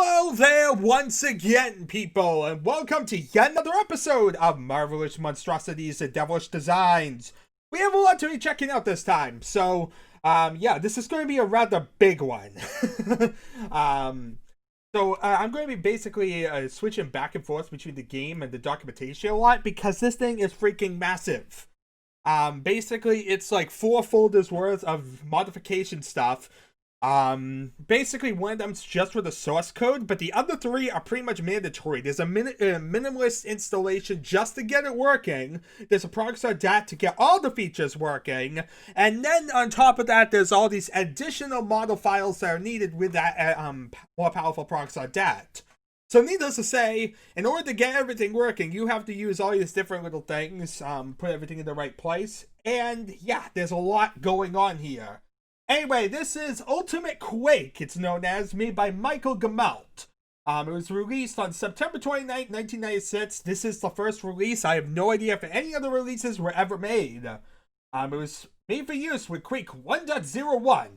Hello there once again, people, and welcome to yet another episode of Marvelous Monstrosities and Devilish Designs. We have a lot to be checking out this time, so, yeah, this is going to be a rather big one. I'm going to be basically switching back and forth between the game and the documentation a lot because this thing is freaking massive. Basically, it's like 4 folders worth of modification stuff. Basically one of them's just for the source code, but the other 3 are pretty much mandatory. There's a minimalist installation just to get it working. There's a progress.dat to get all the features working. And then on top of that, there's all these additional model files that are needed with that more powerful progress.dat. So needless to say, in order to get everything working, you have to use all these different little things, put everything in the right place. And yeah, there's a lot going on here. Anyway, this is Ultimate Quake, it's known as, made by Michael Gamalt. It was released on September 29th, 1996. This is the first release. I have no idea if any other releases were ever made. It was made for use with Quake 1.01.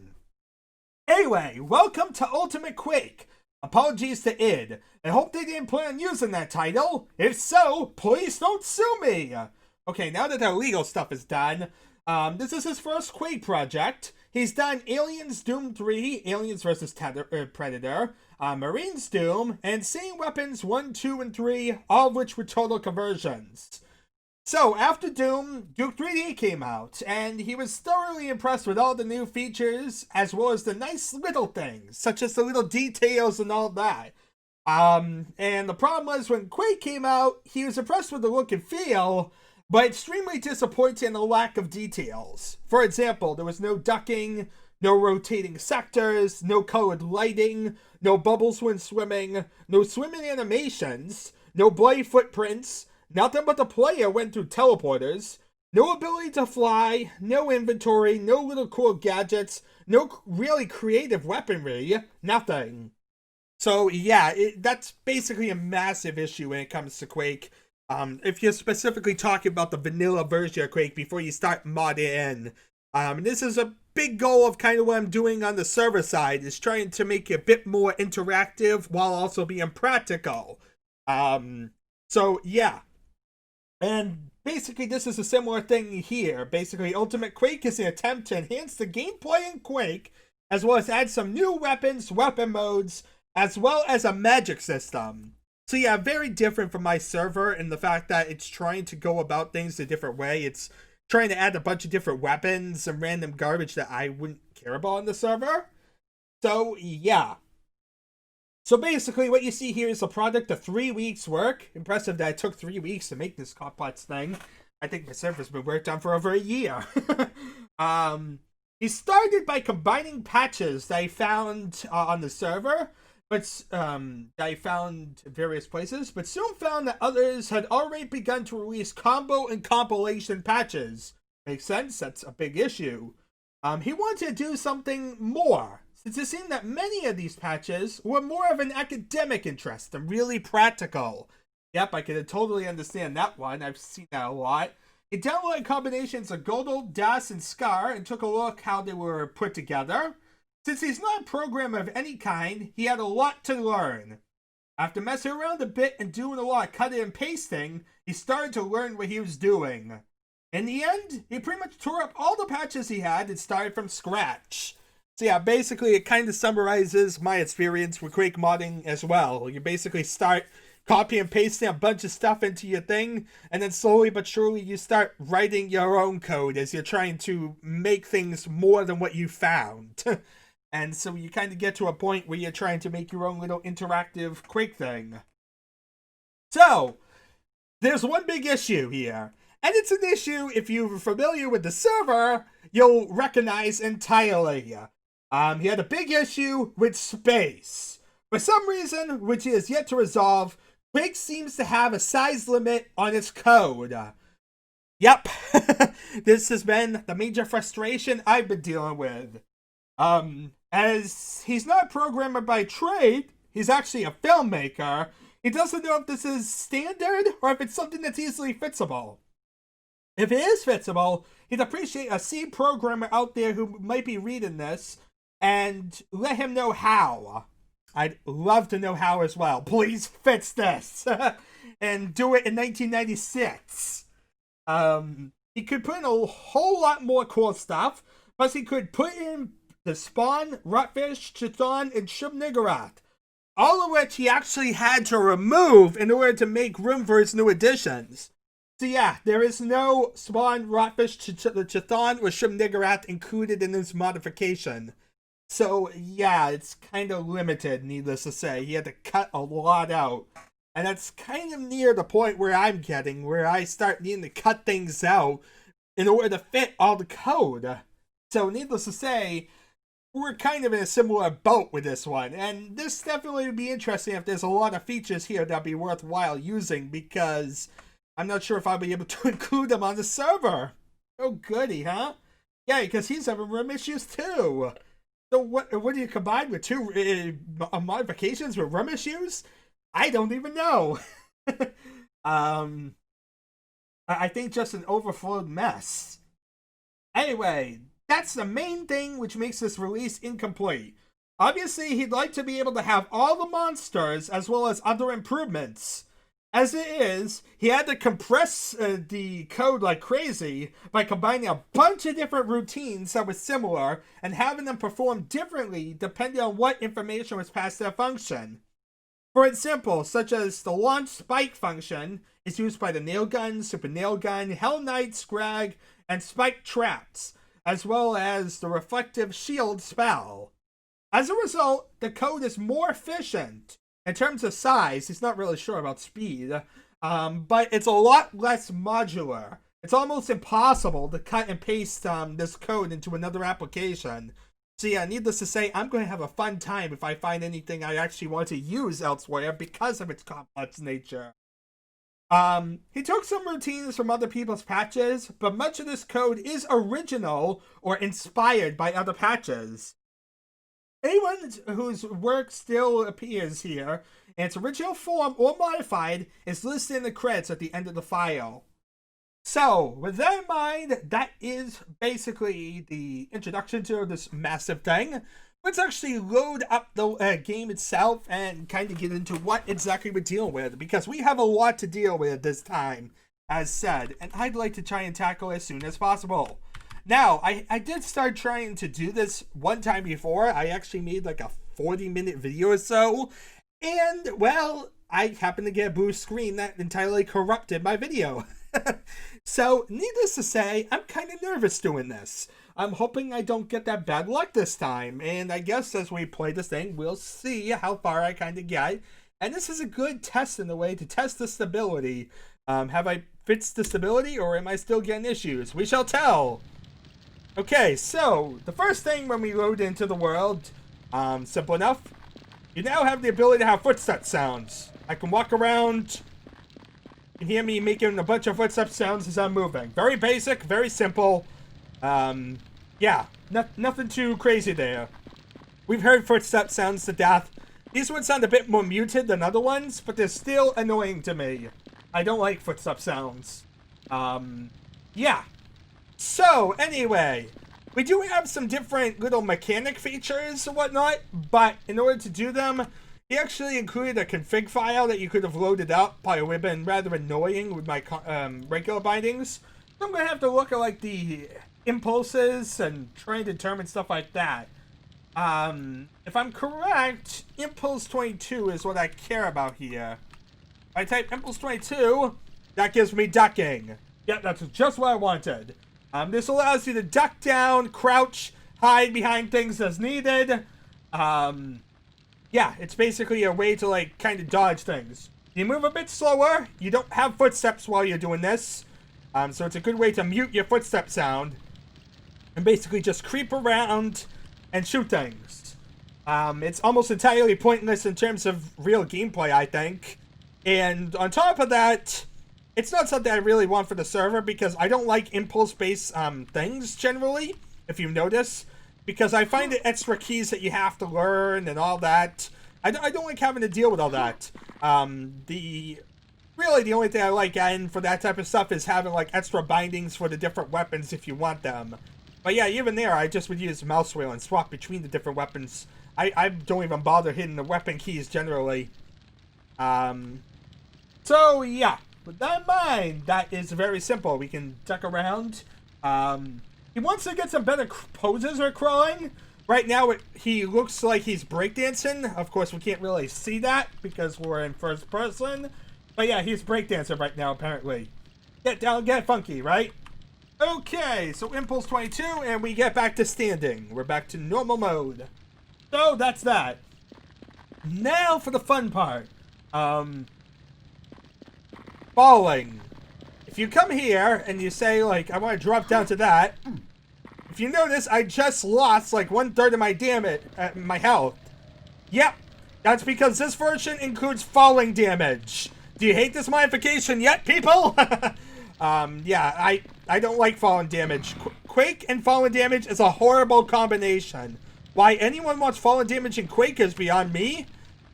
Anyway, welcome to Ultimate Quake. Apologies to id. I hope they didn't plan on using that title. If so, please don't sue me. Okay, now that the legal stuff is done, this is his first Quake project. He's done Aliens Doom 3, Aliens vs. Predator, Marines Doom, and Seeing Weapons 1, 2, and 3, all of which were total conversions. So, after Doom, Duke 3D came out, and he was thoroughly impressed with all the new features, as well as the nice little things, such as the little details and all that. And the problem was, when Quake came out, he was impressed with the look and feel, but extremely disappointed in the lack of details. For example, there was no ducking, no rotating sectors, no colored lighting, no bubbles when swimming, no swimming animations, no bloody footprints, nothing but the player went through teleporters, no ability to fly, no inventory, no little cool gadgets, no really creative weaponry, nothing. So yeah, that's basically a massive issue when it comes to Quake. If you're specifically talking about the vanilla version of Quake before you start modding in. This is a big goal of kind of what I'm doing on the server side, is trying to make it a bit more interactive while also being practical. So yeah. And basically this is a similar thing here. Basically, Ultimate Quake is an attempt to enhance the gameplay in Quake, as well as add some new weapons, weapon modes, as well as a magic system. So yeah, very different from my server in the fact that it's trying to go about things a different way. It's trying to add a bunch of different weapons and random garbage that I wouldn't care about on the server. So yeah. So basically what you see here is a product of 3 weeks work. Impressive that it took 3 weeks to make this complex thing. I think my server's been worked on for over a year. He started by combining patches that I found on the server, but I found various places, but soon found that others had already begun to release combo and compilation patches. Makes sense, that's a big issue. He wanted to do something more, since it seemed that many of these patches were more of an academic interest than really practical. Yep, I can totally understand that one, I've seen that a lot. He downloaded combinations of Godel, Das, and Scar and took a look how they were put together. Since he's not a programmer of any kind, he had a lot to learn. After messing around a bit and doing a lot of cutting and pasting, he started to learn what he was doing. In the end, he pretty much tore up all the patches he had and started from scratch. So yeah, basically it kind of summarizes my experience with Quake modding as well. You basically start copying and pasting a bunch of stuff into your thing, and then slowly but surely you start writing your own code as you're trying to make things more than what you found. And so you kind of get to a point where you're trying to make your own little interactive Quake thing. So, there's one big issue here. And it's an issue, if you're familiar with the server, you'll recognize entirely. He had a big issue with space. For some reason, which he has yet to resolve, Quake seems to have a size limit on its code. Yep, this has been the major frustration I've been dealing with. As he's not a programmer by trade, he's actually a filmmaker. He doesn't know if this is standard or if it's something that's easily fixable. If it is fixable, he'd appreciate a C programmer out there who might be reading this and let him know how. I'd love to know how as well. Please fix this and do it in 1996. He could put in a whole lot more cool stuff. Plus, he could put in the Spawn, Rotfish, Chthon, and Shub-Niggurath. All of which he actually had to remove in order to make room for his new additions. So yeah, there is no Spawn, Rotfish, Chthon, or Shub-Niggurath included in this modification. So yeah, it's kind of limited, needless to say. He had to cut a lot out. And that's kind of near the point where I'm getting, where I start needing to cut things out in order to fit all the code. So needless to say, we're kind of in a similar boat with this one. And this definitely would be interesting if there's a lot of features here that'd be worthwhile using, because I'm not sure if I'll be able to include them on the server. Oh goody, huh? Yeah, because he's having room issues too. So what do you combine with two modifications with room issues? I don't even know. I think just an overflowed mess. Anyway, that's the main thing which makes this release incomplete. Obviously, he'd like to be able to have all the monsters as well as other improvements. As it is, he had to compress the code like crazy by combining a bunch of different routines that were similar and having them perform differently depending on what information was passed to the function. For example, such as the launch spike function is used by the nail gun, super nail gun, hell knight, scrag, and spike traps, as well as the reflective shield spell. As a result, the code is more efficient. In terms of size, he's not really sure about speed, but it's a lot less modular. It's almost impossible to cut and paste this code into another application. So yeah, needless to say, I'm going to have a fun time if I find anything I actually want to use elsewhere because of its complex nature. He took some routines from other people's patches, but much of this code is original or inspired by other patches. Anyone whose work still appears here in its original form or modified is listed in the credits at the end of the file. So, with that in mind, that is basically the introduction to this massive thing. Let's actually load up the game itself and kind of get into what exactly we're dealing with, because we have a lot to deal with this time, as said, and I'd like to try and tackle as soon as possible. Now, I did start trying to do this one time before. I actually made like a 40-minute video or so, and, well, I happened to get a blue screen that entirely corrupted my video. So, needless to say, I'm kind of nervous doing this. I'm hoping I don't get that bad luck this time, and I guess as we play this thing, we'll see how far I kind of get. And this is a good test in a way to test the stability. Have I fixed the stability, or am I still getting issues? We shall tell. Okay, so, the first thing when we load into the world, simple enough. You now have the ability to have footstep sounds. I can walk around. You can hear me making a bunch of footstep sounds as I'm moving. Very basic, very simple. Yeah, nothing too crazy there. We've heard footstep sounds to death. These ones sound a bit more muted than other ones, but they're still annoying to me. I don't like footstep sounds. Yeah. So, anyway, we do have some different little mechanic features and whatnot, but in order to do them, he actually included a config file that you could have loaded up, but it would have been rather annoying with my regular bindings. So I'm going to have to look at, like, the impulses and try and determine stuff like that. If I'm correct, impulse 22 is what I care about here. If I type impulse 22, that gives me ducking. Yep, that's just what I wanted. This allows you to duck down, crouch, hide behind things as needed. Yeah, it's basically a way to, like, kind of dodge things. You move a bit slower. You don't have footsteps while you're doing this. So it's a good way to mute your footstep sound. And basically just creep around and shoot things. It's almost entirely pointless in terms of real gameplay, I think. And on top of that, it's not something I really want for the server because I don't like impulse-based things generally, if you notice. Because I find it extra keys that you have to learn and all that. I don't like having to deal with all that. Really, the only thing I like adding for that type of stuff is having, like, extra bindings for the different weapons if you want them. But yeah, even there, I just would use mouse wheel and swap between the different weapons I don't even bother hitting the weapon keys generally. So yeah, with that in mind, that is very simple. We can duck around. He wants to get some better poses or crawling. Right now, he looks like he's breakdancing. Of course, we can't really see that because we're in first person. But yeah, he's breakdancing right now, apparently. Get down, get funky, right? Okay, so Impulse 22, and we get back to standing. We're back to normal mode. So, that's that. Now for the fun part. Falling. If you come here, and you say, like, I want to drop down to that... If you notice, I just lost like 1/3 of my damage, my health. Yep, that's because this version includes falling damage. Do you hate this modification yet, people? Yeah, I don't like falling damage. Quake and fallen damage is a horrible combination. Why anyone wants fallen damage in Quake is beyond me,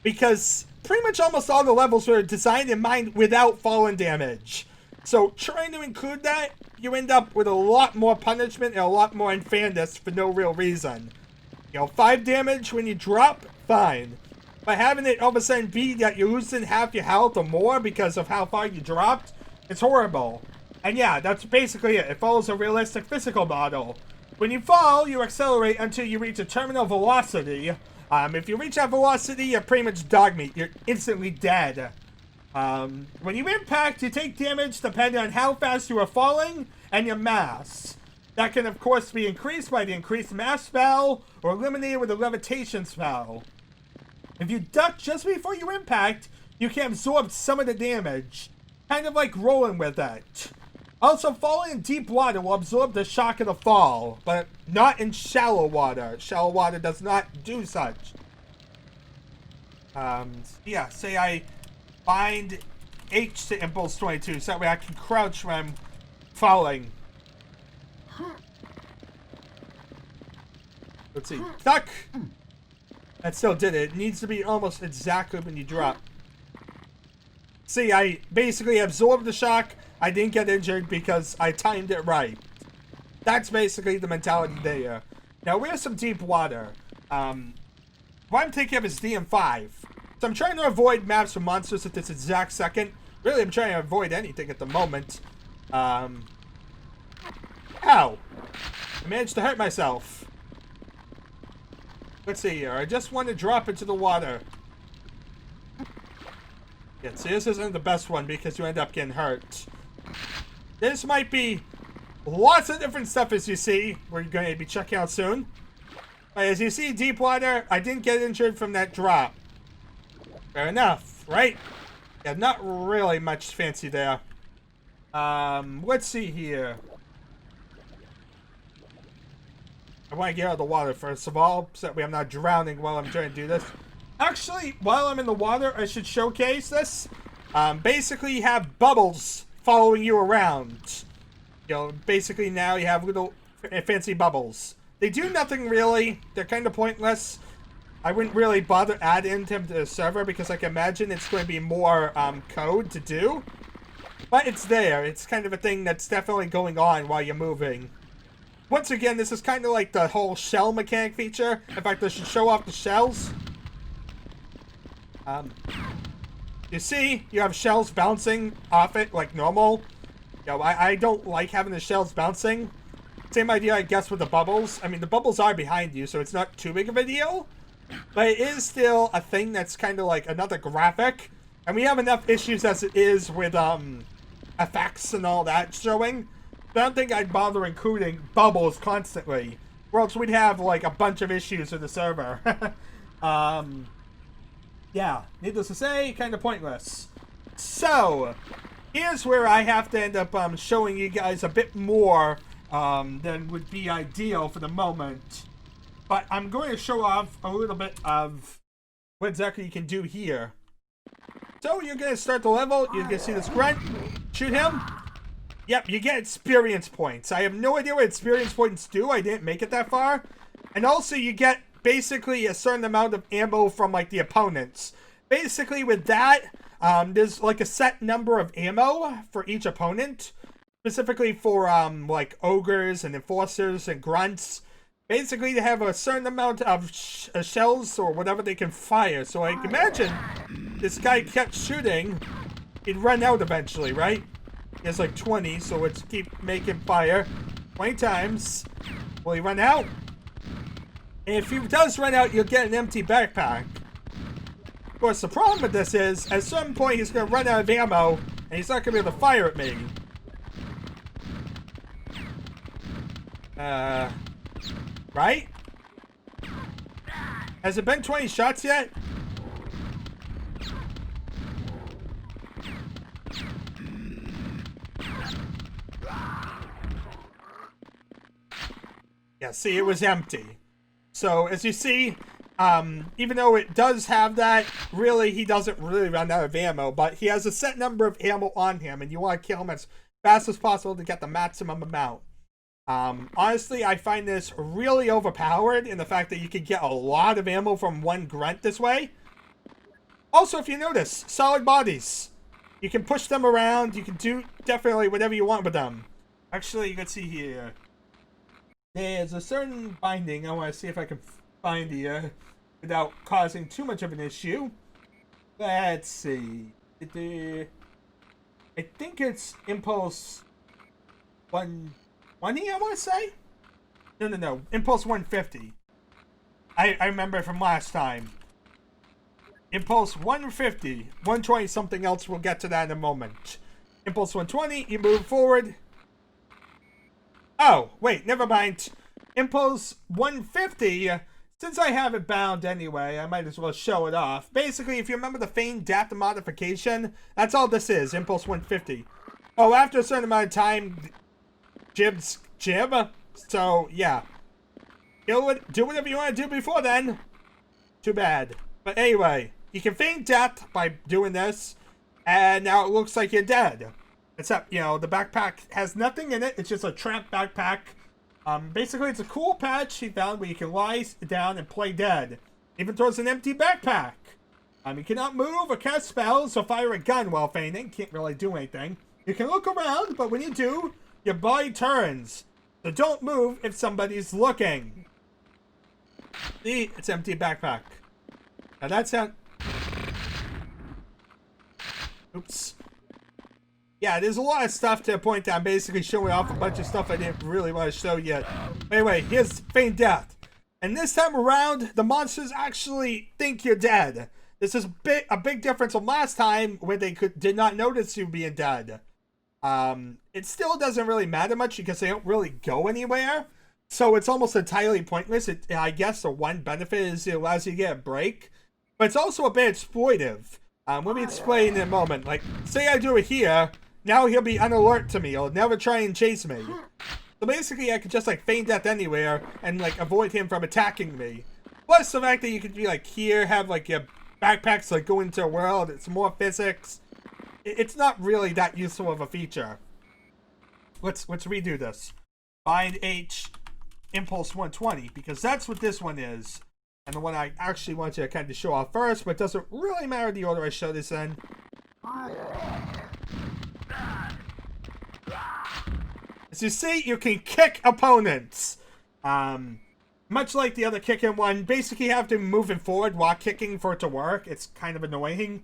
because pretty much almost all the levels were designed in mind without fallen damage. So trying to include that, you end up with a lot more punishment and a lot more unfairness for no real reason. You know, 5 damage when you drop, fine. But having it all of a sudden be that you're losing half your health or more because of how far you dropped, it's horrible. And yeah, that's basically it. It follows a realistic physical model. When you fall, you accelerate until you reach a terminal velocity. If you reach that velocity, you're pretty much dog meat. You're instantly dead. When you impact, you take damage depending on how fast you are falling and your mass. That can, of course, be increased by the increased mass spell or eliminated with a levitation spell. If you duck just before you impact, you can absorb some of the damage, kind of like rolling with it. Also, falling in deep water will absorb the shock of the fall, but not in shallow water. Shallow water does not do such. Yeah, say I bind H to Impulse 22, so that way I can crouch when I'm falling. Let's see. Duck! That still did it. It needs to be almost exactly when you drop. See, I basically absorbed the shock. I didn't get injured because I timed it right. That's basically the mentality there. Now, we have some deep water. What I'm thinking of is DM5. So I'm trying to avoid maps for monsters at this exact second. Really, I'm trying to avoid anything at the moment. Ow! I managed to hurt myself. Let's see here. I just want to drop into the water. Yeah, see, this isn't the best one because you end up getting hurt. This might be lots of different stuff, as you see. We're going to be checking out soon. But as you see, deep water, I didn't get injured from that drop. Fair enough, right? Yeah, not really much fancy there. Let's see here. I want to get out of the water first of all, so that way I'm not drowning while I'm trying to do this. Actually, while I'm in the water, I should showcase this. Basically, you have bubbles following you around. You know, basically now you have little fancy bubbles. They do nothing really. They're kind of pointless. I wouldn't really bother adding them to the server because I can imagine it's going to be more code to do. But it's there. It's kind of a thing that's definitely going on while you're moving. Once again, this is kind of like the whole shell mechanic feature. In fact, I should show off the shells. You see, you have shells bouncing off it like normal. You know, I don't like having the shells bouncing. Same idea, I guess, with the bubbles. I mean, the bubbles are behind you, so it's not too big of a deal. But it is still a thing that's kind of like another graphic. And we have enough issues as it is with effects and all that showing. But I don't think I'd bother including bubbles constantly. Or else we'd have like a bunch of issues with the server. Yeah, needless to say, kind of pointless. So, here's where I have to end up showing you guys a bit more than would be ideal for the moment. But I'm going to show off a little bit of what exactly you can do here. So you're going to start the level. You're going to see this grunt. Shoot him. Yep, you get experience points. I have no idea what experience points do. I didn't make it that far. And also you get basically a certain amount of ammo from like the opponents. Basically with that, there's like a set number of ammo for each opponent. Specifically for like ogres and enforcers and grunts. basically they have a certain amount of shells or whatever they can fire. So I imagine this guy kept shooting, he'd run out eventually, right? He has like 20, so let's keep making fire 20 times. Will he run out? And if he does run out, you'll get an empty backpack. Of course, the problem with this is, at some point he's going to run out of ammo, and he's not going to be able to fire at me. Right? Has it been 20 shots yet? Yeah, see, it was empty. So, as you see, even though it does have that, really, he doesn't really run out of ammo, but he has a set number of ammo on him, and you want to kill him as fast as possible to get the maximum amount. Honestly, I find this really overpowered in the fact that you can get a lot of ammo from one grunt this way. Also, if you notice, solid bodies. You can push them around, you can do definitely whatever you want with them. Actually, you can see here. There's a certain binding I want to see if I can find here without causing too much of an issue. Let's see. I think it's Impulse 120, I want to say? No. Impulse 150. I remember from last time. Impulse 150. 120 something else, we'll get to that in a moment. Impulse 120, you move forward. Oh, wait, never mind. Impulse 150, since I have it bound anyway, I might as well show it off. Basically, if you remember the feigned death modification, that's all this is, Impulse 150. Oh, after a certain amount of time, Jib's Jib. So, yeah. Do whatever you want to do before then. Too bad. But anyway, you can feign death by doing this, and now it looks like you're dead. Except, you know, the backpack has nothing in it. It's just a trap backpack. Basically, it's a cool patch he found where you can lie down and play dead. Even towards an empty backpack. You cannot move or cast spells or fire a gun while feigning. Can't really do anything. You can look around, but when you do, your body turns. So don't move if somebody's looking. See, it's empty backpack. Now that's how... Oops. Yeah, there's a lot of stuff to point out. I'm basically showing off a bunch of stuff I didn't really want to show yet. Anyway, here's Feigned Death. And this time around, the monsters actually think you're dead. This is a big difference from last time where they did not notice you being dead. It still doesn't really matter much because they don't really go anywhere. So it's almost entirely pointless. I guess the one benefit is it allows you to get a break. But it's also a bit exploitive. Let me explain in a moment. Like, say I do it here, now he'll be unalert to me. He'll never try and chase me. So basically, I could just, like, feign death anywhere and, like, avoid him from attacking me. Plus, the fact that you could be, like, here, have, like, your backpacks, like, go into a world. It's more physics. It's not really that useful of a feature. Let's redo this. Bind H, Impulse 120, because that's what this one is. And the one I actually want to kind of show off first, but it doesn't really matter the order I show this in. As you see, you can kick opponents. Much like the other kicking one, basically you have to be moving forward while kicking for it to work. It's kind of annoying.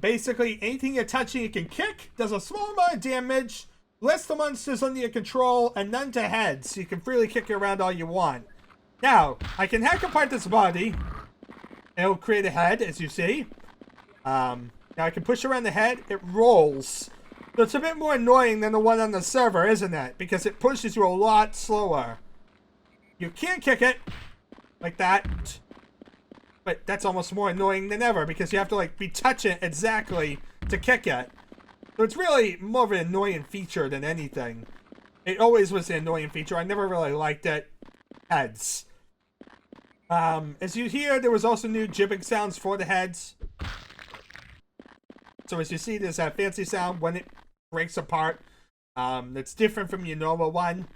Basically, anything you're touching you can kick, does a small amount of damage, lets the monsters under your control, and none to heads, so you can freely kick it around all you want. Now, I can hack apart this body. It'll create a head, as you see. Now I can push around the head. It rolls. So it's a bit more annoying than the one on the server, isn't it? Because it pushes you a lot slower. You can kick it. Like that. But that's almost more annoying than ever. Because you have to, like, be touching it exactly to kick it. So it's really more of an annoying feature than anything. It always was an annoying feature. I never really liked it. Heads. As you hear, there was also new jibbing sounds for the heads. So as you see, there's that fancy sound when it breaks apart. That's different from your normal one.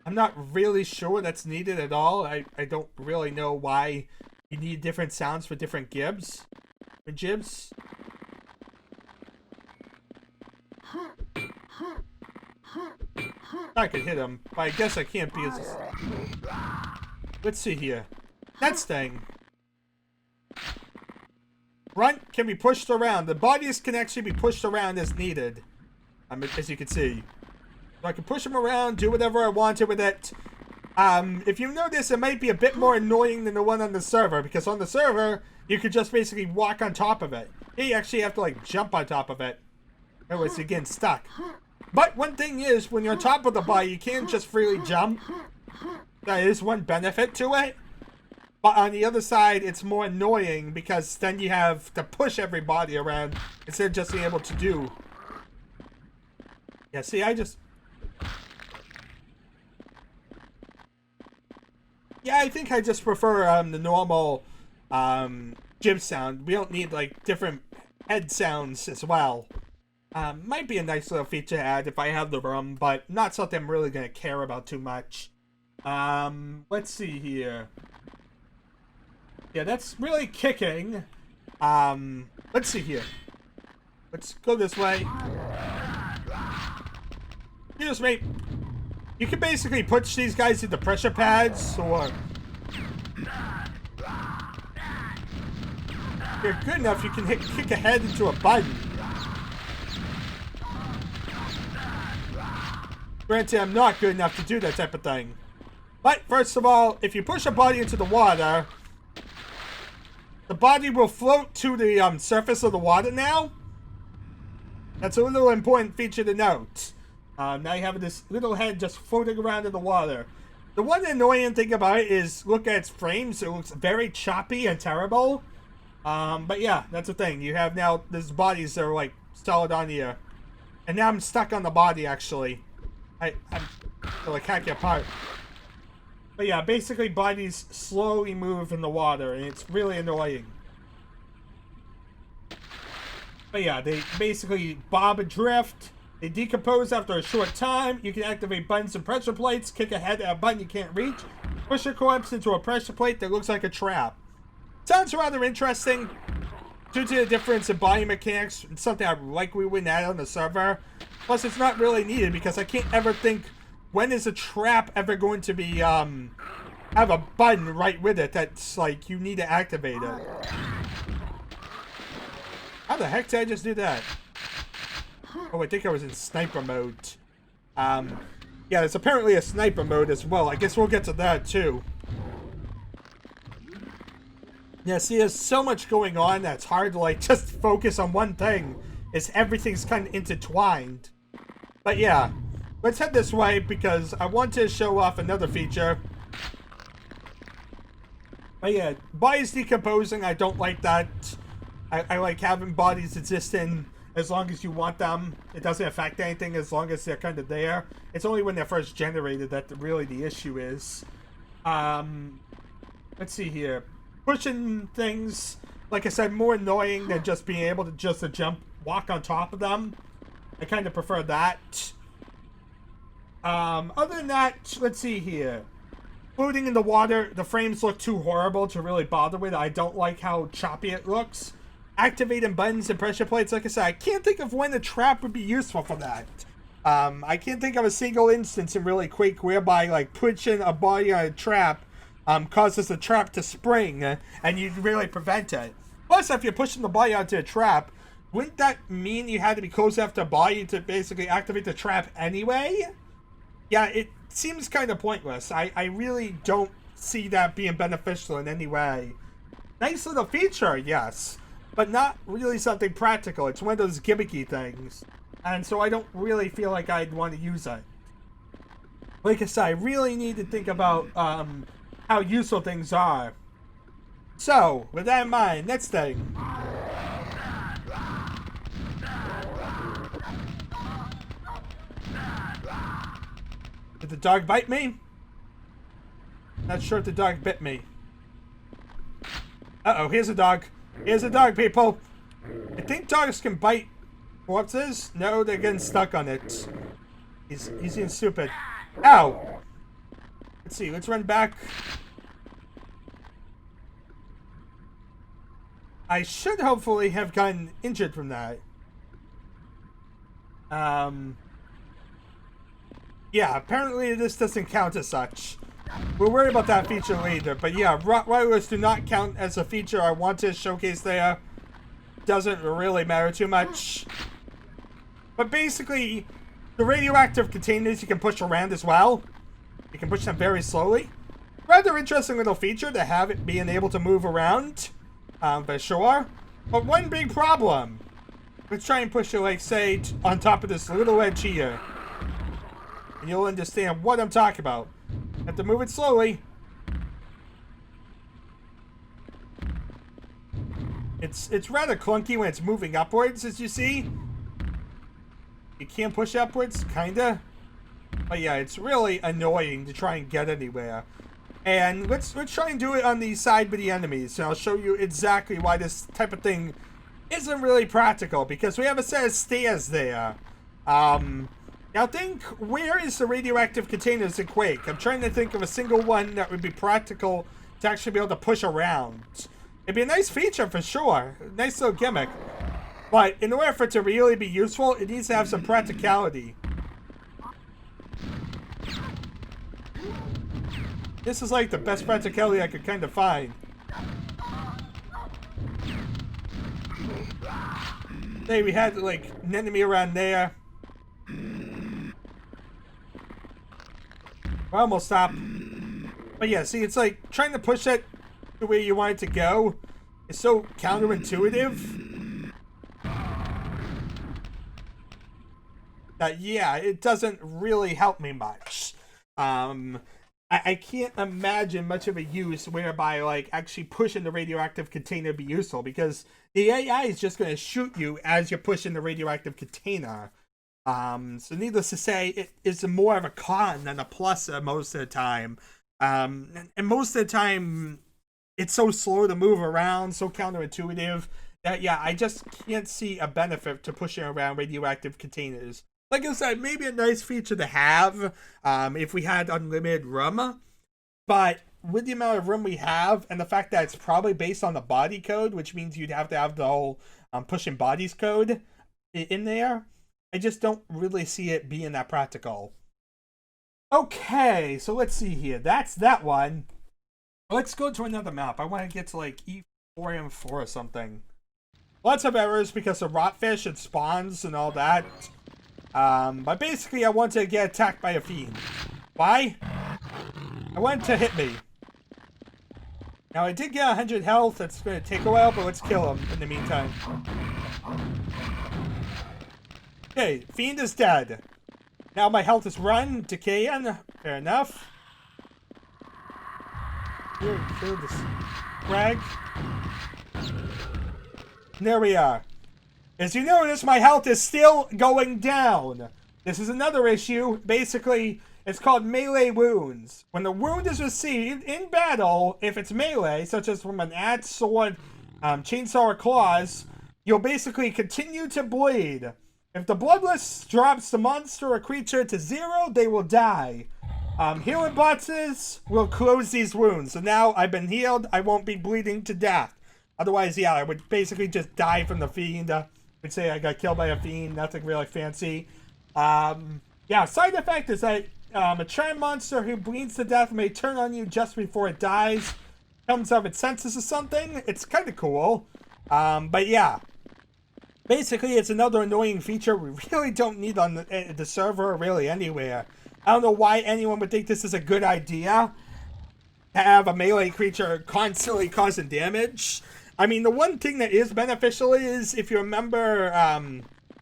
I'm not really sure that's needed at all. I don't really know why you need different sounds for different gibs. Or jibs. I could hit him, but I guess I can't because... Let's see here. Next thing. Grunt can be pushed around. The bodies can actually be pushed around as needed. As you can see. So I can push them around, do whatever I wanted with it. If you notice, it might be a bit more annoying than the one on the server, because on the server, you could just basically walk on top of it. Here you actually have to, like, jump on top of it. Otherwise, you're getting stuck. But one thing is, when you're on top of the body, you can't just freely jump. That is one benefit to it. But on the other side, it's more annoying because then you have to push everybody around instead of just being able to do. Yeah, see, Yeah, I think I just prefer the normal jib sound. We don't need, like, different head sounds as well. Might be a nice little feature to add if I have the room, but not something I'm really going to care about too much. Let's see here. Yeah, that's really kicking. Let's see here. Let's go this way. Excuse me. You can basically push these guys into pressure pads, or... If you're good enough, you can kick a head into a button. Granted, I'm not good enough to do that type of thing. But, first of all, if you push a body into the water... The body will float to the surface of the water now. That's a little important feature to note. Now you have this little head just floating around in the water. The one annoying thing about it is, look at its frames. It looks very choppy and terrible. But yeah, that's the thing. You have now these bodies that are like solid on here. And now I'm stuck on the body, actually. I'm like hack it apart. But yeah, basically bodies slowly move in the water, and it's really annoying. But yeah, they basically bob and drift. They decompose after a short time. You can activate buttons and pressure plates, kick a head at a button you can't reach, push a corpse into a pressure plate that looks like a trap. Sounds rather interesting. Due to the difference in body mechanics, it's something I like we wouldn't add on the server. Plus, it's not really needed because I can't ever think... When is a trap ever going to be, have a button right with it that's, like, you need to activate it? How the heck did I just do that? Oh, I think I was in sniper mode. Yeah, there's apparently a sniper mode as well. I guess we'll get to that, too. Yeah, see, there's so much going on that it's hard to, like, just focus on one thing. Everything's kind of intertwined. But, yeah. Let's head this way because I want to show off another feature. But yeah, bodies decomposing, I don't like that. I like having bodies existing as long as you want them. It doesn't affect anything as long as they're kind of there. It's only when they're first generated that really the issue is. Let's see here. Pushing things, like I said, more annoying than just being able to just walk on top of them. I kind of prefer that. Other than that, let's see here. Floating in the water, the frames look too horrible to really bother with. I don't like how choppy it looks. Activating buttons and pressure plates, like I said, I can't think of when a trap would be useful for that. I can't think of a single instance in really Quake whereby, like, pushing a body on a trap causes the trap to spring, and you really prevent it. Plus, if you're pushing the body onto a trap, wouldn't that mean you had to be close after a body to basically activate the trap anyway? Yeah, it seems kind of pointless. I really don't see that being beneficial in any way. Nice little feature, yes, but not really something practical. It's one of those gimmicky things, and so I don't really feel like I'd want to use it. Like I said, I really need to think about how useful things are. So, with that in mind, next thing. Did the dog bite me? Not sure if the dog bit me. Uh-oh, here's a dog. Here's a dog, people. I think dogs can bite corpses. No, they're getting stuck on it. He's being stupid. Ow! Let's see, let's run back. I should hopefully have gotten injured from that. Yeah, apparently this doesn't count as such. We'll worry about that feature later, but yeah, Rottweilers do not count as a feature I want to showcase there. Doesn't really matter too much. But basically, the radioactive containers you can push around as well. You can push them very slowly. Rather interesting little feature to have it being able to move around, for sure. But one big problem. Let's try and push it, like, say, on top of this little edge here. And you'll understand what I'm talking about. Have to move it slowly. It's rather clunky when it's moving upwards, as you see. You can't push upwards, kinda. But yeah, it's really annoying to try and get anywhere. And let's try and do it on the side with the enemies. And I'll show you exactly why this type of thing isn't really practical. Because we have a set of stairs there. Now think, where is the radioactive containers in Quake? I'm trying to think of a single one that would be practical to actually be able to push around. It'd be a nice feature for sure. Nice little gimmick. But in order for it to really be useful, it needs to have some practicality. This is like the best practicality I could kind of find. Hey, we had like an enemy around there. We're almost stopped. But yeah, see, it's like trying to push it the way you want it to go. It's so counterintuitive. That, yeah, it doesn't really help me much. I can't imagine much of a use whereby, like, actually pushing the radioactive container be useful, because the AI is just going to shoot you as you're pushing the radioactive container. So needless to say, it is more of a con than a plus most of the time. And most of the time, it's so slow to move around, so counterintuitive, that, yeah, I just can't see a benefit to pushing around radioactive containers. Like I said, maybe a nice feature to have if we had unlimited room. But with the amount of room we have, and the fact that it's probably based on the body code, which means you'd have to have the whole pushing bodies code in there, I just don't really see it being that practical. Okay, so let's see here. That's that one. Let's go to another map. I want to get to like E4 M4 or something. Lots of errors because of rotfish and spawns and all that. But basically I want to get attacked by a fiend. Why? I want to hit me. Now I did get 100 health. It's going to take a while, but let's kill him in the meantime. Okay, fiend is dead. Now my health is run, decaying. Fair enough. Here, kill this frag. And there we are. As you notice, my health is still going down. This is another issue. Basically, it's called melee wounds. When the wound is received in battle, if it's melee, such as from an axe, sword, chainsaw, or claws, you'll basically continue to bleed. If the bloodless drops the monster or creature to 0, they will die. Healing boxes will close these wounds. So now I've been healed, I won't be bleeding to death. Otherwise, yeah, I would basically just die from the fiend. I'd say I got killed by a fiend, nothing really fancy. Yeah, side effect is that a charm monster who bleeds to death may turn on you just before it dies. Comes of its senses or something. It's kind of cool. But yeah. Basically, it's another annoying feature we really don't need on the server or really anywhere. I don't know why anyone would think this is a good idea. To have a melee creature constantly causing damage. I mean, the one thing that is beneficial is, if you remember,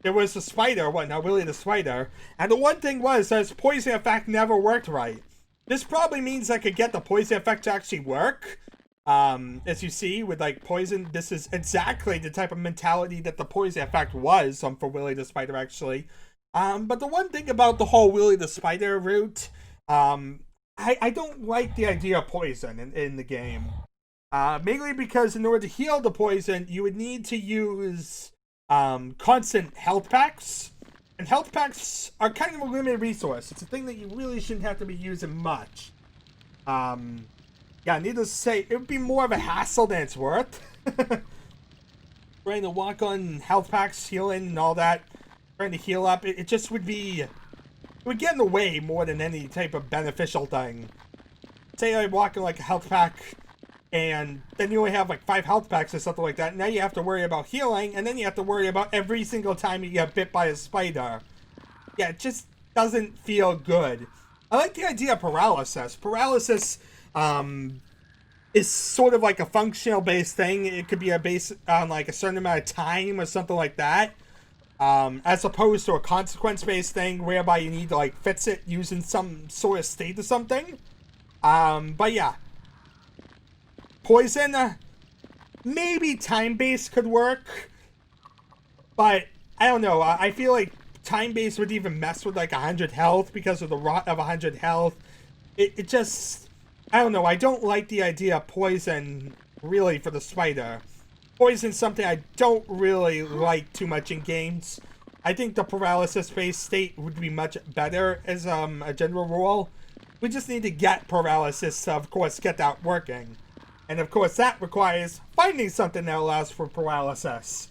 there was a spider, Willy the Spider, and the one thing was that his poison effect never worked right. This probably means I could get the poison effect to actually work. As you see, with, like, poison, this is exactly the type of mentality that the poison effect was for Willy the Spider, actually. But the one thing about the whole Willy the Spider route, I don't like the idea of poison in the game. Mainly because in order to heal the poison, you would need to use constant health packs. And health packs are kind of a limited resource. It's a thing that you really shouldn't have to be using much. Yeah, needless to say, it would be more of a hassle than it's worth. Trying to walk on health packs, healing, and all that. Trying to heal up. It just would be it would get in the way more than any type of beneficial thing. Say I walk in like a health pack, and then you only have like 5 health packs or something like that. Now you have to worry about healing, and then you have to worry about every single time you get bit by a spider. Yeah, it just doesn't feel good. I like the idea of paralysis. Paralysis is sort of like a functional based thing. It could be based on like a certain amount of time or something like that. As opposed to a consequence based thing whereby you need to like fix it using some sort of state or something. But yeah. Poison, maybe time-based could work, but I don't know. I feel like time-based would even mess with like 100 health because of the rot of 100 health. It just, I don't know. I don't like the idea of poison really for the spider. Poison's something I don't really like too much in games. I think the paralysis-based state would be much better as a general rule. We just need to get paralysis to, of course, get that working. And of course, that requires finding something that allows for paralysis.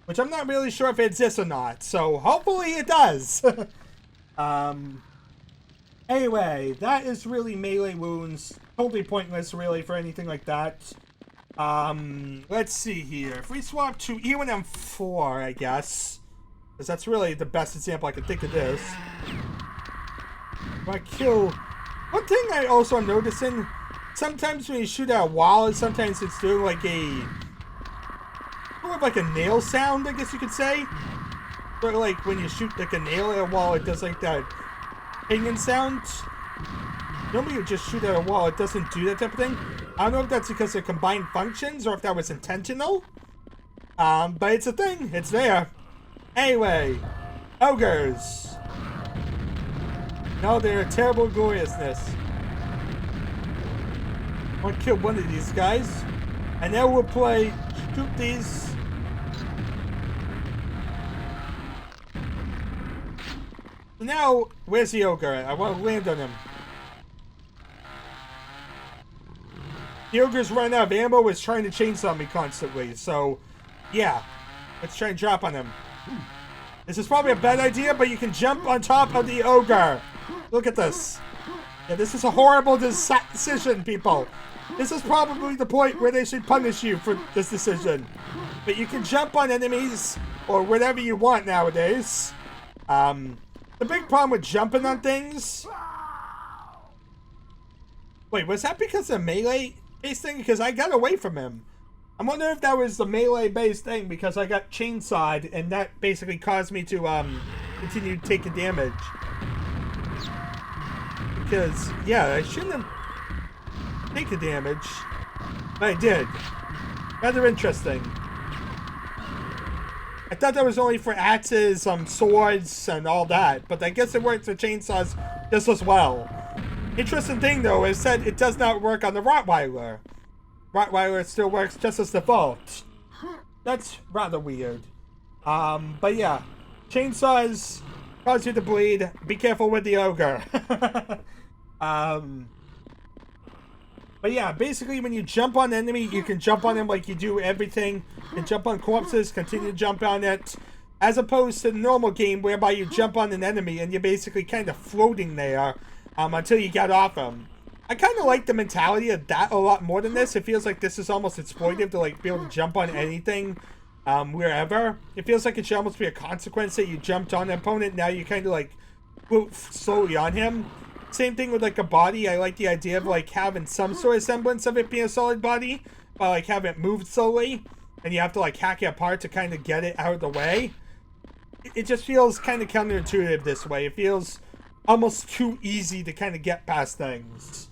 Which I'm not really sure if it exists or not. So, hopefully it does. Anyway, that is really melee wounds. Totally pointless, really, for anything like that. Let's see here. If we swap to E1M4, I guess. Because that's really the best example I can think of this. If I kill... One thing I also am noticing... Sometimes when you shoot at a wall, sometimes it's doing like a... Sort of like a nail sound, I guess you could say. Sort of like when you shoot like a nail at a wall, it does like that pinging sound. Normally you just shoot at a wall, it doesn't do that type of thing. I don't know if that's because of combined functions or if that was intentional. But it's a thing. It's there. Anyway. Ogres. No, they're a terrible gloriousness. I want to kill one of these guys. And now we'll play shoot these. Now, where's the ogre? I want to land on him. The ogre's running out of ammo, is trying to chainsaw me constantly. So, yeah. Let's try and drop on him. This is probably a bad idea, but you can jump on top of the ogre. Look at this. Yeah, this is a horrible decision, people. This is probably the point where they should punish you for this decision. But you can jump on enemies or whatever you want nowadays. The big problem with jumping on things... Wait, was that because of melee-based thing? Because I got away from him. I'm wondering if that was the melee-based thing because I got chainsawed and that basically caused me to continue taking damage. Because, yeah, I shouldn't have taken damage, but I did. Rather interesting. I thought that was only for axes, swords, and all that, but I guess it works for chainsaws just as well. Interesting thing, though, is that it does not work on the Rottweiler. Rottweiler still works just as default. That's rather weird. But yeah, chainsaws cause you to bleed. Be careful with the ogre. But yeah, basically when you jump on an enemy, you can jump on them like you do everything. You can jump on corpses, continue to jump on it. As opposed to the normal game whereby you jump on an enemy and you're basically kind of floating there until you get off them. I kind of like the mentality of that a lot more than this. It feels like this is almost exploitive to like be able to jump on anything wherever. It feels like it should almost be a consequence that you jumped on an opponent. Now you kind of like float slowly on him. Same thing with like a body. I like the idea of like having some sort of semblance of it being a solid body, but like have it move slowly, and you have to like hack it apart to kind of get it out of the way. It just feels kind of counterintuitive this way. It feels almost too easy to kind of get past things.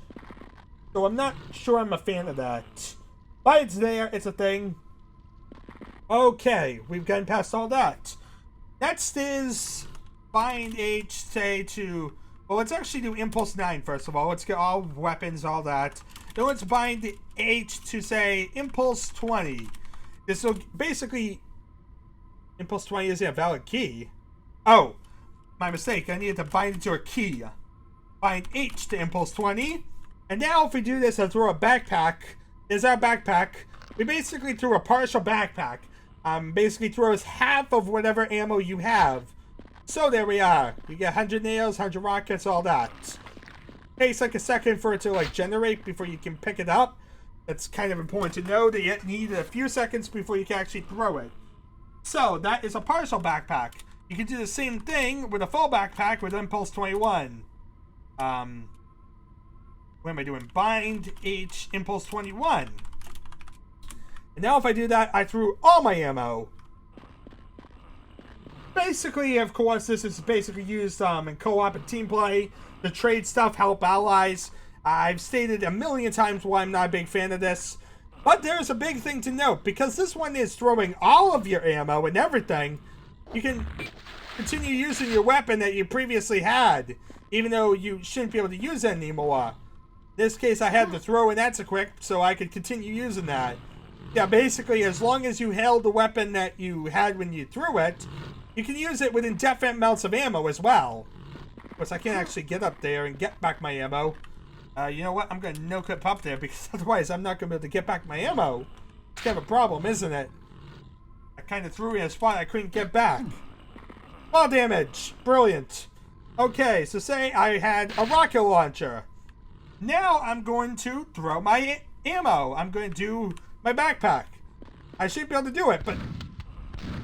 So I'm not sure I'm a fan of that. But it's there. It's a thing. Okay, we've gotten past all that. Next is bind H, say to... Well, let's actually do Impulse 9 first of all. Let's get all weapons, all that. Then let's bind the H to, say, Impulse 20. This will basically... Impulse 20 isn't a valid key. Oh, my mistake. I needed to bind it to a key. Bind H to Impulse 20. And now if we do this and throw a backpack, is our backpack. We basically threw a partial backpack. Basically throws half of whatever ammo you have. So there we are. You get 100 nails, 100 rockets, all that. Takes like a second for it to like generate before you can pick it up. That's kind of important to know that you need a few seconds before you can actually throw it. So that is a partial backpack. You can do the same thing with a full backpack with Impulse 21. What am I doing? Bind H Impulse 21. And now if I do that, I threw all my ammo. Basically, of course, this is basically used in co-op and team play to trade stuff, help allies. I've stated a million times why I'm not a big fan of this. But there's a big thing to note. Because this one is throwing all of your ammo and everything, you can continue using your weapon that you previously had, even though you shouldn't be able to use it anymore. In this case, I had to throw an equip so I could continue using that. Yeah, basically, as long as you held the weapon that you had when you threw it, you can use it with indefinite amounts of ammo as well. Of course, I can't actually get up there and get back my ammo. You know what? I'm going to no-clip up there because otherwise I'm not going to be able to get back my ammo. It's kind of a problem, isn't it? I kind of threw it in a spot I couldn't get back. Fall damage. Brilliant. Okay, so say I had a rocket launcher. Now I'm going to throw my ammo. I'm going to do my backpack. I should be able to do it, but...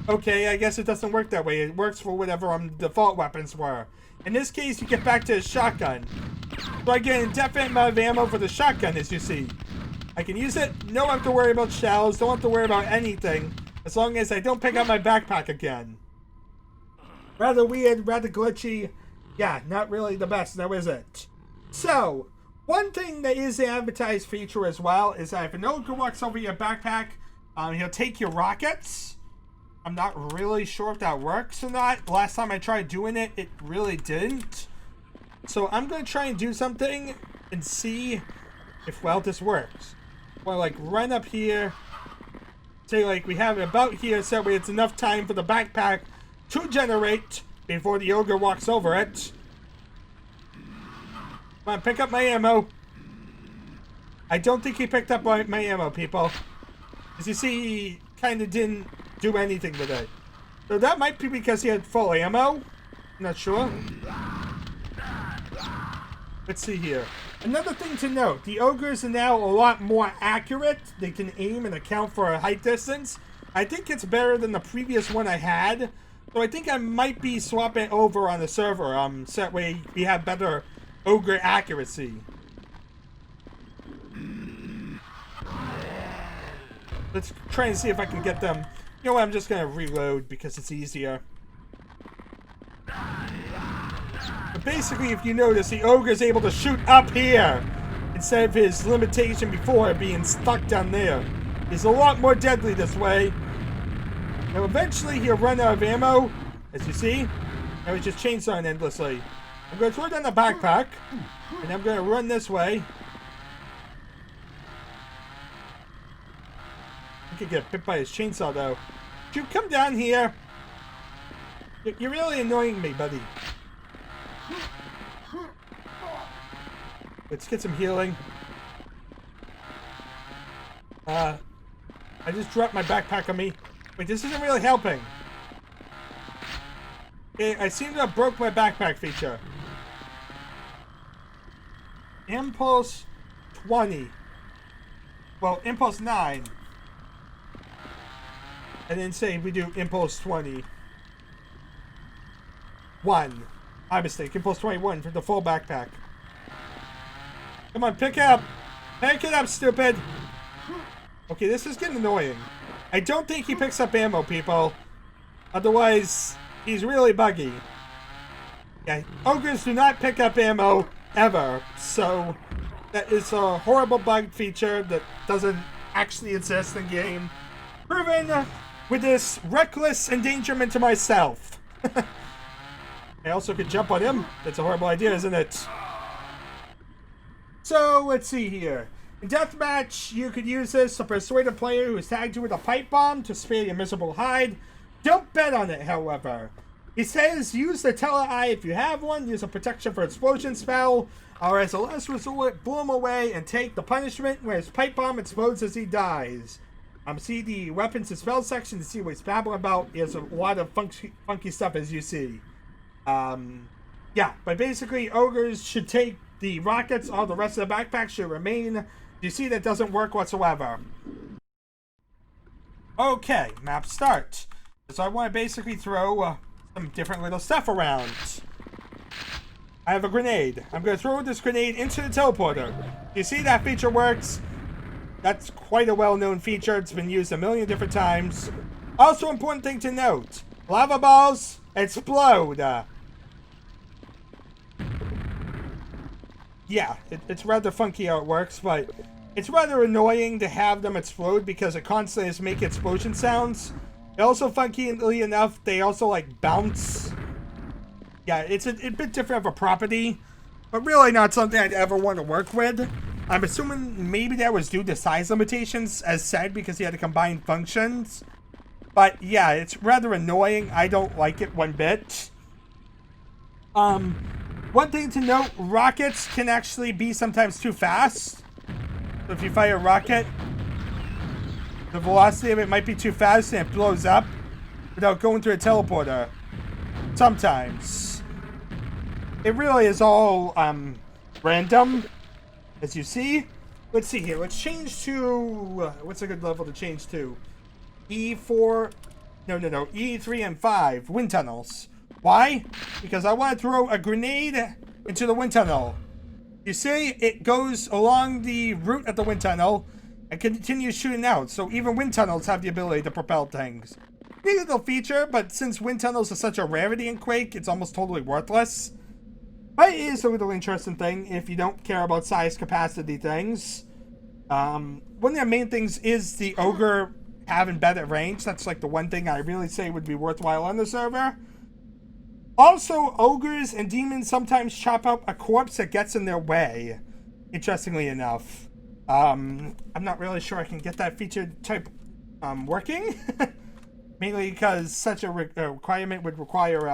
Okay, I guess it doesn't work that way. It works for whatever default weapons were. In this case, you get back to a shotgun. So I get an indefinite amount of ammo for the shotgun, as you see. I can use it, don't have to worry about shells, don't have to worry about anything, as long as I don't pick up my backpack again. Rather weird, rather glitchy. Yeah, not really the best, now is it? So, one thing that is an advertised feature as well is that if an ogre walks over your backpack, he'll take your rockets. I'm not really sure if that works or not. Last time I tried doing it, it really didn't. So I'm going to try and do something and see if, well, this works. Well, like, run up here. Say, like, we have it about here so that way it's enough time for the backpack to generate before the ogre walks over it. Come on, pick up my ammo. I don't think he picked up my ammo, people. As you see, he kind of didn't do anything with it. So that might be because he had full ammo. I'm not sure. Let's see here. Another thing to note, the ogres are now a lot more accurate. They can aim and account for a height distance. I think it's better than the previous one I had. So I think I might be swapping over on the server, so that way we have better ogre accuracy. Let's try and see if I can get them. You know what, I'm just going to reload because it's easier. But basically, if you notice, the ogre is able to shoot up here instead of his limitation before being stuck down there. He's a lot more deadly this way. Now, eventually, he'll run out of ammo, as you see. Now, he's just chainsawing endlessly. I'm going to throw down the backpack, and I'm going to run this way. I could get bit by his chainsaw, though. You come down here. You're really annoying me, buddy. Let's get some healing. I just dropped my backpack on me. Wait, this isn't really helping. Okay, I seem to have broke my backpack feature. Impulse 20. Well, Impulse 9. And then say we do Impulse 20. 1. My mistake. Impulse 21 for the full backpack. Come on, pick it up. Pick it up, stupid. Okay, this is getting annoying. I don't think he picks up ammo, people. Otherwise, he's really buggy. Yeah, ogres do not pick up ammo ever. So, that is a horrible bug feature that doesn't actually exist in game. Proven with this reckless endangerment to myself. I also could jump on him. That's a horrible idea, isn't it? So, let's see here. In Deathmatch, you could use this to persuade a player who is tagged you with a pipe bomb to spare your miserable hide. Don't bet on it, however. He says use the tele-eye if you have one, use a protection for explosion spell, or as a last resort, blow him away and take the punishment where his pipe bomb explodes as he dies. See the weapons and spell section to see what he's babbling about. He has a lot of funky stuff, as you see. Yeah, but basically, ogres should take the rockets, all the rest of the backpack should remain. You see, that doesn't work whatsoever. Okay, map start. So I want to basically throw some different little stuff around. I have a grenade. I'm going to throw this grenade into the teleporter. You see that feature works? That's quite a well-known feature. It's been used a million different times. Also, important thing to note. Lava balls explode. Yeah, it's rather funky how it works, but it's rather annoying to have them explode because it constantly is making explosion sounds. Also, funnily enough, they also, like, bounce. Yeah, it's a bit different of a property, but really not something I'd ever want to work with. I'm assuming maybe that was due to size limitations, as said, because you had to combine functions. But yeah, it's rather annoying. I don't like it one bit. One thing to note, rockets can actually be sometimes too fast. So if you fire a rocket, the velocity of it might be too fast and it blows up without going through a teleporter. Sometimes. It really is all random, as you see. Let's see here. Let's change to... what's a good level to change to? E4... No. E3 and 5. Wind tunnels. Why? Because I want to throw a grenade into the wind tunnel. You see, it goes along the route of the wind tunnel and continues shooting out. So even wind tunnels have the ability to propel things. Neat little feature, but since wind tunnels are such a rarity in Quake, it's almost totally worthless. But it is a little interesting thing if you don't care about size capacity things. One of the main things is the ogre having better range. That's like the one thing I really say would be worthwhile on the server. Also, ogres and demons sometimes chop up a corpse that gets in their way. Interestingly enough. I'm not really sure I can get that feature type working. Mainly because such a requirement would require...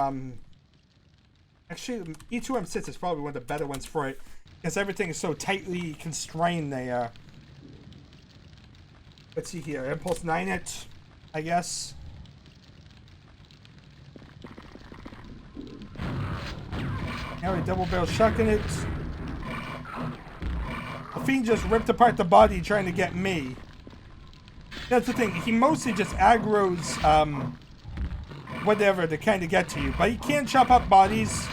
Actually, E2M6 is probably one of the better ones for it. Because everything is so tightly constrained there. Let's see here. Impulse 9 it, I guess. Now we double barrel shotgun it. The fiend just ripped apart the body trying to get me. That's the thing. He mostly just aggroes, whatever to kind of get to you. But he can chop up bodies,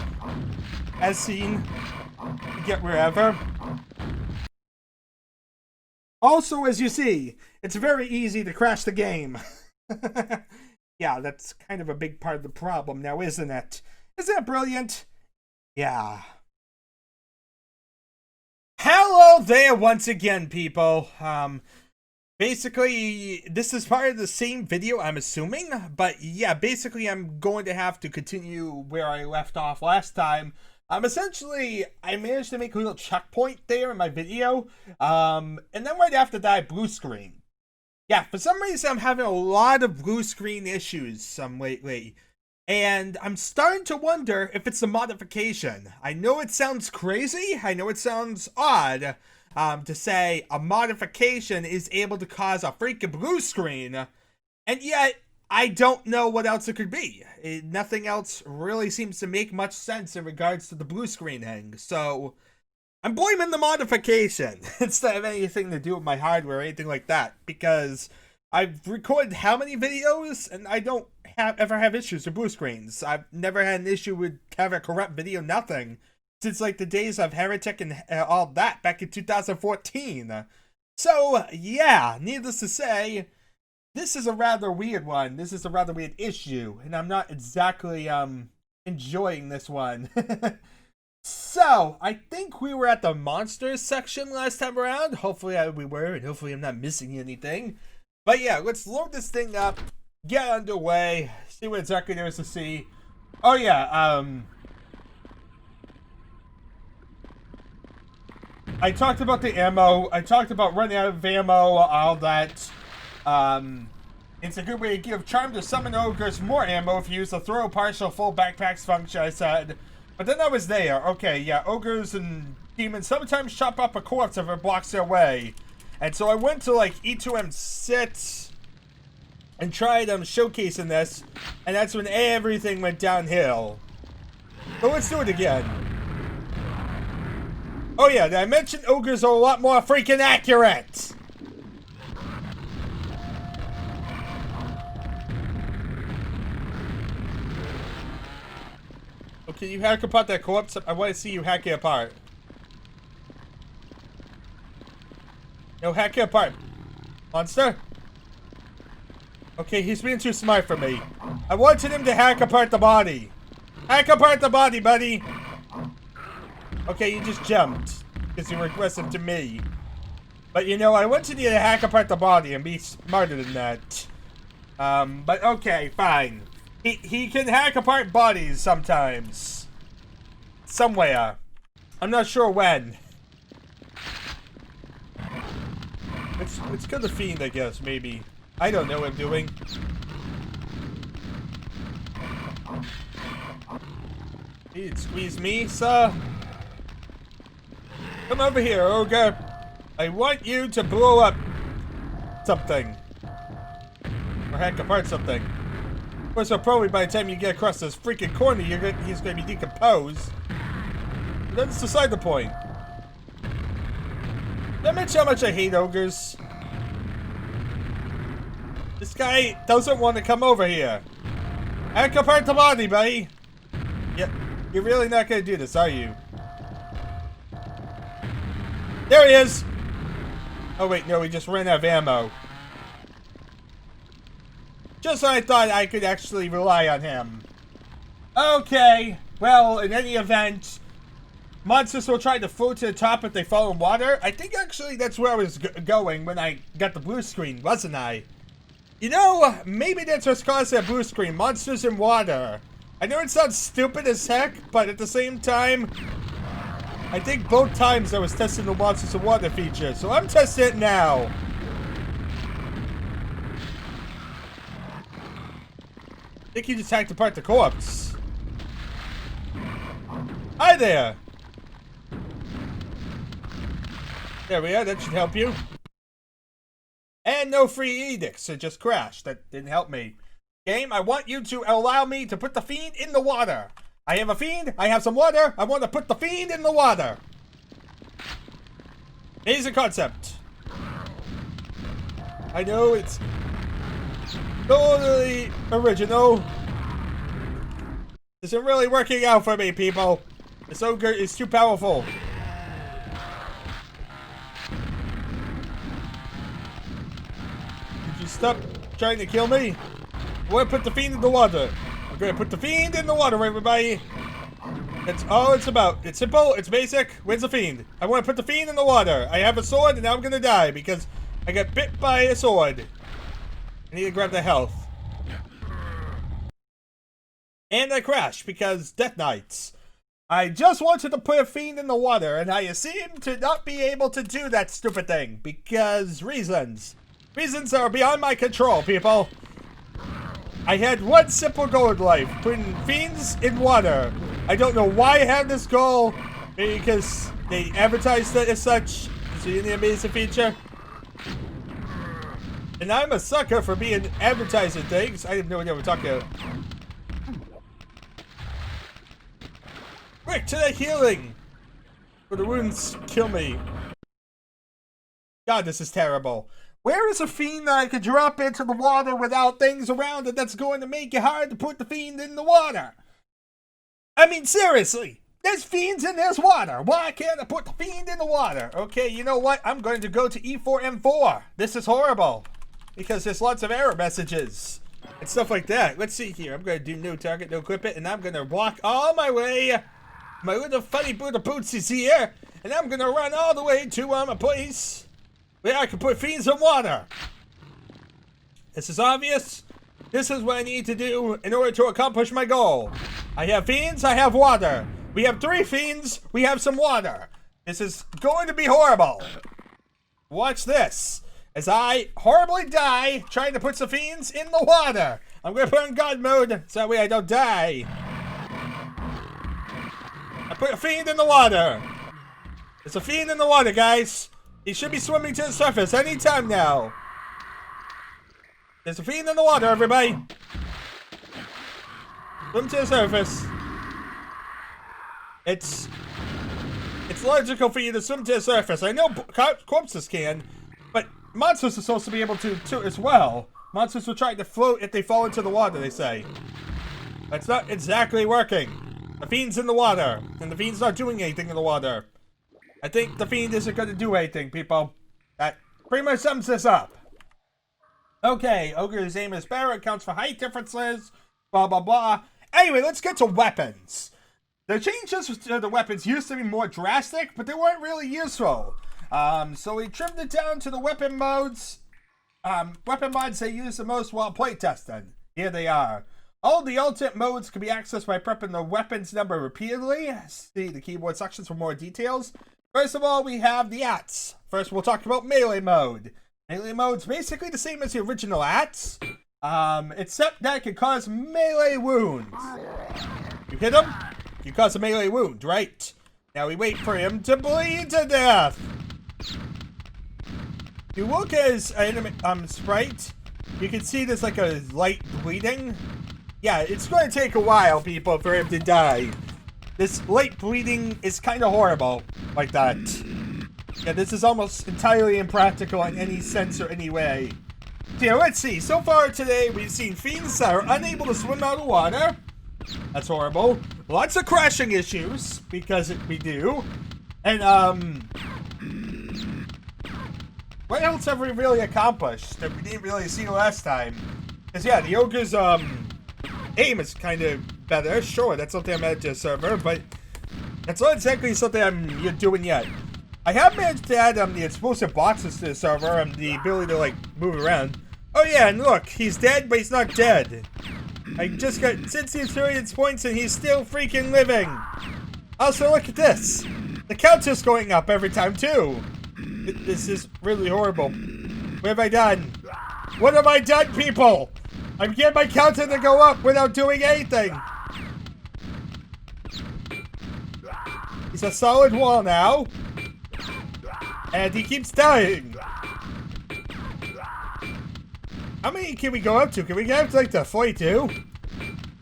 as seen, to get wherever. Also, as you see, it's very easy to crash the game. Yeah, that's kind of a big part of the problem now, isn't it? Isn't that brilliant? Yeah. Hello there once again, people. Basically, this is part of the same video, I'm assuming. But yeah, basically, I'm going to have to continue where I left off last time. Essentially, I managed to make a little checkpoint there in my video. And then right after that, I blue screen. Yeah, for some reason, I'm having a lot of blue screen issues lately. And I'm starting to wonder if it's a modification. I know it sounds crazy. I know it sounds odd to say a modification is able to cause a freaking blue screen. And yet, I don't know what else it could be. Nothing else really seems to make much sense in regards to the blue screen thing. So, I'm blaming the modification instead of anything to do with my hardware or anything like that. Because I've recorded how many videos and I don't ever have issues with blue screens. I've never had an issue with having a corrupt video, nothing. Since like the days of Heretic and all that back in 2014. So, yeah, needless to say, this is a rather weird one. This is a rather weird issue, and I'm not exactly enjoying this one. So, I think we were at the monsters section last time around. Hopefully we were, and hopefully I'm not missing anything. But yeah, let's load this thing up, get underway, see what exactly there is to see. Oh yeah, I talked about the ammo. I talked about running out of ammo, all that. It's a good way to give charm to summon ogres more ammo if you use the throw partial full backpacks function, I said. But then I was there. Okay, yeah, ogres and demons sometimes chop up a corpse if it blocks their way. And so I went to like E2M6 and tried showcasing this, and that's when everything went downhill. But let's do it again. Oh yeah, did I mention ogres are a lot more freaking accurate? Okay, you hack apart that corpse. I want to see you hack it apart. No, hack it apart. Monster? Okay, he's being too smart for me. I wanted him to hack apart the body. Hack apart the body, buddy. Okay, you just jumped. Because you were aggressive to me. But you know, I wanted you to hack apart the body and be smarter than that. But okay, fine. He can hack apart bodies sometimes. Somewhere. I'm not sure when. Let's kill the fiend, I guess, maybe. I don't know what I'm doing. He'd squeeze me, sir. Come over here, ogre. I want you to blow up something. Or hack apart something. Of course, probably by the time you get across this freaking corner, he's going to be decomposed. But that's beside the point. Did I mention how much I hate ogres? This guy doesn't want to come over here. Hack apart the body, buddy. Yeah, you're really not going to do this, are you? There he is! Oh wait, no, he just ran out of ammo. Just when I thought I could actually rely on him. Okay, well, in any event, monsters will try to float to the top if they fall in water. I think actually that's where I was going when I got the blue screen, wasn't I? You know, maybe that's what's caused that blue screen. Monsters in water. I know it sounds stupid as heck, but at the same time, I think both times I was testing the monsters in water feature, so I'm testing it now. I think he just hacked apart the corpse. Hi there! There we are, that should help you. And no free edicts, it just crashed. That didn't help me. Game, I want you to allow me to put the fiend in the water. I have a fiend, I have some water, I want to put the fiend in the water. Amazing concept. I know it's totally original. This isn't really working out for me, people. This ogre is too powerful. Could you stop trying to kill me? I want to put the fiend in the water. I'm going to put the fiend in the water, everybody. That's all it's about. It's simple. It's basic. Where's the fiend? I want to put the fiend in the water. I have a sword, and now I'm going to die because I got bit by a sword. I need to grab the health. And I crashed because Death Knights. I just wanted to put a fiend in the water, and I seem to not be able to do that stupid thing because reasons. Reasons are beyond my control, people. I had one simple goal in life, putting fiends in water. I don't know why I had this goal, because they advertised it as such. See in the amazing feature? And I'm a sucker for being advertising things. I didn't know what they were talking about. Quick to the healing! Or the wounds kill me. God, this is terrible. Where is a fiend that I could drop into the water without things around it that's going to make it hard to put the fiend in the water? I mean, seriously, there's fiends in this water. Why can't I put the fiend in the water? Okay, you know what? I'm going to go to E4M4. This is horrible. Because there's lots of error messages and stuff like that. Let's see here. I'm going to do no target, no equip it, and I'm going to walk all my way. My little funny Buddha boots is here. And I'm going to run all the way to a place where I can put fiends in water. This is obvious. This is what I need to do in order to accomplish my goal. I have fiends, I have water. We have 3 fiends, we have some water. This is going to be horrible. Watch this. As I horribly die trying to put some fiends in the water. I'm going to put on God mode so that way I don't die. I put a fiend in the water. There's a fiend in the water, guys. He should be swimming to the surface any time now. There's a fiend in the water, everybody. Swim to the surface. It's logical for you to swim to the surface. I know corpses can, but monsters are supposed to be able to too as well. Monsters will try to float if they fall into the water, they say. That's not exactly working. The Fiend's in the water, and the Fiend's not doing anything in the water. I think the Fiend isn't going to do anything, people. That pretty much sums this up. Okay, Ogre's aim is better, accounts for height differences, blah blah blah. Anyway, let's get to weapons. The changes to the weapons used to be more drastic, but they weren't really useful. So we trimmed it down to the weapon modes. Weapon mods they use the most while playtesting. Here they are. All the ultimate modes can be accessed by prepping the weapons number repeatedly. See the keyboard sections for more details. First of all, we have the ATS. First, we'll talk about melee mode. Melee mode's basically the same as the original ATS, except that it can cause melee wounds. You hit him, you cause a melee wound, right? Now we wait for him to bleed to death. You look at his enemy sprite, you can see there's like a light bleeding. Yeah, it's going to take a while, people, for him to die. This light bleeding is kind of horrible, like that. Yeah, this is almost entirely impractical in any sense or any way. So yeah, let's see. So far today, we've seen fiends that are unable to swim out of water. That's horrible. Lots of crashing issues, because we do. And, what else have we really accomplished that we didn't really see last time? Because, yeah, the ogre's, aim is kind of better. Sure, that's something I'm adding to the server, but that's not exactly something I'm doing yet. I have managed to add the explosive boxes to the server and the ability to, like, move around. Oh yeah, and look, he's dead, but he's not dead. I just got 60 experience points and he's still freaking living. Also, look at this. The counter's going up every time, too. This is really horrible. What have I done? What have I done, people? I'm getting my counter to go up without doing anything. He's a solid wall now. And he keeps dying. How many can we go up to? Can we get up to like the 42?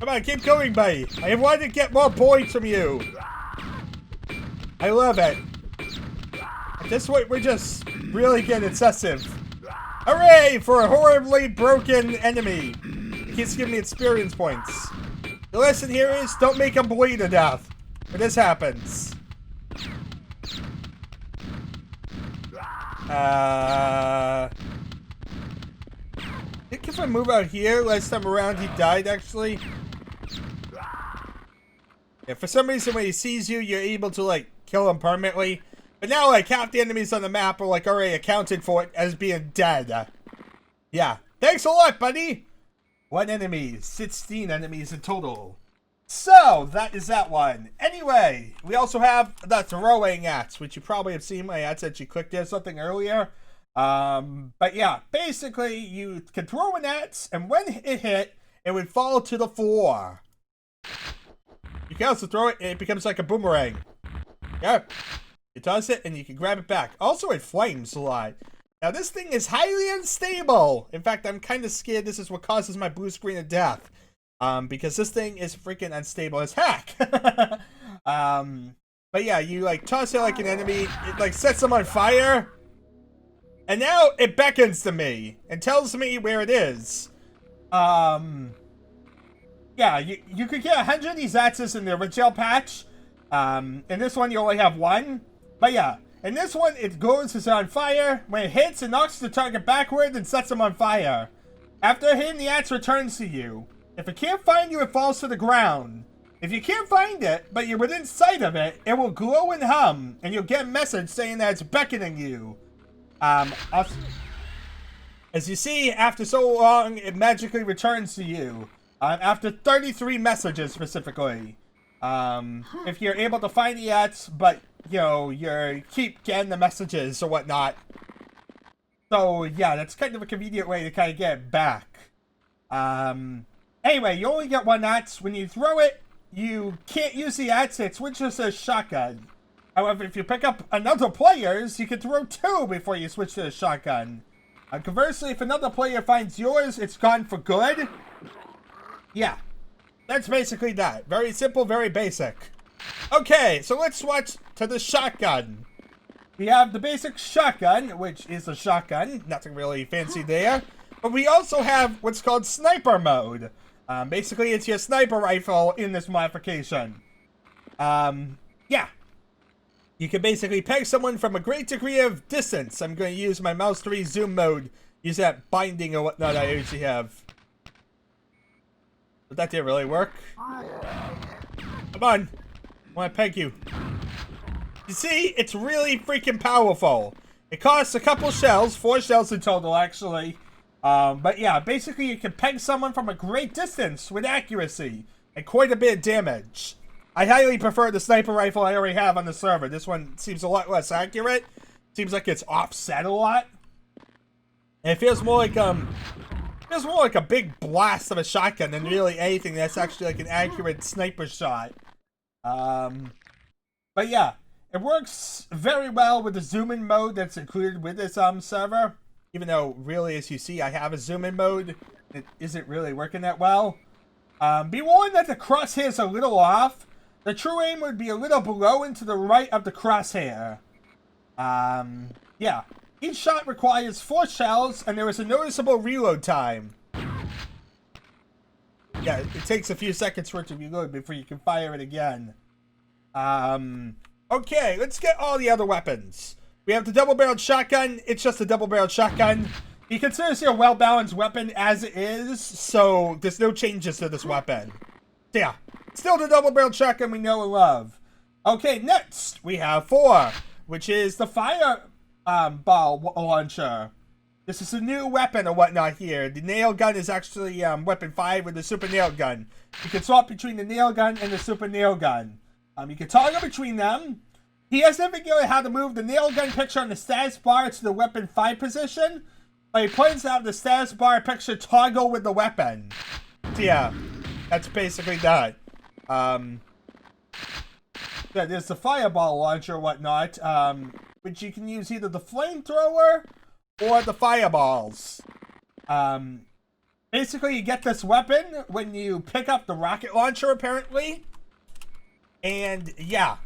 Come on, keep going, buddy. I wanted to get more points from you. I love it. At this point, we're just really getting excessive. Hooray for a horribly broken enemy. It keeps giving me experience points. The lesson here is don't make him bleed to death when this happens. I think if I move out here, last time around he died actually. Yeah, for some reason when he sees you, you're able to like kill him permanently. But now like half the enemies on the map are like already accounted for it as being dead. Yeah, thanks a lot, buddy. 1 enemy, 16 enemies in total. So, that is that one. Anyway, we also have the throwing axe, which you probably have seen my axe that you clicked at something earlier. But yeah, basically, you can throw an axe, and when it hit, it would fall to the floor. You can also throw it, and it becomes like a boomerang. Yeah, you toss it, and you can grab it back. Also, it flames a lot. Now, this thing is highly unstable. In fact, I'm kind of scared this is what causes my blue screen of death. Because this thing is freaking unstable as heck. But yeah, you like toss it like an enemy, it like sets them on fire, and now it beckons to me and tells me where it is. Yeah, you could get 100 of these axes in the original patch. In this one you only have 1. But yeah, in this one it goes, it's on fire. When it hits, it knocks the target backward and sets them on fire. After hitting, the axe returns to you. If it can't find you, it falls to the ground. If you can't find it, but you're within sight of it, it will glow and hum, and you'll get a message saying that it's beckoning you. As you see, after so long, it magically returns to you. After 33 messages, specifically. If you're able to find the ads, but, you know, you keep getting the messages or whatnot. So, yeah, that's kind of a convenient way to kind of get it back. Anyway, you only get 1 axe. When you throw it, you can't use the axe. It switches to a shotgun. However, if you pick up another player's, you can throw 2 before you switch to a shotgun. Conversely, if another player finds yours, it's gone for good. Yeah, that's basically that. Very simple, very basic. Okay, so let's switch to the shotgun. We have the basic shotgun, which is a shotgun. Nothing really fancy there. But we also have what's called sniper mode. Basically, it's your sniper rifle in this modification. Yeah. You can basically peg someone from a great degree of distance. I'm going to use my mouse 3 zoom mode. Use that binding or whatnot I usually have. But that didn't really work. Come on. I want to peg you. You see, it's really freaking powerful. It costs a couple shells, 4 shells in total, actually. But yeah, basically you can peg someone from a great distance with accuracy and quite a bit of damage. I highly prefer the sniper rifle I already have on the server. This one seems a lot less accurate. Seems like it's offset a lot. And it feels more like a big blast of a shotgun than really anything that's actually like an accurate sniper shot. But yeah. It works very well with the zoom-in mode that's included with this server. Even though, really, as you see, I have a zoom-in mode. It isn't really working that well. Be warned that the crosshair's a little off. The true aim would be a little below and to the right of the crosshair. Yeah. Each shot requires 4 shells, and there is a noticeable reload time. Yeah, it takes a few seconds for it to reload before you can fire it again. Okay, let's get all the other weapons. We have the double-barreled shotgun. It's just a double-barreled shotgun. He considers it a well-balanced weapon as it is, so there's no changes to this weapon. So yeah, still the double-barreled shotgun we know and love. Okay, next we have 4, which is the fireball launcher. This is a new weapon or whatnot here. The nail gun is actually weapon 5 with the super nail gun. You can swap between the nail gun and the super nail gun. You can toggle between them. He hasn't figured out how to move the nail gun picture on the status bar to the weapon 5 position, but he plans to have the status bar picture toggle with the weapon. So yeah, that's basically that. There's the fireball launcher or whatnot, which you can use either the flamethrower or the fireballs. Basically, you get this weapon when you pick up the rocket launcher, apparently. And yeah,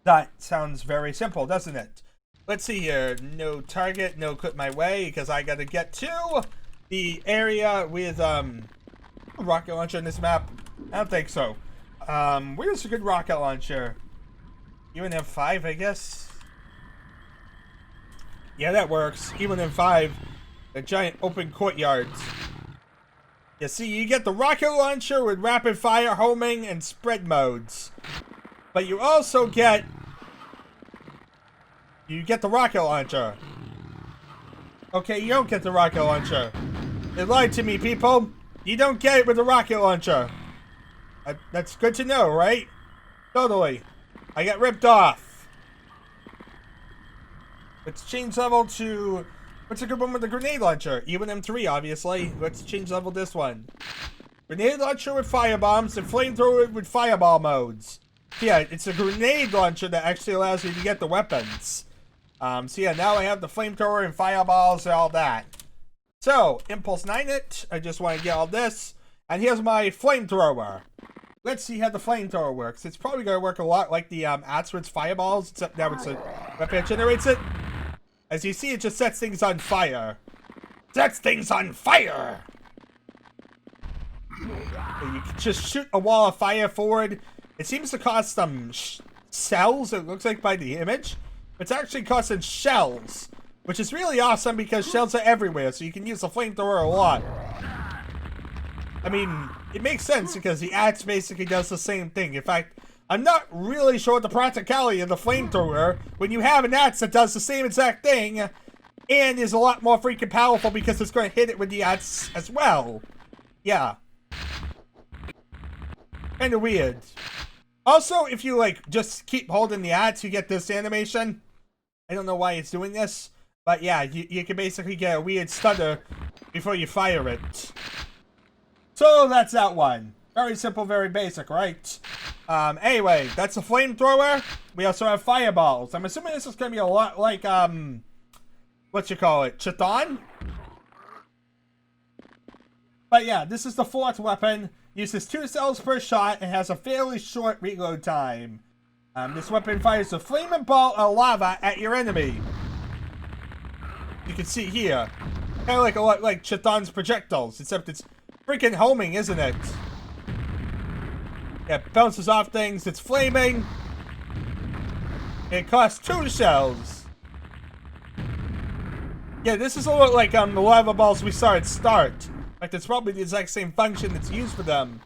that sounds very simple, doesn't it? Let's see here. No target, no clip my way, because I gotta get to the area with rocket launcher in this map. I don't think so. Where's a good rocket launcher? Even M5, I guess. Yeah, that works. Even M5, the giant open courtyards. You see, you get the rocket launcher with rapid fire, homing, and spread modes. But you also get... You get the rocket launcher. Okay, you don't get the rocket launcher. They lied to me, people. You don't get it with the rocket launcher. That's good to know, right? Totally. I got ripped off. Let's change level to... What's a good one with the grenade launcher? Even M3, obviously. Let's change level this one. Grenade launcher with firebombs and flamethrower with fireball modes. Yeah, it's a grenade launcher that actually allows you to get the weapons. So yeah, now I have the flamethrower and fireballs and all that. So, Impulse 9 it. I just want to get all this. And here's my flamethrower. Let's see how the flamethrower works. It's probably going to work a lot like the Atswit's fireballs, except now it's a weapon that generates it. As you see, it just sets things on fire. Sets things on fire! You can just shoot a wall of fire forward. It seems to cost some cells, it looks like by the image. It's actually costing shells, which is really awesome because shells are everywhere, so you can use the flamethrower a lot. I mean, it makes sense because the axe basically does the same thing. In fact, I'm not really sure what the practicality of the flamethrower when you have an axe that does the same exact thing and is a lot more freaking powerful because it's going to hit it with the axe as well. Yeah. Kind of weird. Also, if you like just keep holding the axe, you get this animation. I don't know why it's doing this, but yeah, you can basically get a weird stutter before you fire it. So that's that one. Very simple, very basic, right? Anyway, that's a flamethrower. We also have fireballs. I'm assuming this is going to be a lot like, what you call it, Chiton? But yeah, this is the 4th weapon. Uses 2 cells per shot and has a fairly short reload time. This weapon fires a flaming ball of lava at your enemy. You can see here. Kind of like a lot like Chiton's projectiles, except it's freaking homing, isn't it? Yeah, it bounces off things, it's flaming. It costs 2 shells. Yeah, this is a lot like the lava balls we saw at start. In fact, it's probably the exact same function that's used for them.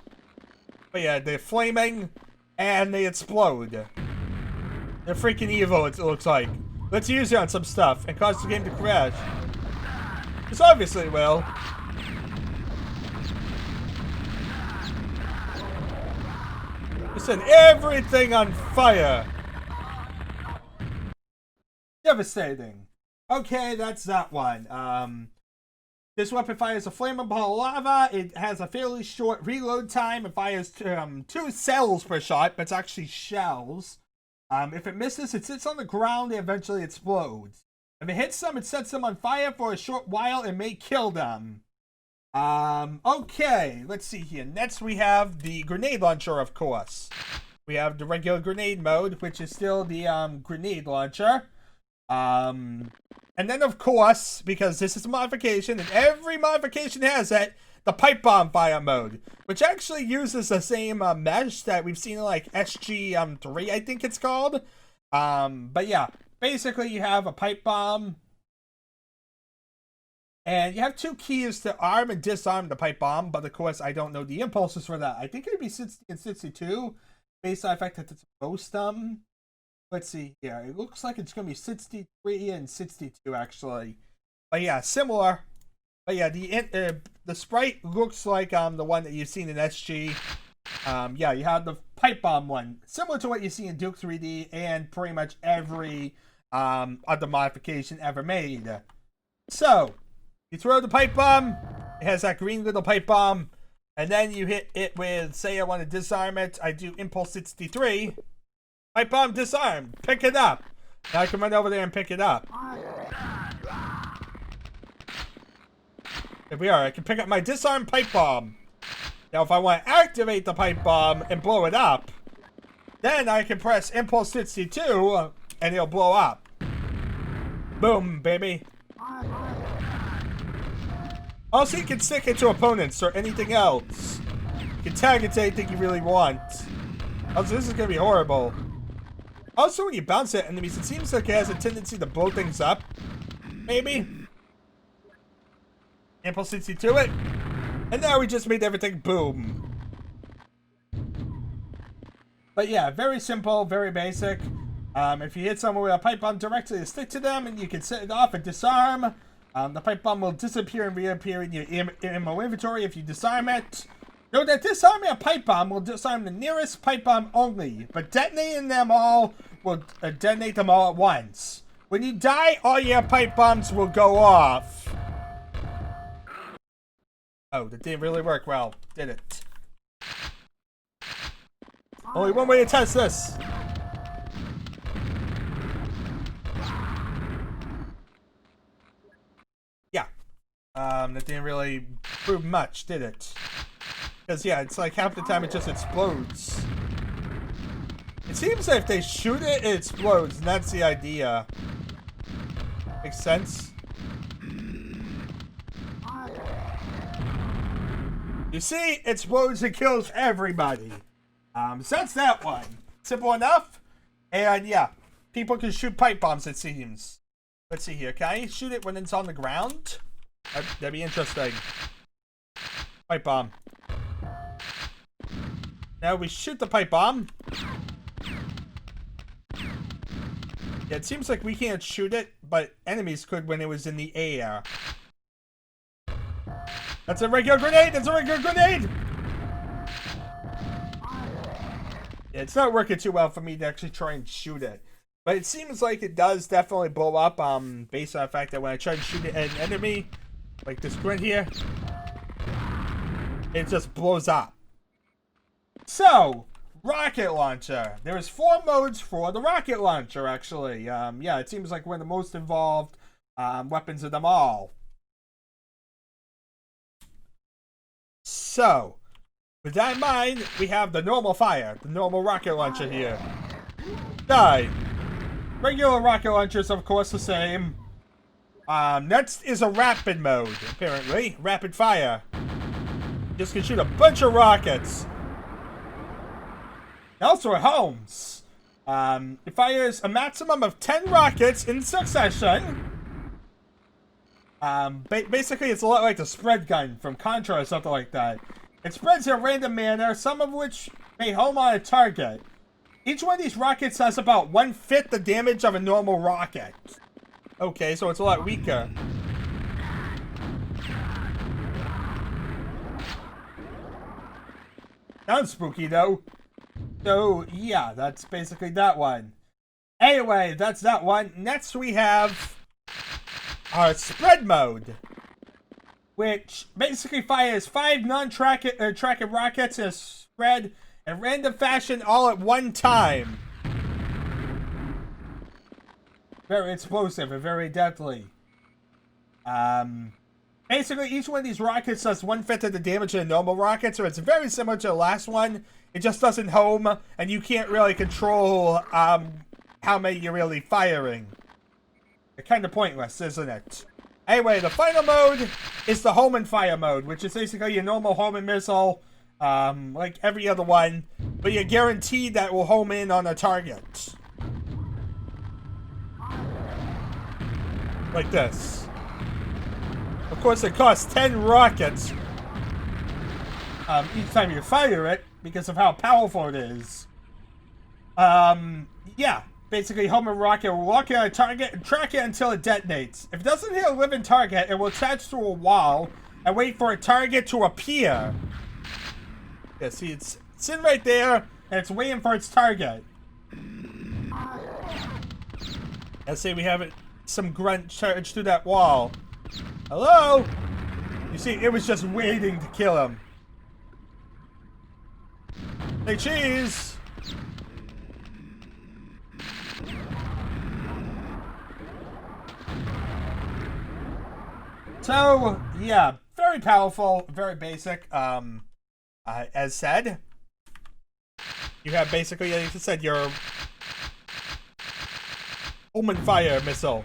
But yeah, they're flaming and they explode. They're freaking evil, it looks like. Let's use it on some stuff and cause the game to crash. Because obviously it will. Set everything on fire. Devastating. Okay, that's that one. This weapon fires a flaming ball of lava. It has a fairly short reload time. It fires 2 cells per shot, but it's actually shells. If it misses, it sits on the ground and eventually explodes. If it hits them, it sets them on fire for a short while and may kill them. Okay, let's see here. Next we have the grenade launcher, of course. We have the regular grenade mode, which is still the grenade launcher. And then of course, because this is a modification, and every modification has it, the pipe bomb fire mode, which actually uses the same mesh that we've seen in like SG3, I think it's called. But yeah, basically you have a pipe bomb. And you have 2 keys to arm and disarm the pipe bomb, but of course I don't know the impulses for that. I think it would be 60 and 62, based on the fact that it's most let's see here. It looks like it's going to be 63 and 62 actually. But yeah, similar. But yeah, the sprite looks like the one that you've seen in SG. Yeah, you have the pipe bomb one, similar to what you see in Duke 3D and pretty much every other modification ever made. So you throw the pipe bomb, it has that green little pipe bomb, and then you hit it with, say I want to disarm it, I do impulse 63, pipe bomb disarmed, pick it up. Now I can run over there and pick it up. There we are, I can pick up my disarmed pipe bomb. Now if I want to activate the pipe bomb and blow it up, then I can press impulse 62 and it'll blow up. Boom, baby. Also, you can stick it to opponents or anything else. You can tag it to anything you really want. Also, this is going to be horrible. Also, when you bounce at enemies, it seems like it has a tendency to blow things up. Maybe. Impulse 62 it. And now we just made everything boom. But yeah, very simple, very basic. If you hit someone with a pipe bomb directly, to stick to them, and you can set it off and disarm. The pipe bomb will disappear and reappear in your ammo inventory if you disarm it. Note that disarming a pipe bomb will disarm the nearest pipe bomb only, but detonating them all will detonate them all at once. When you die, all your pipe bombs will go off. Oh, that didn't really work well, did it? Only one way to test this. That didn't really prove much, did it? Because, yeah, it's like half the time it just explodes. It seems that if they shoot it, it explodes, and that's the idea. Makes sense? You see, it explodes and kills everybody. So that's that one. Simple enough. And, yeah, people can shoot pipe bombs, it seems. Let's see here. Can I shoot it when it's on the ground? That'd be interesting. Pipe bomb. Now we shoot the pipe bomb. Yeah, it seems like we can't shoot it, but enemies could when it was in the air. That's a regular grenade! That's a regular grenade! Yeah, it's not working too well for me to actually try and shoot it. But it seems like it does definitely blow up, based on the fact that when I try to shoot it at an enemy, like this grunt here, it just blows up. So, rocket launcher. There's 4 modes for the rocket launcher, actually. Yeah, it seems like one of the most involved weapons of them all. So, With that in mind, we have the normal fire, the normal rocket launcher here. Die. Regular rocket launchers, of course, the same. Next is a rapid mode, apparently. Rapid fire. Just can shoot a bunch of rockets. Also at homes. It fires a maximum of 10 rockets in succession. Basically, it's a lot like the spread gun from Contra or something like that. It spreads in a random manner, some of which may home on a target. Each one of these rockets has about 1/5 the damage of a normal rocket. Okay, so it's a lot weaker. Sounds spooky, though. So, yeah, that's basically that one. Anyway, that's that one. Next, we have our spread mode, which basically fires 5 non-tracking rockets in a spread in random fashion all at one time. Very explosive and very deadly. Basically, each one of these rockets does 1/5 of the damage of a normal rocket, so it's very similar to the last one. It just doesn't home, and you can't really control how many you're really firing. It's kind of pointless, isn't it? Anyway, the final mode is the home and fire mode, which is basically your normal home and missile, like every other one, but you're guaranteed that it will home in on a target. Like this. Of course, it costs 10 rockets each time you fire it because of how powerful it is. Yeah. Basically, home and rocket will lock in on a target and track it until it detonates. If it doesn't hit a living target, it will attach to a wall and wait for a target to appear. Yeah, see, it's sitting right there, and it's waiting for its target. Let's say we have it, some grunt charge through that wall. Hello? You see, it was just waiting to kill him. Hey, cheese! So, yeah, very powerful, very basic. As said, you have basically, like I said, your home and fire missile.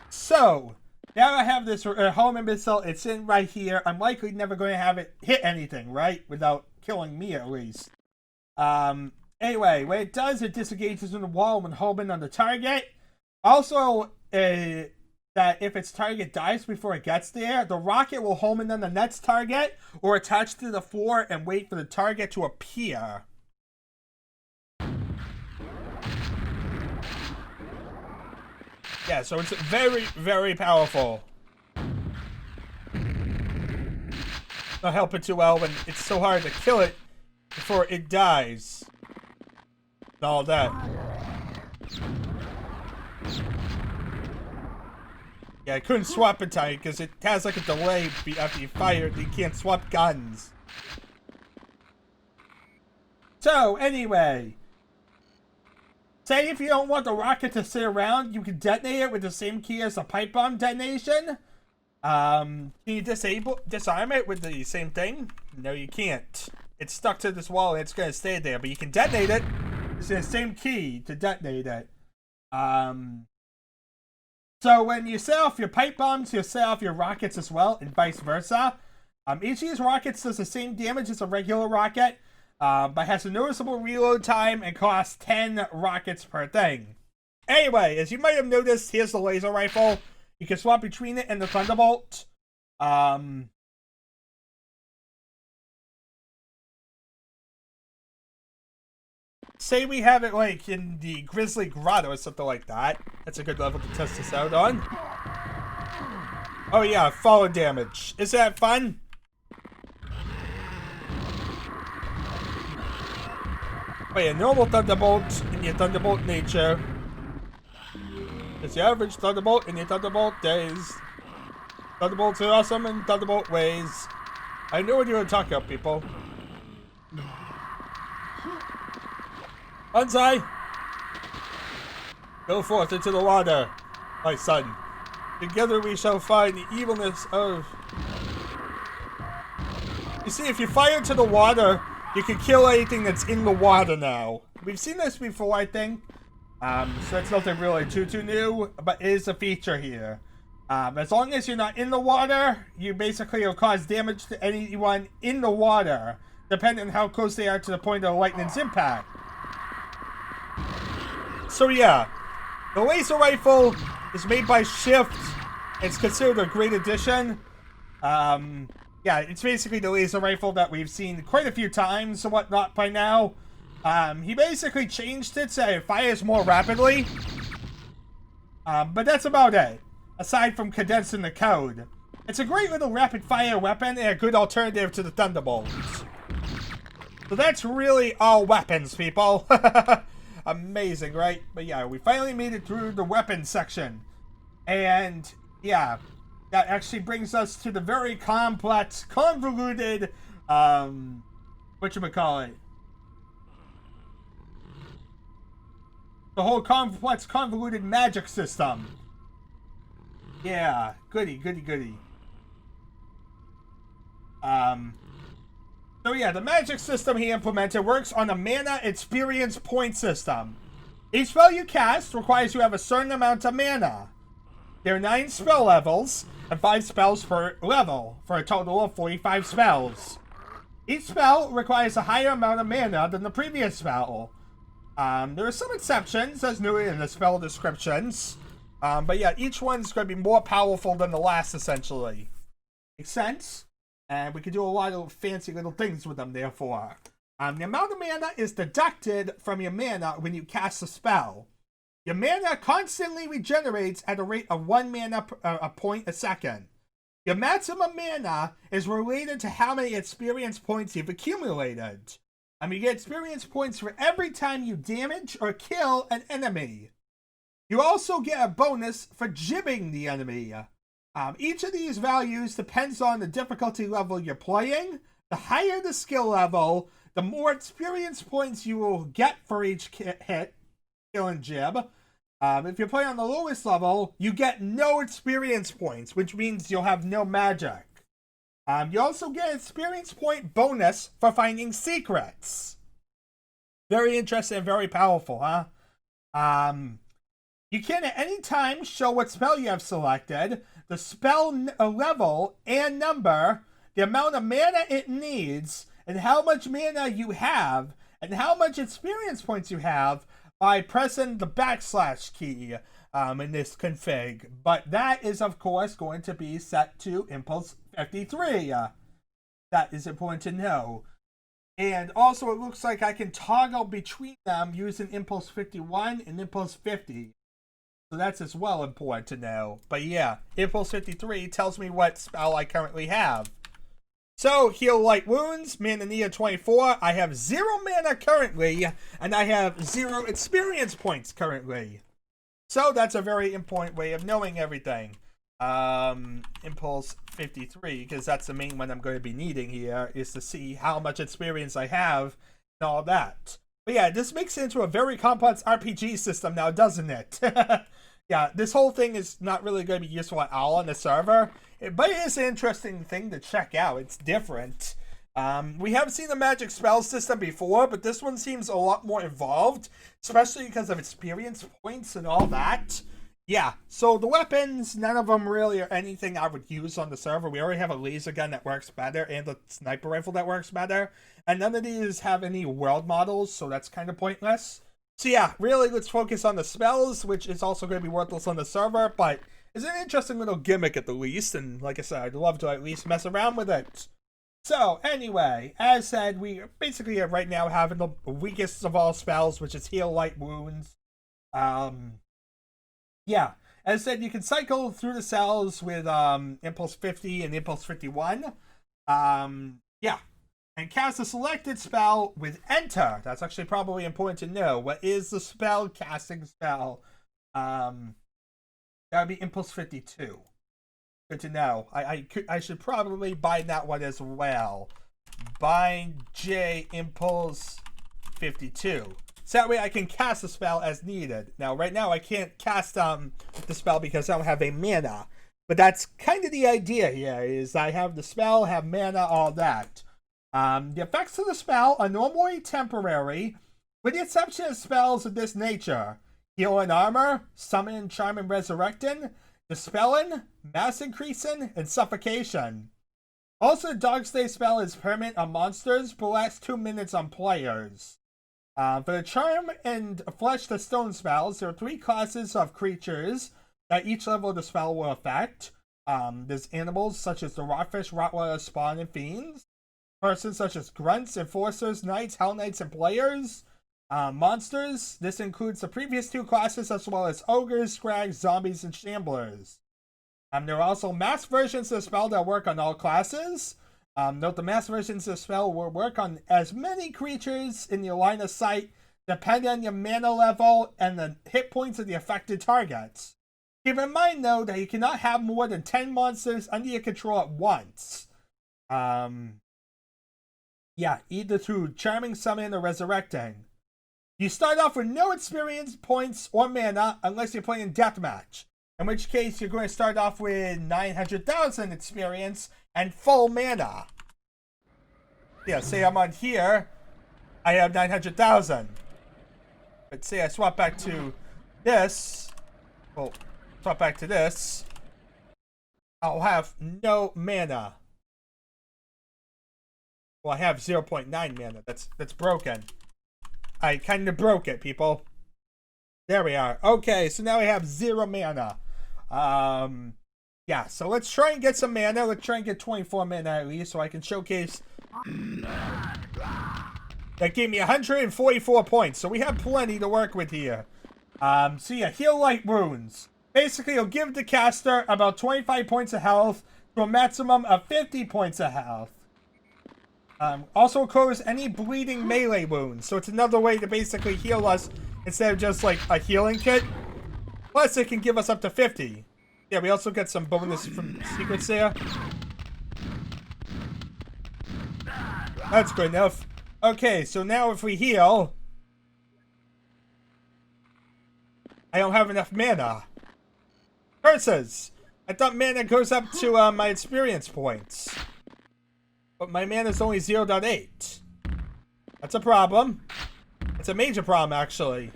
So, now I have this home and missile. It's in right here. I'm likely never going to have it hit anything, right? Without killing me, at least. Anyway, when it does, it disengages in the wall when homing on the target. Also, that if its target dies before it gets there, the rocket will home in on the next target or attach to the floor and wait for the target to appear. Yeah, so it's very, very powerful. Not helping too well when it's so hard to kill it before it dies. And all that. Yeah, I couldn't swap in time because it has like a delay after you fire it. You can't swap guns. So, anyway. Say if you don't want the rocket to sit around, you can detonate it with the same key as a pipe bomb detonation. Can you disarm it with the same thing? No, you can't. It's stuck to this wall and it's going to stay there. But you can detonate it. It's the same key to detonate it. So when you set off your pipe bombs, you set off your rockets as well, and vice versa. Each of these rockets does the same damage as a regular rocket, but has a noticeable reload time and costs 10 rockets per thing. Anyway, as you might have noticed, here's the laser rifle. You can swap between it and the Thunderbolt. Say we have it like in the Grizzly Grotto or something like that. That's a good level to test this out on. Oh yeah, fallen damage. Is that fun? Oh yeah, normal Thunderbolt in your Thunderbolt nature. It's the average Thunderbolt in your Thunderbolt days. Thunderbolts are awesome in Thunderbolt ways. I know what you're talking about, people. Banzai! Go forth into the water, my son. Together we shall find the evilness of You see, if you fire into the water, you can kill anything that's in the water now. We've seen this before, I think. So it's nothing really too new, but it is a feature here. As long as you're not in the water, you basically will cause damage to anyone in the water, depending on how close they are to the point of the lightning's impact. So yeah, the laser rifle is made by Shift. It's considered a great addition. Yeah, it's basically the laser rifle that we've seen quite a few times and whatnot by now. He basically changed it so it fires more rapidly. But that's about it, aside from condensing the code. It's a great little rapid-fire weapon and a good alternative to the Thunderbolt. So that's really all weapons, people. Amazing, right? But yeah, we finally made it through the weapons section. And yeah, that actually brings us to the very complex, convoluted, whatchamacallit? The whole complex, convoluted magic system. Yeah, goody. So yeah, the magic system he implemented works on a mana experience point system. Each spell you cast requires you have a certain amount of mana. There are 9 spell levels, and 5 spells per level, for a total of 45 spells. Each spell requires a higher amount of mana than the previous spell. There are some exceptions, as noted in the spell descriptions. But yeah, each one's going to be more powerful than the last, essentially. Makes sense? And we can do a lot of fancy little things with them, therefore. The amount of mana is deducted from your mana when you cast a spell. Your mana constantly regenerates at a rate of 1 mana a point a second. Your maximum mana is related to how many experience points you've accumulated. You get experience points for every time you damage or kill an enemy. You also get a bonus for jibbing the enemy. Each of these values depends on the difficulty level you're playing. The higher the skill level, the more experience points you will get for each hit, kill and jib. If you play on the lowest level, you get no experience points, which means you'll have no magic. You also get an experience point bonus for finding secrets. Very interesting and very powerful, huh? You can at any time show what spell you have selected, the spell level and number, the amount of mana it needs, and how much mana you have, and how much experience points you have by pressing the / key in this config. But that is, of course, going to be set to Impulse 53. That is important to know. And also, it looks like I can toggle between them using Impulse 51 and Impulse 50. So that's as well important to know. But yeah, Impulse 53 tells me what spell I currently have. So, heal light wounds, mana near 24. I have 0 mana currently, and I have 0 experience points currently. So that's a very important way of knowing everything. Impulse 53, because that's the main one I'm going to be needing here, is to see how much experience I have and all that. But yeah, this makes it into a very complex RPG system now, doesn't it? Yeah, this whole thing is not really going to be useful at all on the server, but it is an interesting thing to check out. It's different. We have seen the magic spell system before, but this one seems a lot more involved, especially because of experience points and all that. Yeah, so the weapons, none of them really are anything I would use on the server. We already have a laser gun that works better and a sniper rifle that works better. And none of these have any world models, so that's kind of pointless. So yeah, really let's focus on the spells, which is also going to be worthless on the server, but it's an interesting little gimmick at the least. And like I said, I'd love to at least mess around with it. So anyway, as said, we basically are right now having the weakest of all spells, which is heal light wounds. Yeah, as said, you can cycle through the cells with Impulse 50 and Impulse 51. Yeah, and cast a selected spell with Enter. That's actually probably important to know. What is the spell casting spell? That would be Impulse 52. Good to know. I should probably bind that one as well. Bind J Impulse 52. So that way I can cast the spell as needed. Now, right now I can't cast the spell because I don't have a mana. But that's kind of the idea here, is I have the spell, have mana, all that. The effects of the spell are normally temporary, with the exception of spells of this nature: heal and armor, summon, charm and resurrecting, dispelling, mass increasing, and suffocation. Also, the dog stay spell is permanent on monsters, but lasts 2 minutes on players. For the charm and flesh to stone spells, there are 3 classes of creatures that each level of the spell will affect. There's animals such as the Rotfish, Rottweiler, Spawn, and Fiends. Persons such as Grunts, Enforcers, Knights, Hell Knights, and Players. Monsters, this includes the previous 2 classes as well as Ogres, Scrags, Zombies, and Shamblers. There are also mass versions of the spell that work on all classes. Note the mass versions of the spell will work on as many creatures in your line of sight, depending on your mana level and the hit points of the affected targets. Keep in mind, though, that you cannot have more than 10 monsters under your control at once. Either through Charming, Summon, or Resurrecting. You start off with no experience points or mana unless you're playing Deathmatch, in which case you're going to start off with 900,000 experience and full mana. Yeah, say I'm on here, I have 900,000. But say I swap back to this, swap back to this, I'll have no mana. Well, I have 0.9 mana. That's broken. I kind of broke it, people. There we are. Okay, so now we have 0 mana. So let's try and get some mana. Let's try and get 24 mana at least so I can showcase. That gave me 144 points, so we have plenty to work with here. Heal Light Wounds. Basically, it'll give the caster about 25 points of health to a maximum of 50 points of health. Also covers any bleeding melee wounds, so it's another way to basically heal us instead of just like a healing kit. Plus, it can give us up to 50. Yeah, we also get some bonus from secrets there. That's good enough. Okay, so now if we heal, I don't have enough mana. Curses! I thought mana goes up to my experience points. But my mana is only 0.8. That's a problem. It's a major problem, actually.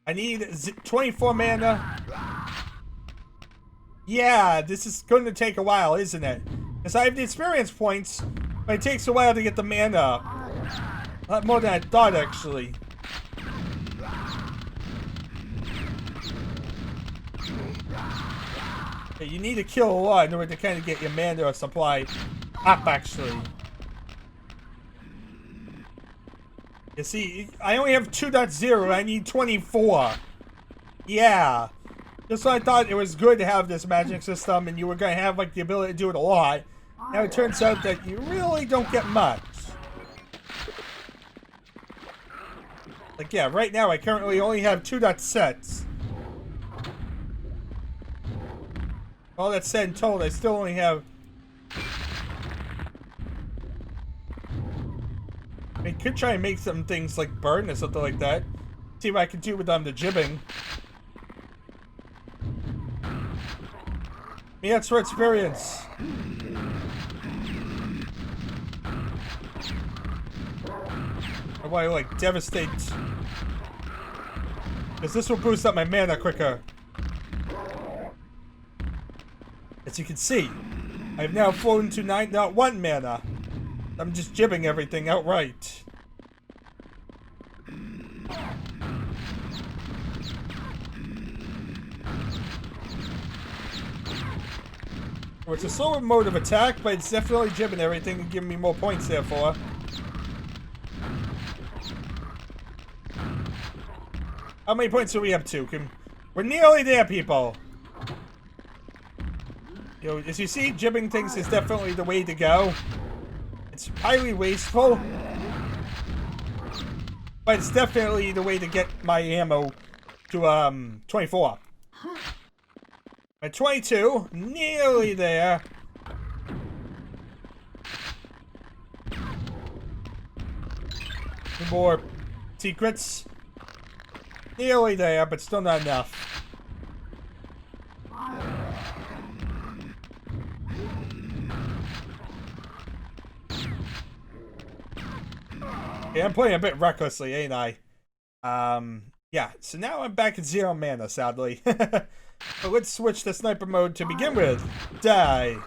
I need 24 mana. Yeah, this is going to take a while, isn't it? Because I have the experience points, but it takes a while to get the mana. A lot more than I thought, actually. Okay, you need to kill a lot in order to kind of get your mana supply up, actually. You see, I only have 2.0, I need 24. Yeah. Just so I thought it was good to have this magic system and you were going to have like the ability to do it a lot. Now it turns out that you really don't get much. Like, yeah, right now I currently only have 2.6. All that said and told, I still only have... I could try and make some things like burn or something like that. See what I can do with the jibbing. Yeah, that's for experience. I want to like devastate. Because this will boost up my mana quicker. As you can see, I have now flown to 9.1 mana. I'm just jibbing everything outright. Well, it's a slower mode of attack, but it's definitely jibbing everything and giving me more points therefore. How many points are we up to? We're nearly there, people. You know, as you see, jibbing things is definitely the way to go. It's highly wasteful, but it's definitely the way to get my ammo to 24. At 22, nearly there. Two more secrets. Nearly there, but still not enough. Yeah, I'm playing a bit recklessly, ain't I? Yeah, so now I'm back at 0 mana, sadly. But let's switch to sniper mode to begin with. Die.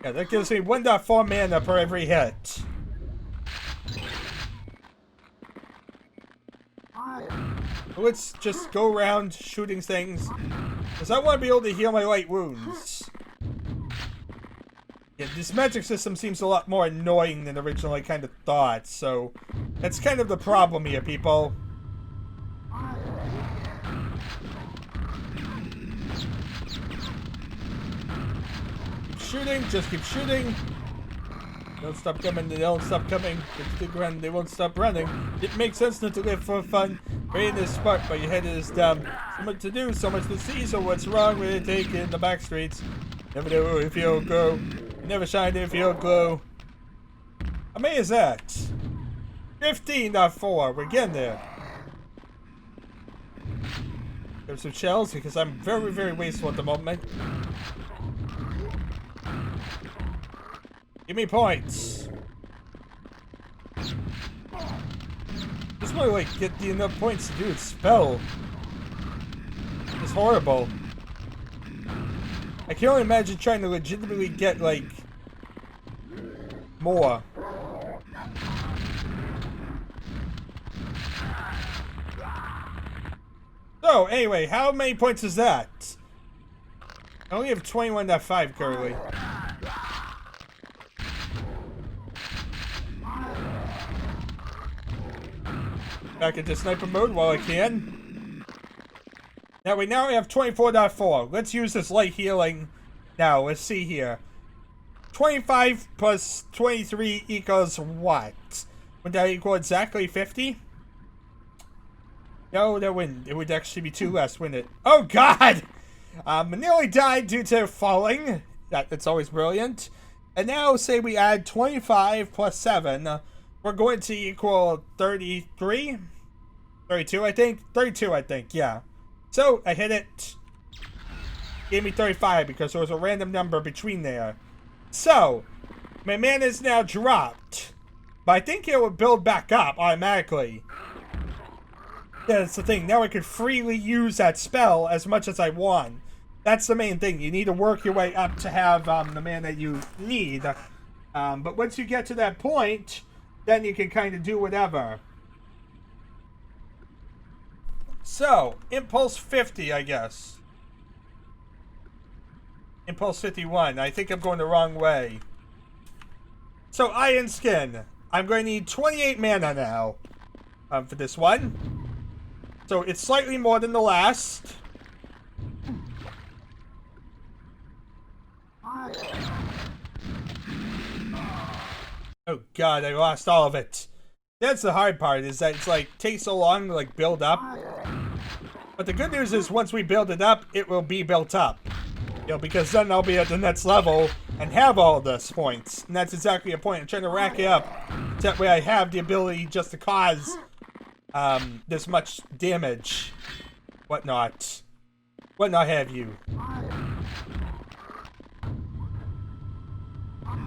Yeah, that gives me 1.4 mana per every hit. Let's just go around shooting things, because I want to be able to heal my light wounds. Yeah, this magic system seems a lot more annoying than originally kind of thought, so that's kind of the problem here, people. Keep shooting, just keep shooting. Don't stop coming, they don't stop coming. They won't stop running. It makes sense not to live for fun. Brain is smart, but your head is dumb. So much to do, so much to see, so what's wrong with it taking the back streets? Never know if you'll grow. You never shine if you'll glow. How many is that? 15.4. We're getting there. There's some shells because I'm very, very wasteful at the moment. Give me points. Just want to like get the enough points to do its spell. It's horrible. I can only imagine trying to legitimately get like more. So anyway, how many points is that? I only have 21.5 currently. Back into sniper mode while I can. Now we have 24.4. Let's use this light healing. Now, let's see here. 25 plus 23 equals what? Would that equal exactly 50? No, that wouldn't. It would actually be 2 less, wouldn't it? Oh, God! Nearly died due to falling. That's always brilliant. And now, say we add 25 plus 7. We're going to equal 33? 32, I think? 32, I think, yeah. So, I hit it. Gave me 35 because there was a random number between there. So, my mana is now dropped. But I think it will build back up automatically. Yeah, that's the thing. Now I can freely use that spell as much as I want. That's the main thing. You need to work your way up to have the mana you need. But once you get to that point, then you can kind of do whatever. So, Impulse 50, I guess. Impulse 51. I think I'm going the wrong way. So, Iron Skin. I'm going to need 28 mana now for this one. So, it's slightly more than the last. Oh god, I lost all of it. That's the hard part, is that it's like, takes so long to like build up. But the good news is once we build it up, it will be built up. You know, because then I'll be at the next level and have all this points. And that's exactly the point. I'm trying to rack it up. That way I have the ability just to cause this much damage. Whatnot. Whatnot have you.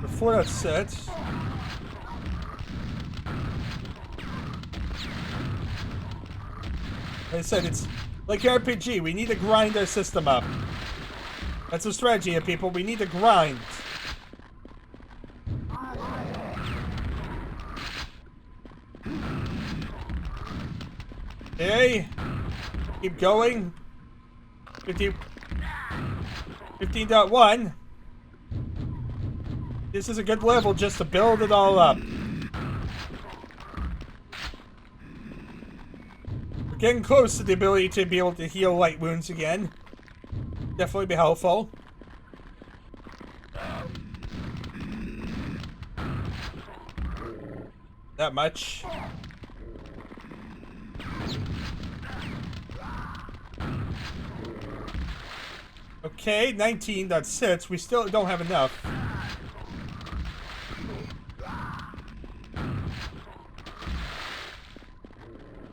Before that's set. Like I said, it's like RPG. We need to grind our system up. That's the strategy here, people. We need to grind. Okay. Keep going. 15.1. This is a good level just to build it all up. We're getting close to the ability to be able to heal light wounds again. Definitely be helpful. That much. Okay, 19.6. We still don't have enough.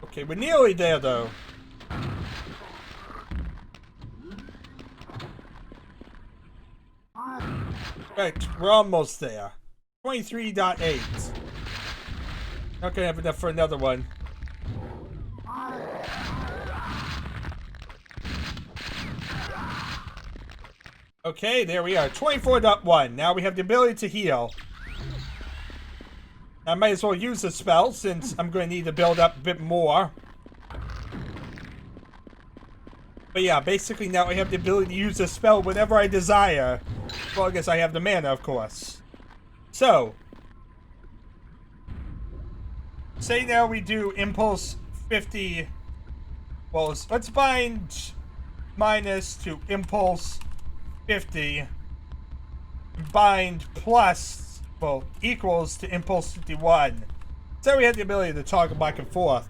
Okay, we're nearly there though. Right, we're almost there. 23.8. Not gonna have enough for another one. Okay, there we are. 24.1. Now we have the ability to heal. I might as well use the spell since I'm going to need to build up a bit more. But yeah, basically now I have the ability to use the spell whenever I desire. Well, I guess I have the mana, of course. So, say now we do Impulse 50. Well, let's bind minus to Impulse 50. Bind plus, well, equals to Impulse 51. So we have the ability to toggle back and forth.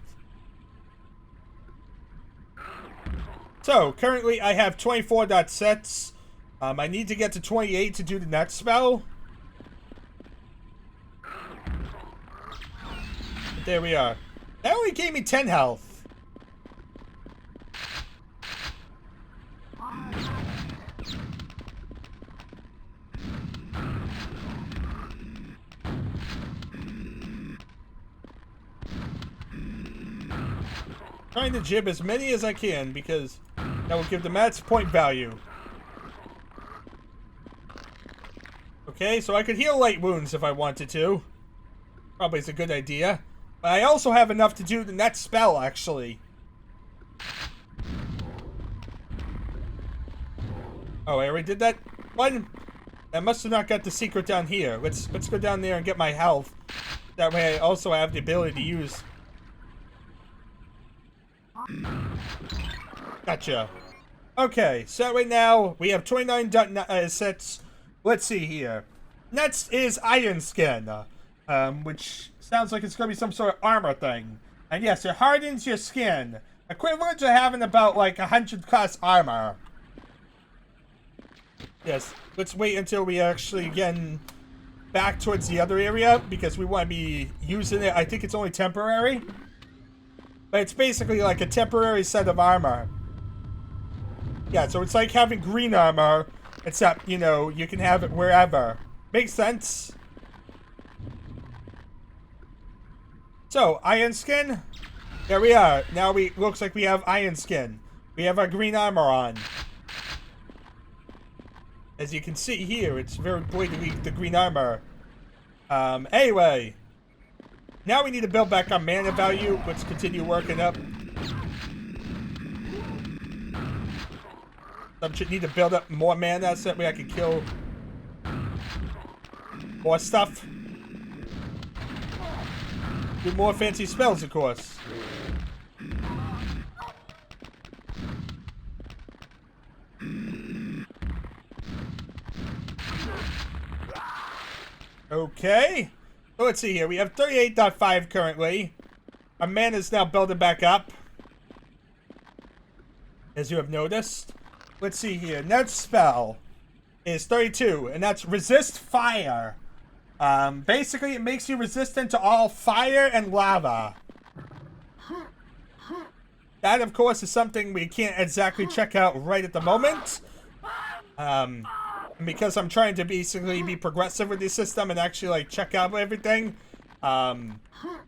So, currently I have 24 dot sets. I need to get to 28 to do the next spell. But there we are. That only gave me 10 health. Trying to jib as many as I can because that will give the max point value. Okay, so I could heal light wounds if I wanted to. Probably is a good idea. But I also have enough to do the next spell, actually. Oh, I already did that one? I must have not got the secret down here. Let's go down there and get my health. That way I also have the ability to use... Gotcha. Okay, so right now we have 29 sets. Let's see here. Next is Iron Skin, which sounds like it's going to be some sort of armor thing. And yes, it hardens your skin, equivalent to having about like 100 class armor. Yes, let's wait until we actually get back towards the other area because we want to be using it. I think it's only temporary. But it's basically like a temporary set of armor. Yeah, so it's like having green armor, except, you know, you can have it wherever. Makes sense? So, Iron Skin. There we are. Now looks like we have Iron Skin. We have our green armor on. As you can see here, it's very blatantly the green armor. Anyway. Now we need to build back our mana value. Let's continue working up. I should need to build up more mana so that way I can kill more stuff. Do more fancy spells, of course. Okay. So let's see here. We have 38.5 currently. Our mana is now building back up, as you have noticed. Let's see here. Next spell is 32, and that's Resist Fire. Basically, it makes you resistant to all fire and lava. That, of course, is something we can't exactly check out right at the moment. Because I'm trying to basically be progressive with the system and actually, like, check out everything. Yeah,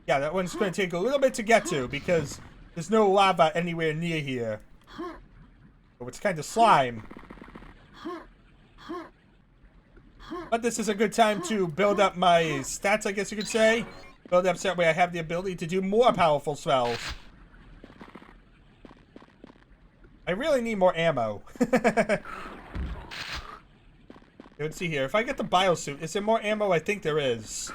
that one's going to take a little bit to get to because there's no lava anywhere near here. Oh, it's kind of slime. But this is a good time to build up my stats, I guess you could say. Build up so that way I have the ability to do more powerful spells. I really need more ammo. Let's see here. If I get the biosuit, is there more ammo? I think there is.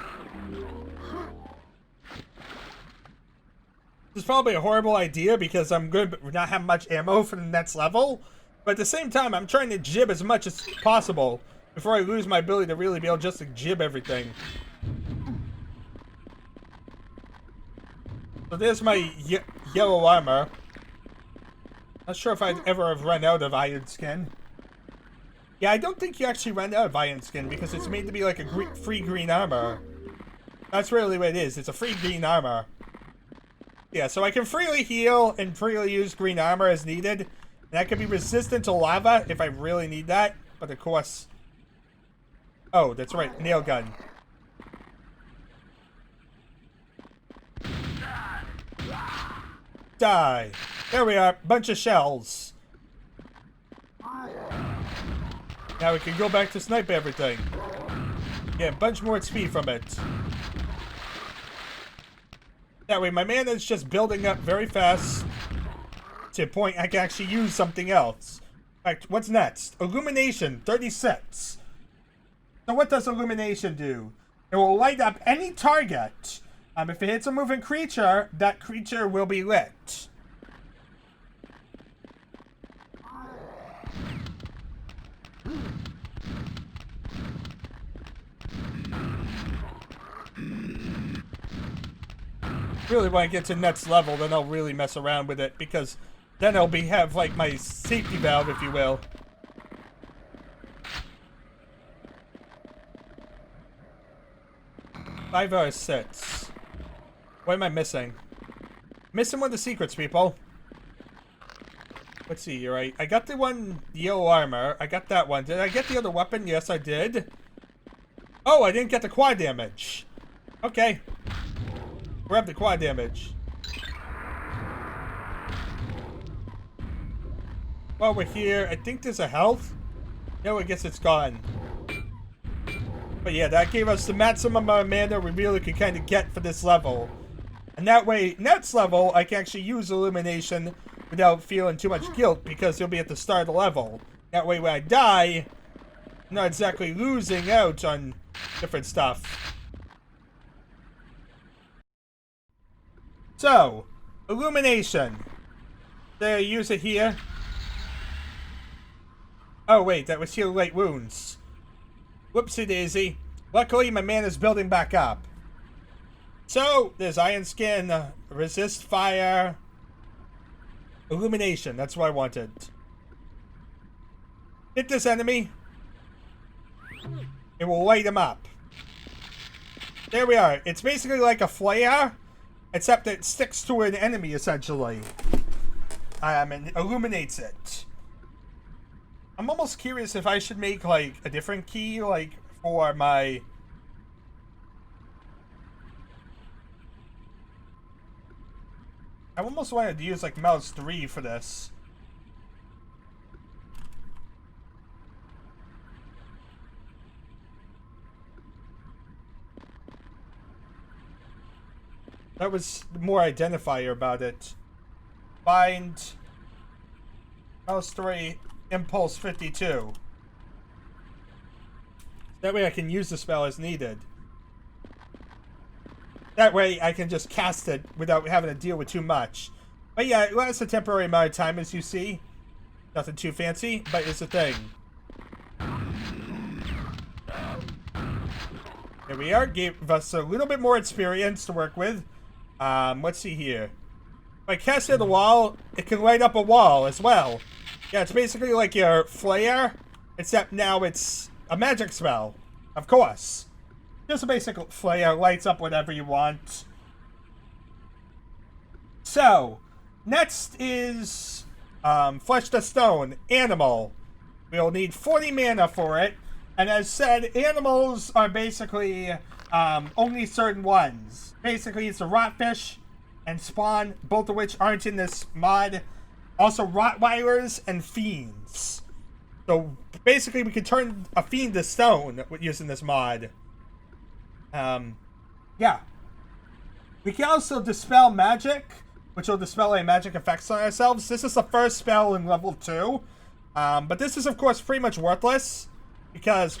This is probably a horrible idea because I'm going to not have much ammo for the next level. But at the same time, I'm trying to jib as much as possible before I lose my ability to really be able just to jib everything. So there's my yellow armor. Not sure if I'd ever have run out of Iron Skin. Yeah, I don't think you actually run out of Iron Skin because it's made to be like a free green armor. That's really what it is. It's a free green armor. Yeah, so I can freely heal and freely use green armor as needed. And I can be resistant to lava if I really need that. But of course... Oh, that's right. Nail gun. die. There we are. Bunch of shells. Now we can go back to snipe everything. Get a bunch more XP from it. That way my mana is just building up very fast to a point I can actually use something else. In fact, what's next? Illumination, 36. So what does Illumination do? It will light up any target. If it hits a moving creature, that creature will be lit. Really, when I get to next level, then I'll really mess around with it, because then I'll have like my safety valve, if you will. Five out of 6. What am I missing? Missing one of the secrets, people. Let's see here. I got the one yellow armor. I got that one. Did I get the other weapon? Yes, I did. Oh, I didn't get the quad damage. Okay. Grab the quad damage. While we're here, I think there's a health. No, I guess it's gone. But yeah, that gave us the maximum amount of mana we really could kind of get for this level. And that way, next level, I can actually use Illumination without feeling too much guilt, because it'll be at the start of the level. That way, when I die, I'm not exactly losing out on different stuff. So, Illumination. Did I use it here? Oh wait, that was heal light wounds. Whoopsie daisy. Luckily, my mana's building back up. So, there's Iron Skin, Resist Fire, Illumination. That's what I wanted. Hit this enemy. It will light him up. There we are. It's basically like a flare, except it sticks to an enemy, essentially. And illuminates it. I'm almost curious if I should make, like, a different key, like, for my... I almost wanted to use, like, mouse 3 for this. That was more identifier about it. Find mouse 3 impulse 52. That way I can use the spell as needed. That way I can just cast it without having to deal with too much. But yeah, it lasts a temporary amount of time, as you see. Nothing too fancy, but it's a thing. Here we are. Gave us a little bit more experience to work with. Let's see here. If I cast it at a wall, it can light up a wall as well. Yeah, it's basically like your flare, except now it's a magic spell. Of course. Just a basic flare, lights up whatever you want. So, next is Flesh to Stone, Animal. We'll need 40 mana for it. And as said, animals are basically only certain ones. Basically, it's a rotfish and spawn, both of which aren't in this mod. Also, Rottweilers and Fiends. So, basically, we can turn a Fiend to stone using this mod. Yeah. We can also dispel magic, which will dispel any magic effects on ourselves. This is the first spell in level 2. But this is, of course, pretty much worthless, because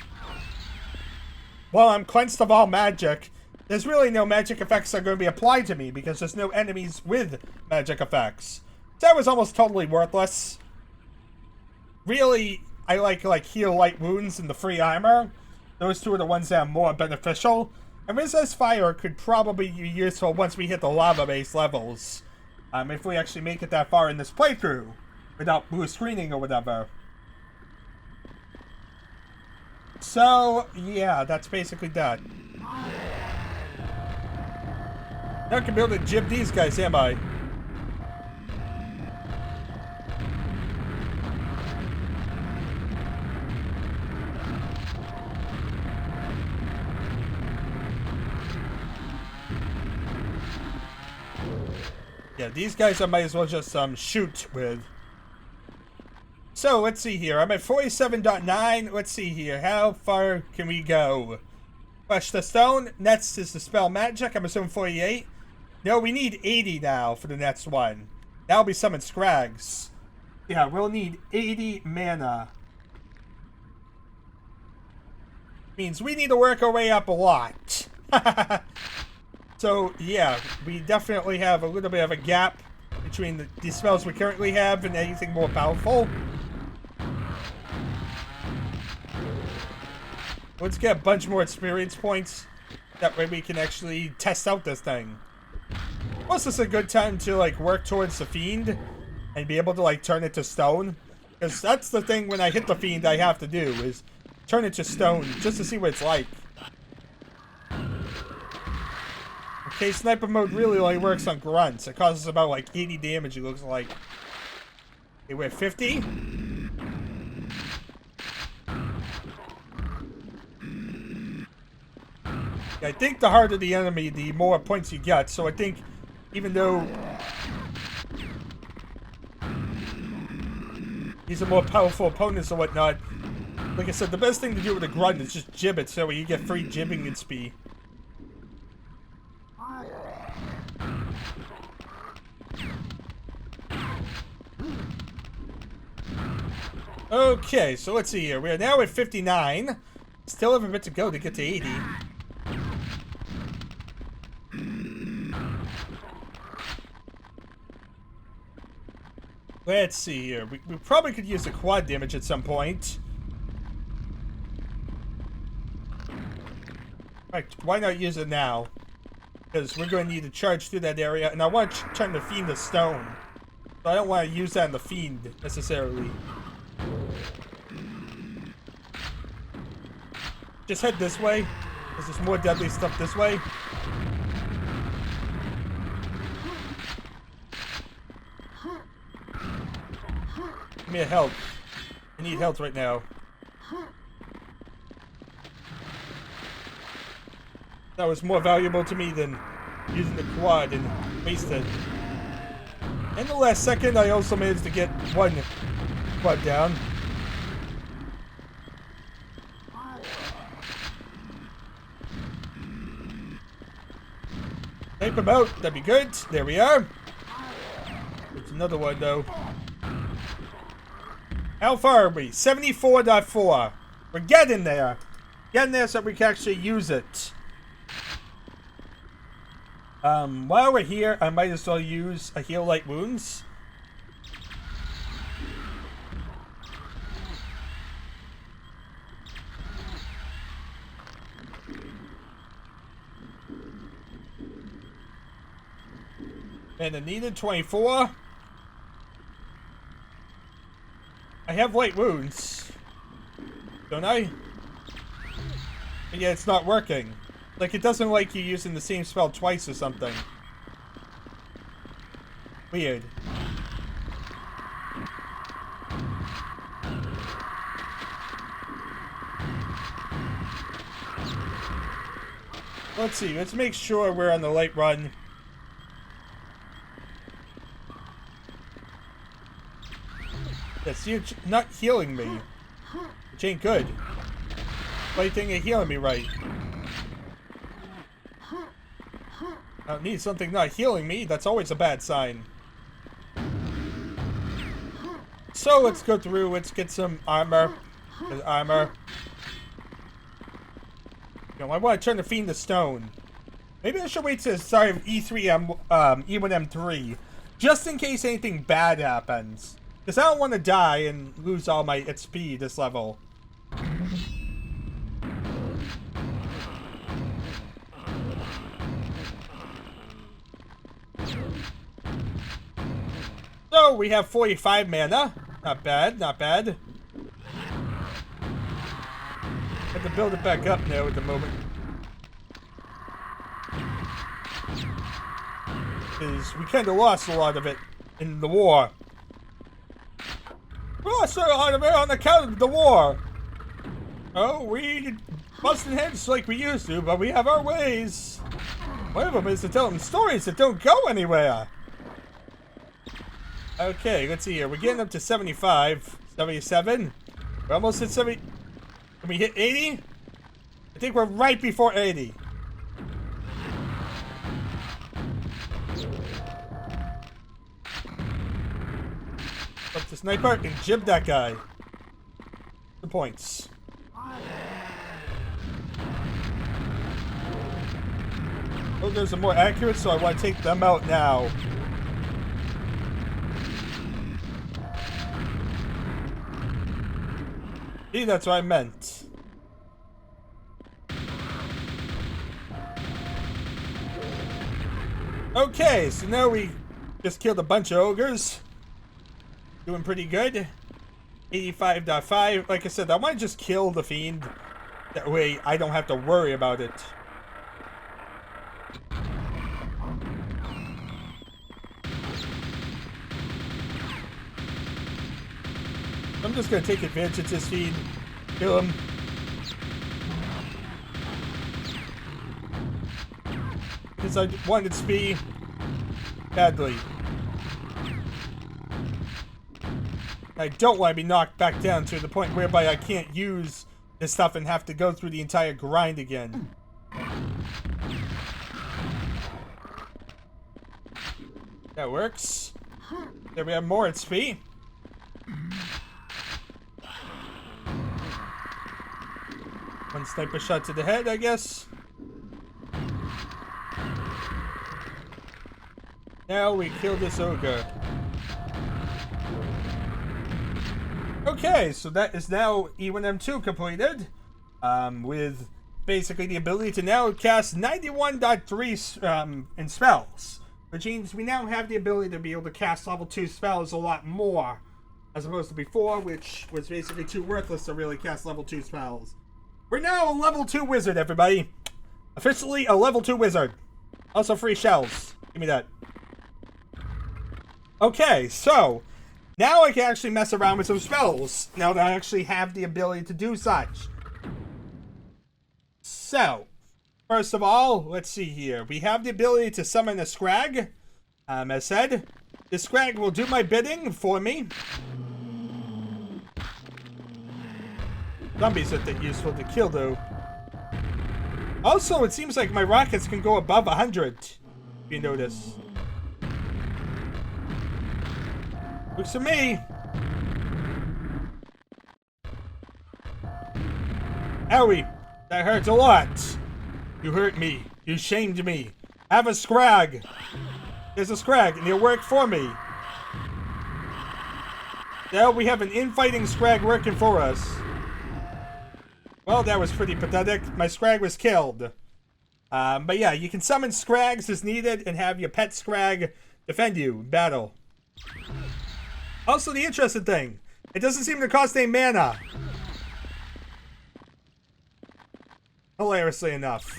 while I'm cleansed of all magic, there's really no magic effects that are going to be applied to me, because there's no enemies with magic effects. So that was almost totally worthless. Really, I like heal light wounds and the free armor. Those two are the ones that are more beneficial. And Resist Fire could probably be useful once we hit the lava-based levels. If we actually make it that far in this playthrough, without blue screening or whatever. So, yeah, that's basically that. Not gonna be able to jib these guys, am I? Yeah, these guys I might as well just shoot with. So, let's see here. I'm at 47.9. Let's see here. How far can we go? Flush the stone. Next is the spell magic. I'm assuming 48. No, we need 80 now for the next one. That'll be summon Scrags. Yeah, we'll need 80 mana. Means we need to work our way up a lot. So, yeah, we definitely have a little bit of a gap between the spells we currently have and anything more powerful. Let's get a bunch more experience points. That way we can actually test out this thing. Plus, it's a good time to, like, work towards the Fiend and be able to, like, turn it to stone. Because that's the thing when I hit the Fiend I have to do, is turn it to stone just to see what it's like. Okay, sniper mode really only works on grunts. It causes about, like, 80 damage, it looks like. Okay, we're at 50. I think the harder the enemy, the more points you get. So I think even though these are more powerful opponents or whatnot, like I said, the best thing to do with a grunt is just jib it so you get free jibbing and speed. Okay, so let's see here. We are now at 59. Still have a bit to go to get to 80. Let's see here. We probably could use the quad damage at some point. Right, why not use it now? Because we're going to need to charge through that area, and I want to turn the Fiend to stone. So I don't want to use that on the Fiend, necessarily. Just head this way, because there's more deadly stuff this way. Give me a health. I need health right now. That was more valuable to me than using the quad and waste it. In the last second, I also managed to get one quad down. Tape him out. That'd be good. There we are. It's another one, though. How far are we? 74.4. We're getting there. Getting there so we can actually use it. While we're here, I might as well use a Heal Light Wounds. And it needed 24. I have light wounds, don't I? But yeah, it's not working. Like, it doesn't like you using the same spell twice or something. Weird. Let's see, let's make sure we're on the light run. Yes, you're not healing me. Which ain't good. Light thing ain't healing me right. I don't need something not healing me. That's always a bad sign. So let's go through. Let's get some armor. Armor. You know, I want to turn the Fiend to stone. Maybe I should wait to the start of E1M3. Just in case anything bad happens. Because I don't want to die and lose all my XP this level. So, we have 45 mana. Not bad, not bad. Have to build it back up now at the moment. Because we kind of lost a lot of it in the war. We lost a lot of it on account of the war. Oh, we busting heads like we used to, but we have our ways. One of them is to tell them stories that don't go anywhere. Okay, let's see here. We're getting up to 75, 77. We're almost at 70. Can we hit 80? I think we're right before 80. Up the sniper and jib that guy. The points. Oh, those are more accurate, so I want to take them out now. See, that's what I meant. Okay, so now we just killed a bunch of ogres. Doing pretty good. 85.5. Like I said, I want to just kill the fiend. That way I don't have to worry about it. I'm just going to take advantage of this fiend. Kill him. Because I wanted speed badly. I don't want to be knocked back down to the point whereby I can't use this stuff and have to go through the entire grind again. That works. There we have more XP. One sniper shot to the head, I guess. Now we kill this ogre. Okay, so that is now E1M2 completed. With basically the ability to now cast 91.3 in spells. Which means we now have the ability to be able to cast level 2 spells a lot more. As opposed to before, which was basically too worthless to really cast level 2 spells. We're now a level 2 wizard, everybody. Officially a level 2 wizard. Also free shells. Give me that. Okay, so now I can actually mess around with some spells. Now that I actually have the ability to do such. So, first of all, let's see here. We have the ability to summon a scrag. As said, this scrag will do my bidding for me. Zombies are useful to kill, though. Also, it seems like my rockets can go above 100, if you notice. Looks to me. Owie, that hurts a lot. You hurt me. You shamed me. Have a scrag. There's a scrag, and he'll work for me. Now we have an infighting scrag working for us. Well, that was pretty pathetic. My scrag was killed. But yeah, you can summon scrags as needed and have your pet scrag defend you in battle. Also, the interesting thing, it doesn't seem to cost any mana. Hilariously enough.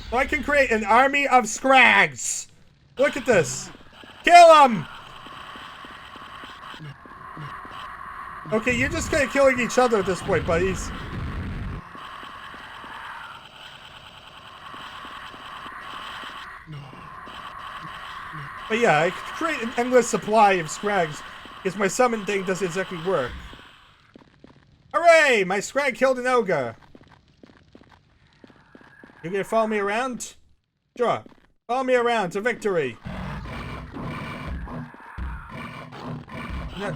So I can create an army of scrags. Look at this. Kill them! Okay, you're just kind of killing each other at this point, buddies. But yeah, I could create an endless supply of scrags because my summon thing doesn't exactly work. Hooray! My scrag killed an ogre. You gonna follow me around? Sure. Follow me around to victory. Not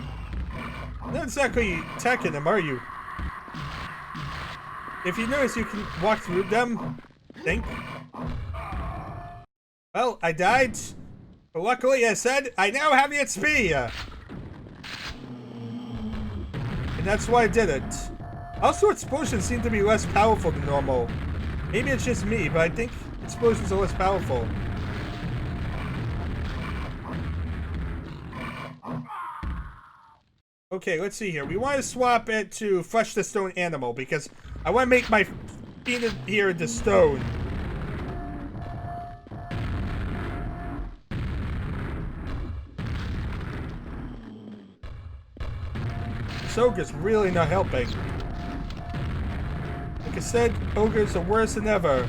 exactly attacking them, are you? If you notice, you can walk through them. I think. Well, I died. But luckily, as said, I now have the XP. And that's why I did it. Also, explosions seem to be less powerful than normal. Maybe it's just me, but I think explosions are less powerful. Okay, let's see here. We want to swap it to Flesh the Stone Animal because I want to make my fiend here into stone. This ogre's really not helping. Like I said, ogres are worse than ever.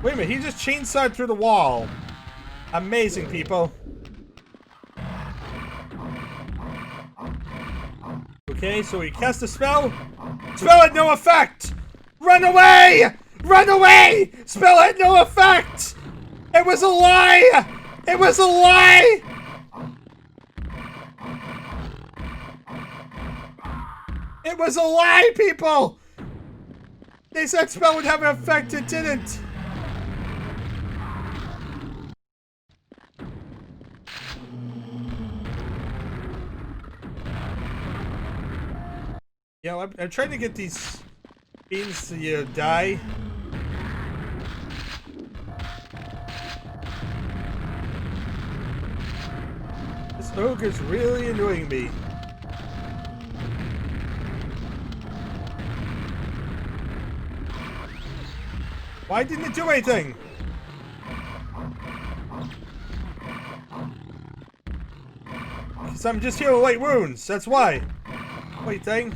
Wait a minute, he just chainsawed through the wall. Amazing, people. Okay, so we cast a spell. Spell had no effect! Run away! Run away! Spell had no effect! It was a lie! It was a lie! It was a lie, people! They said spell would have an effect, it didn't. You know, I'm trying to get these beans to die. This ogre's really annoying me. Why didn't it do anything? Because I'm just healing light wounds, that's why. Wait, thing.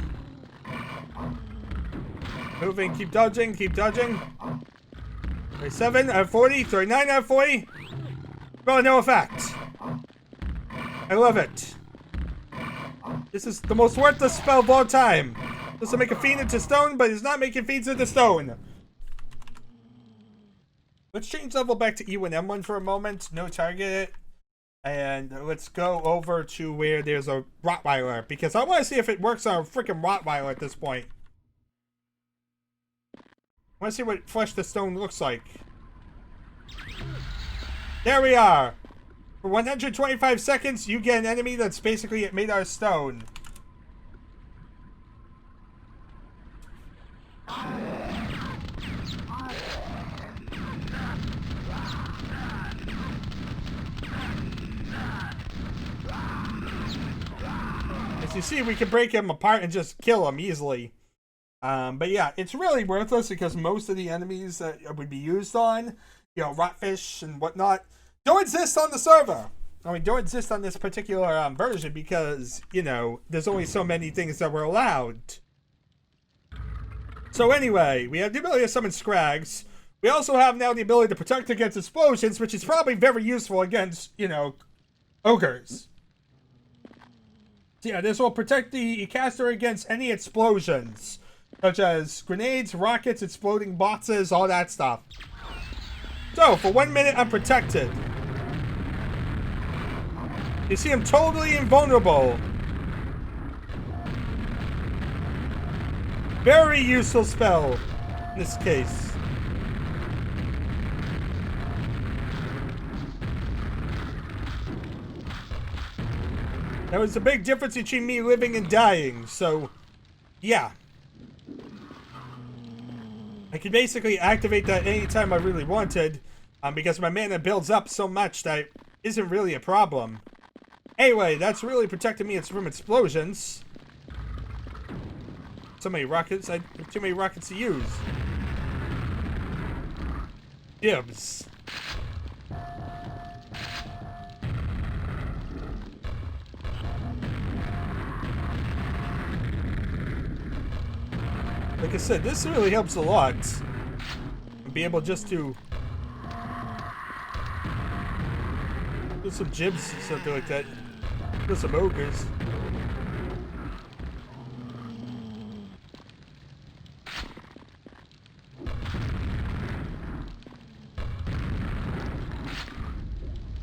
Moving, keep dodging, keep dodging. 37 out of 40, 39 out of 40. Well, no effect. I love it. This is the most worthless spell of all time. This will make a fiend into stone, but it's not making fiends into stone. Let's change level back to E1 M1 for a moment. No target. And let's go over to where there's a Rottweiler, because I want to see if it works on a freaking Rottweiler at this point. I want to see what Flesh to Stone looks like. There we are. For 125 seconds, you get an enemy that's basically made out of stone. As you see, we can break him apart and just kill him easily. But yeah, it's really worthless because most of the enemies that it would be used on, you know, rotfish and whatnot, don't exist on the server. I mean, don't exist on this particular version because, you know, there's only so many things that were allowed. So anyway, we have the ability to summon Scrags. We also have now the ability to protect against explosions, which is probably very useful against, you know, ogres. So yeah, this will protect the caster against any explosions, such as grenades, rockets, exploding boxes, all that stuff. So, for 1 minute, I'm protected. You see, I'm totally invulnerable. Very useful spell in this case. There was a big difference between me living and dying, so yeah. I can basically activate that anytime I really wanted, because my mana builds up so much that it isn't really a problem. Anyway, that's really protecting me from explosions. So many rockets, I have too many rockets to use. Dibs. Like I said, this really helps a lot. Be able just to do some jibs, something like that. Do some ogres.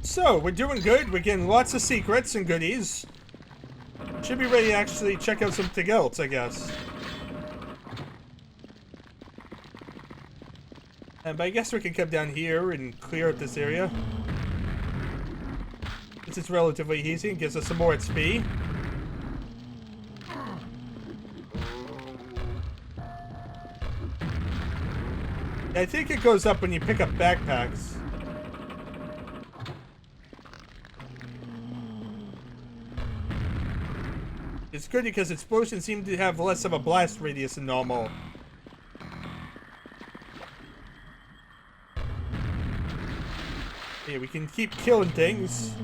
So, we're doing good. We're getting lots of secrets and goodies. Should be ready to actually check out something else, I guess. But I guess we can come down here and clear up this area. This is relatively easy and gives us some more XP. I think it goes up when you pick up backpacks. It's good because explosions seem to have less of a blast radius than normal. Yeah, we can keep killing things.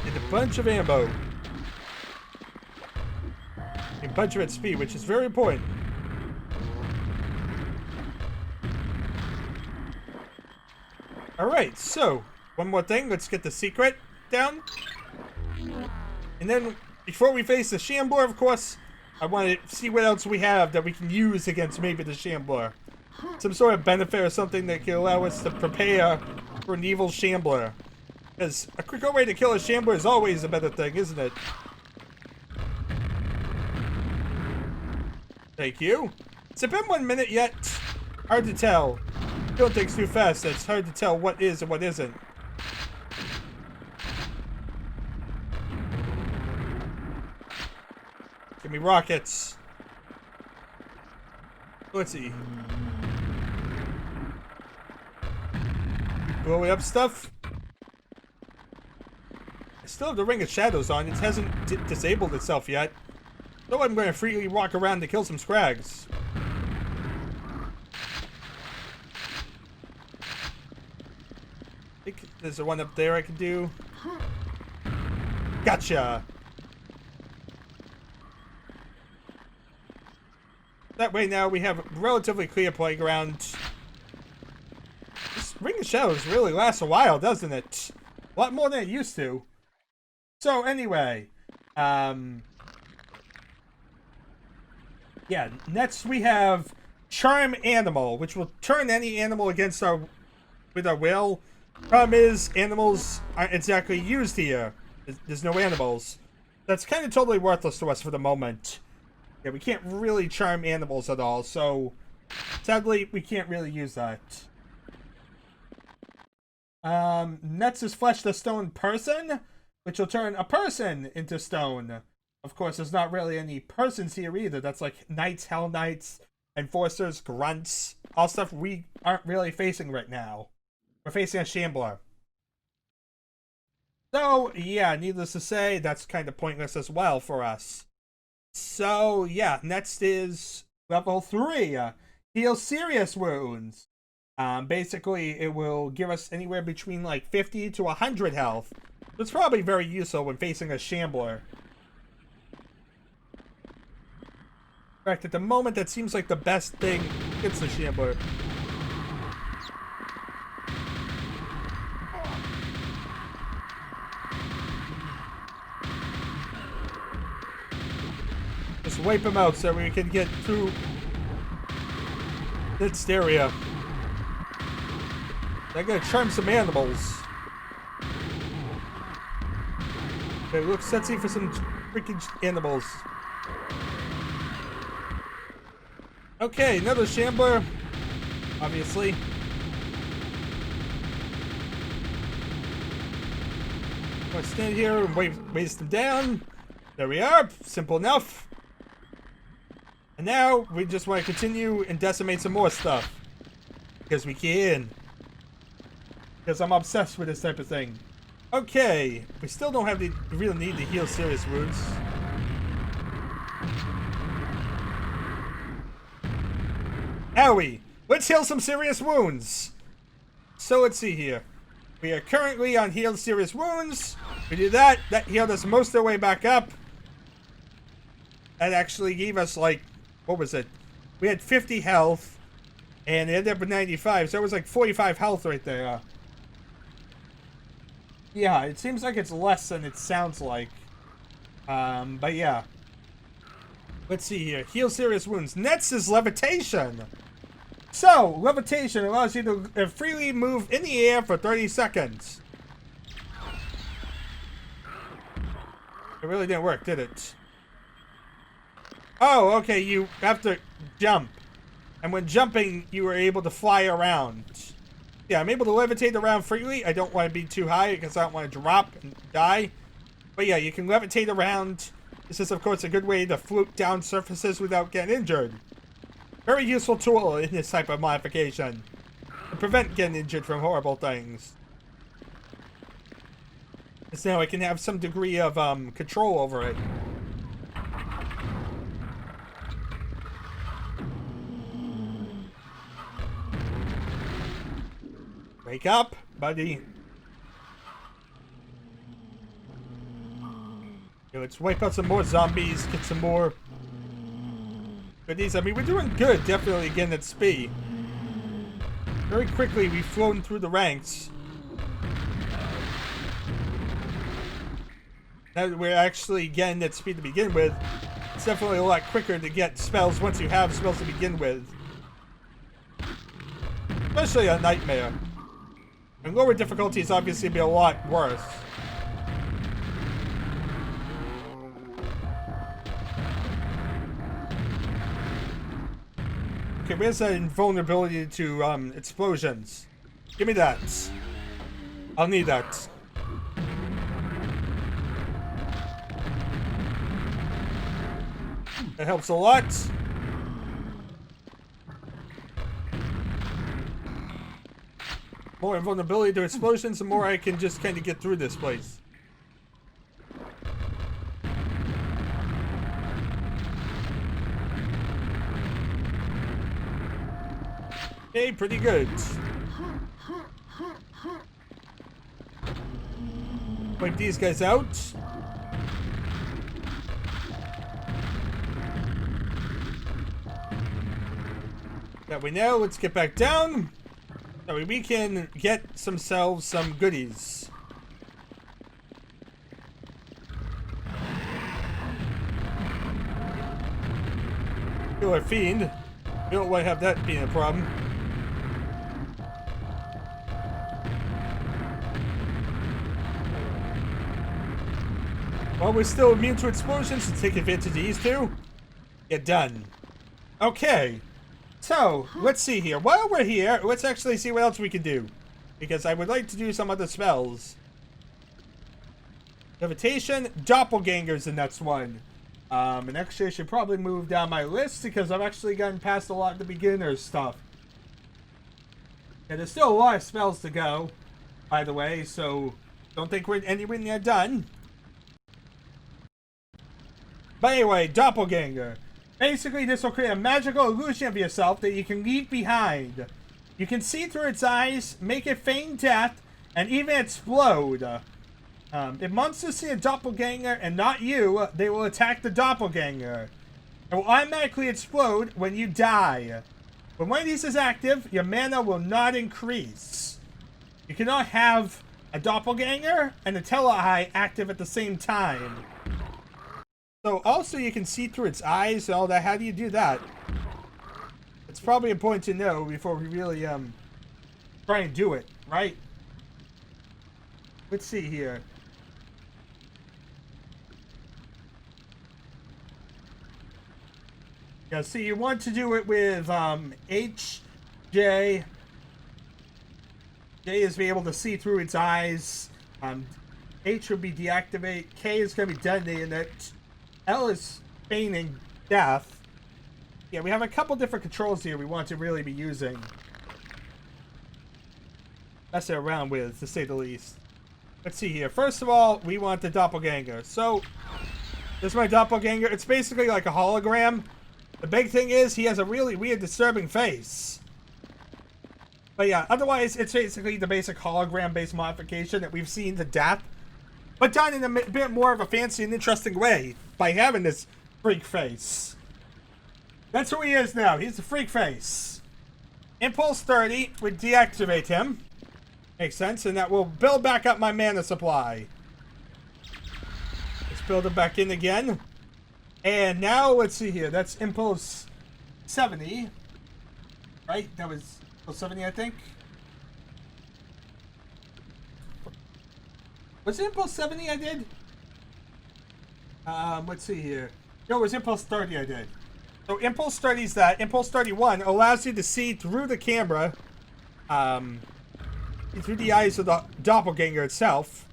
And a bunch of ammo. And a bunch of XP, which is very important. Alright, so, one more thing. Let's get the secret down. And then, before we face the Shambler, of course, I want to see what else we have that we can use against maybe the Shambler. Some sort of benefit or something that can allow us to prepare for an evil Shambler. Because a quicker way to kill a Shambler is always a better thing, isn't it? Thank you. Has it been 1 minute yet? Hard to tell. Killing things too fast, it's hard to tell what is and what isn't. Give me rockets. Let's see. Blowing up stuff. I still have the Ring of Shadows on. It hasn't disabled itself yet. So I'm going to freely walk around to kill some scrags. I think there's one up there I can do. Gotcha! That way now we have a relatively clear playground. This Ring of Shadows really lasts a while, doesn't it? A lot more than it used to. So anyway, yeah, next we have Charm Animal, which will turn any animal against our will. Problem is, animals aren't exactly used here. There's no animals. That's kind of totally worthless to us for the moment. Yeah, we can't really charm animals at all, so sadly, we can't really use that. Next is Flesh the Stone Person, which will turn a person into stone. Of course, there's not really any persons here either. That's like knights, hell knights, enforcers, grunts, all stuff we aren't really facing right now. We're facing a Shambler. So, yeah, needless to say, that's kind of pointless as well for us. So, yeah, next is level 3. Heal serious wounds. Basically, it will give us anywhere between like 50 to 100 health. It's probably very useful when facing a Shambler. In fact, at the moment, that seems like the best thing against the Shambler. Just wipe him out so we can get through this area. I gotta charm some animals. Okay, let's see for some freaking animals. Okay, another Shambler. Obviously. I'll stand here and waste them down. There we are. Simple enough. And now, we just want to continue and decimate some more stuff. Because we can. Because I'm obsessed with this type of thing. Okay. We still don't have the real need to heal serious wounds. Owie! Let's heal some serious wounds! So let's see here. We are currently on heal serious wounds. We did that. That healed us most of the way back up. That actually gave us like... What was it? We had 50 health, and it ended up with 95, so it was like 45 health right there. Yeah, it seems like it's less than it sounds like. But yeah. Let's see here. Heal serious wounds. Next is levitation. So, levitation allows you to freely move in the air for 30 seconds. It really didn't work, did it? Oh, okay, you have to jump. And when jumping, you are able to fly around. Yeah, I'm able to levitate around freely. I don't want to be too high because I don't want to drop and die. But yeah, you can levitate around. This is, of course, a good way to float down surfaces without getting injured. Very useful tool in this type of modification. To prevent getting injured from horrible things. So now I can have some degree of control over it. Wake up, buddy. Okay, let's wipe out some more zombies, get some more goodies. I mean, we're doing good, definitely, again, at speed. Very quickly, we've flown through the ranks. Now that we're actually getting that speed to begin with, it's definitely a lot quicker to get spells once you have spells to begin with. Especially a Nightmare. And lower difficulties obviously be a lot worse. Okay, where's that invulnerability to explosions? Give me that. I'll need that. That helps a lot. More invulnerability to explosions, the more I can just kind of get through this place. Okay, pretty good. Wipe these guys out. That we know, let's get back down. That way we can get some goodies. Killer Fiend. We don't want to have that being a problem. While we're still immune to explosions, so take advantage of these two. Get done. Okay. So, let's see here. While we're here, let's actually see what else we can do. Because I would like to do some other spells. Levitation, Doppelganger's the next one. And actually I should probably move down my list because I've actually gotten past a lot of the beginner's stuff. And there's still a lot of spells to go, by the way, so don't think we're anywhere near done. But anyway, Doppelganger. Basically, this will create a magical illusion of yourself that you can leave behind. You can see through its eyes, make it feign death, and even explode. If monsters see a doppelganger and not you, they will attack the doppelganger. It will automatically explode when you die. When one of these is active, your mana will not increase. You cannot have a doppelganger and a tele-eye active at the same time. So also you can see through its eyes and all that. How do you do that? It's probably important to know before we really try and do it, right? Let's see here. Yeah, see, you want to do it with H, J. J is be able to see through its eyes. H would be deactivate. K is going to be detonating it. L is feigning death. Yeah, we have a couple different controls here we want to really be using. Messing around with, to say the least. Let's see here. First of all, we want the doppelganger. So, this is my doppelganger. It's basically like a hologram. The big thing is he has a really weird, disturbing face. But yeah, otherwise, it's basically the basic hologram-based modification that we've seen to death. But done in a bit more of a fancy and interesting way by having this freak face. That's who he is now. He's the freak face. Impulse 30 would deactivate him. Makes sense, and that will build back up my mana supply. Let's build it back in again. And now, let's see here. That's Impulse 70. Right? That was Impulse 70, I think. Was it Impulse 70 I did? Let's see here. No, it was Impulse 30 I did. So Impulse 30 is that. Impulse 31 allows you to see through the camera, through the eyes of the doppelganger itself.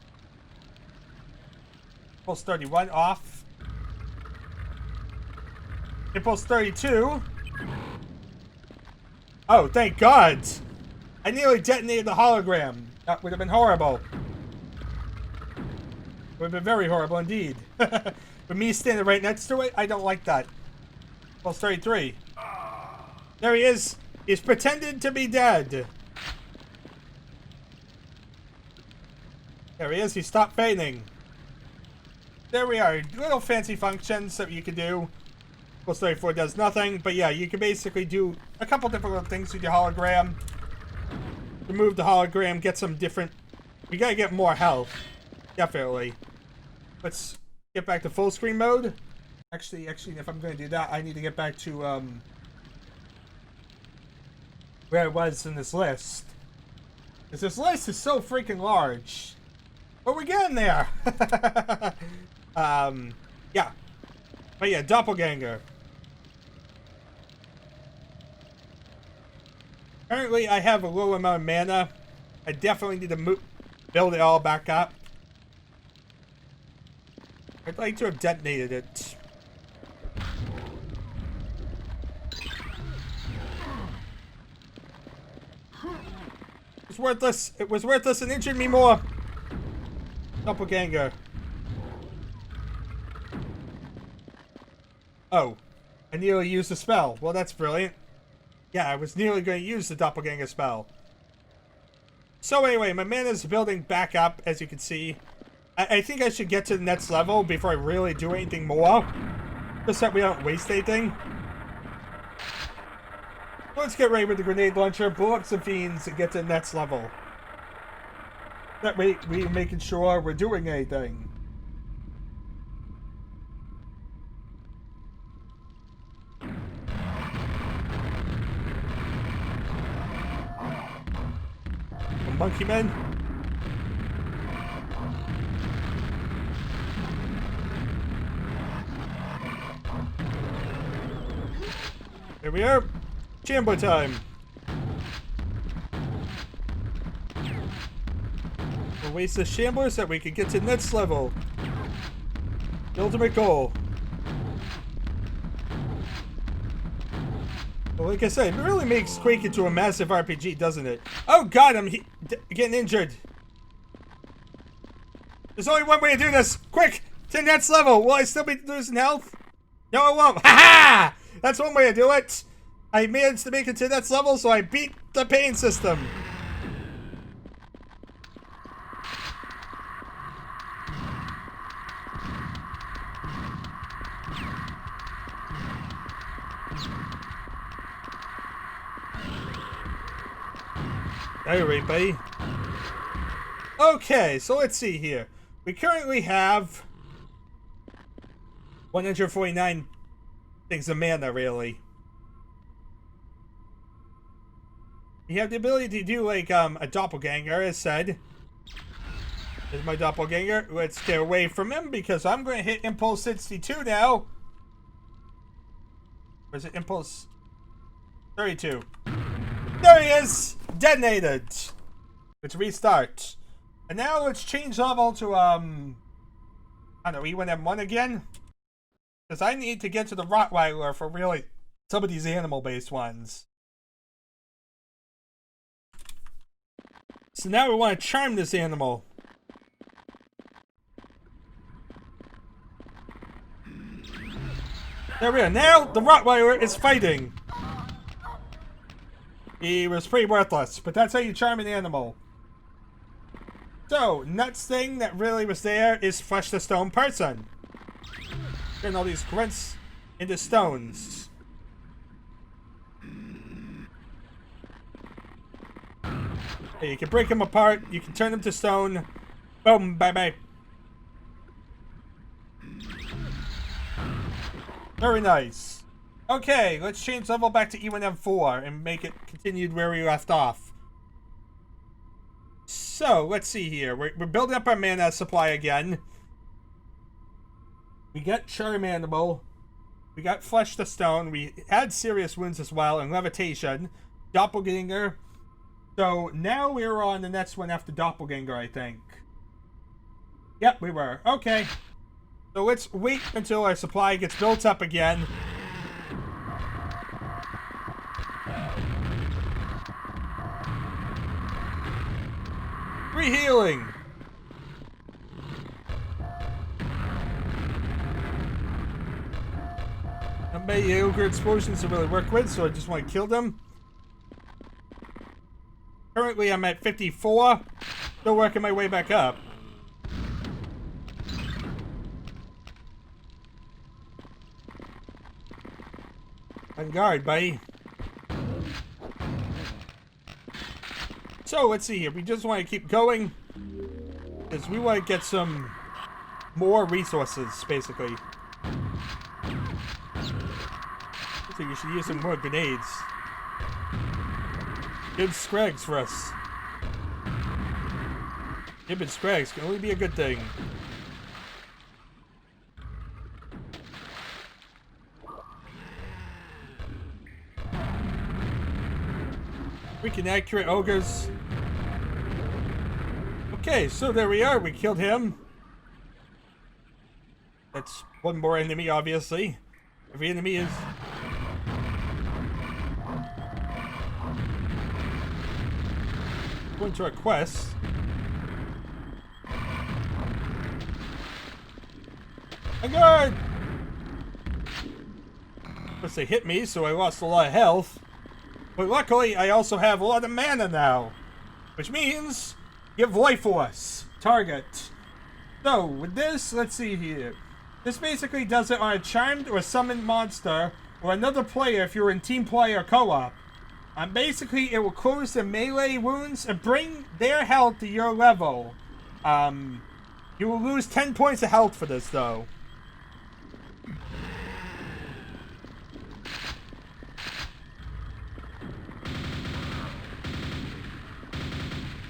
Impulse 31 off. Impulse 32. Oh, thank God! I nearly detonated the hologram. That would have been horrible. Would have been very horrible indeed. With me standing right next to it, I don't like that. Impulse 33. There he is. He's pretended to be dead. There he is. He stopped feigning. There we are. Little fancy functions that you can do. Impulse 34 does nothing, but yeah, you can basically do a couple different things with your hologram. remove the hologram, get some different... We gotta get more health. Definitely. Let's get back to full screen mode. Actually, if I'm gonna do that, I need to get back to, where I was in this list. Because this list is so freaking large. But we're getting there! Yeah. But yeah, Doppelganger. Currently, I have a low amount of mana. I definitely need to build it all back up. I'd like to have detonated it. It's worthless. It was worthless and injured me more. Doppelganger. Oh. I nearly used the spell. Well, that's brilliant. Yeah, I was nearly going to use the Doppelganger spell. So anyway, my mana is building back up, as you can see. I think I should get to the next level before I really do anything more. Just so we don't waste anything. Let's get ready with the grenade launcher, blow up some fiends, and get to the next level. That way, we're making sure we're doing anything. Monkey men. Here we are. Chamber time. We'll waste the Shambler so that we can get to the next level. The ultimate goal. Well, like I said, it really makes Quake into a massive RPG, doesn't it? Oh god, I'm getting injured. There's only one way to do this. Quick, to the next level. Will I still be losing health? No, I won't. Ha ha! That's one way to do it. I managed to make it to the next level, so I beat the pain system. Alright, buddy. Okay, so let's see here. We currently have 149 things of mana, really. We have the ability to do, like, a doppelganger, as said. There's my doppelganger. Let's get away from him, because I'm going to hit Impulse 62 now. Where's it? Impulse 32. There he is! Detonated! Let's restart. And now let's change level to, I don't know, E1M1 again? Because I need to get to the Rottweiler for really some of these animal-based ones. So now we want to charm this animal. There we are. Now the Rottweiler is fighting. He was pretty worthless, but that's how you charm an animal. So, next thing that really was there is Flesh the Stone Person. Getting all these grunts into stones. Hey, you can break them apart, you can turn them to stone. Boom, bye-bye. Very nice. Okay, let's change level back to E1M4 and make it continued where we left off. So, let's see here. We're building up our mana supply again. We got Charm Animal. We got Flesh to Stone. We had Serious Wounds as well, and Levitation. Doppelganger. So, now we're on the next one after Doppelganger, I think. Yep, we were. Okay. So let's wait until our supply gets built up again. Re-healing! Not many ogre explosions to really work with, so I just want to kill them. Currently I'm at 54. Still working my way back up. On guard, buddy. So So, let's see here. We just want to keep going. Because we want to get some more resources, basically. So you should use some more grenades. Good scrags for us. Gibbon scrags can only be a good thing. Freaking accurate ogres. Okay, so there we are. We killed him. That's one more enemy, obviously. Every enemy is... going to our quest. My god! Of course, they hit me, so I lost a lot of health. But luckily, I also have a lot of mana now. Which means, give life force. Target. So, with this, let's see here. This basically does it on a charmed or summoned monster, or another player if you're in team play or co-op. And basically, it will close the melee wounds and bring their health to your level. You will lose 10 points of health for this, though.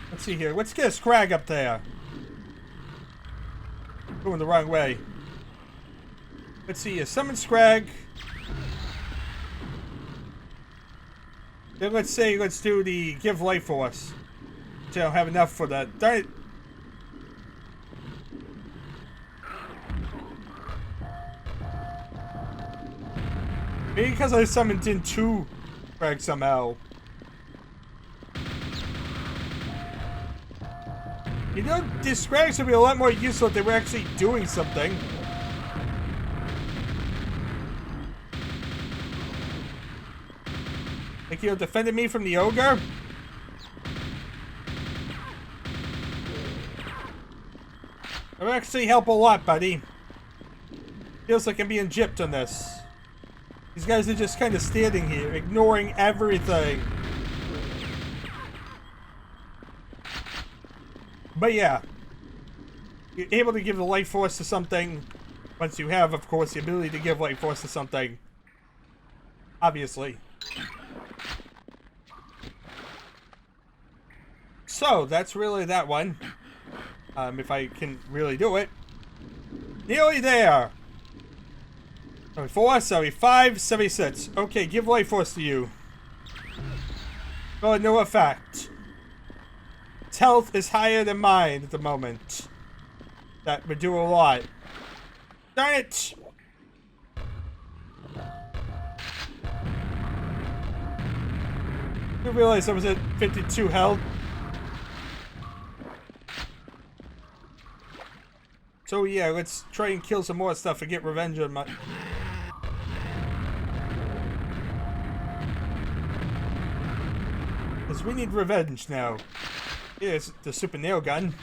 Let's see here. Let's get a scrag up there. Going the wrong way. Let's see here. Summon scrag. Then let's do the give life force. I don't have enough for that. Darn it. Maybe because I summoned in 2 scrag somehow. You know, these scrags would be a lot more useful if they were actually doing something. Like, you know, defending me from the ogre? That would actually help a lot, buddy. Feels like I'm being gypped on this. These guys are just kind of standing here, ignoring everything. But yeah. You're able to give the life force to something once you have, of course, the ability to give life force to something. Obviously. So, that's really that one. If I can really do it. Nearly there! 74, 75, 76. Okay, give life force to you. Oh, no effect. Its health is higher than mine at the moment. That would do a lot. Darn it! I didn't realize I was at 52 health. So yeah, let's try and kill some more stuff and get revenge on my... Because we need revenge now. Here's the super nail gun.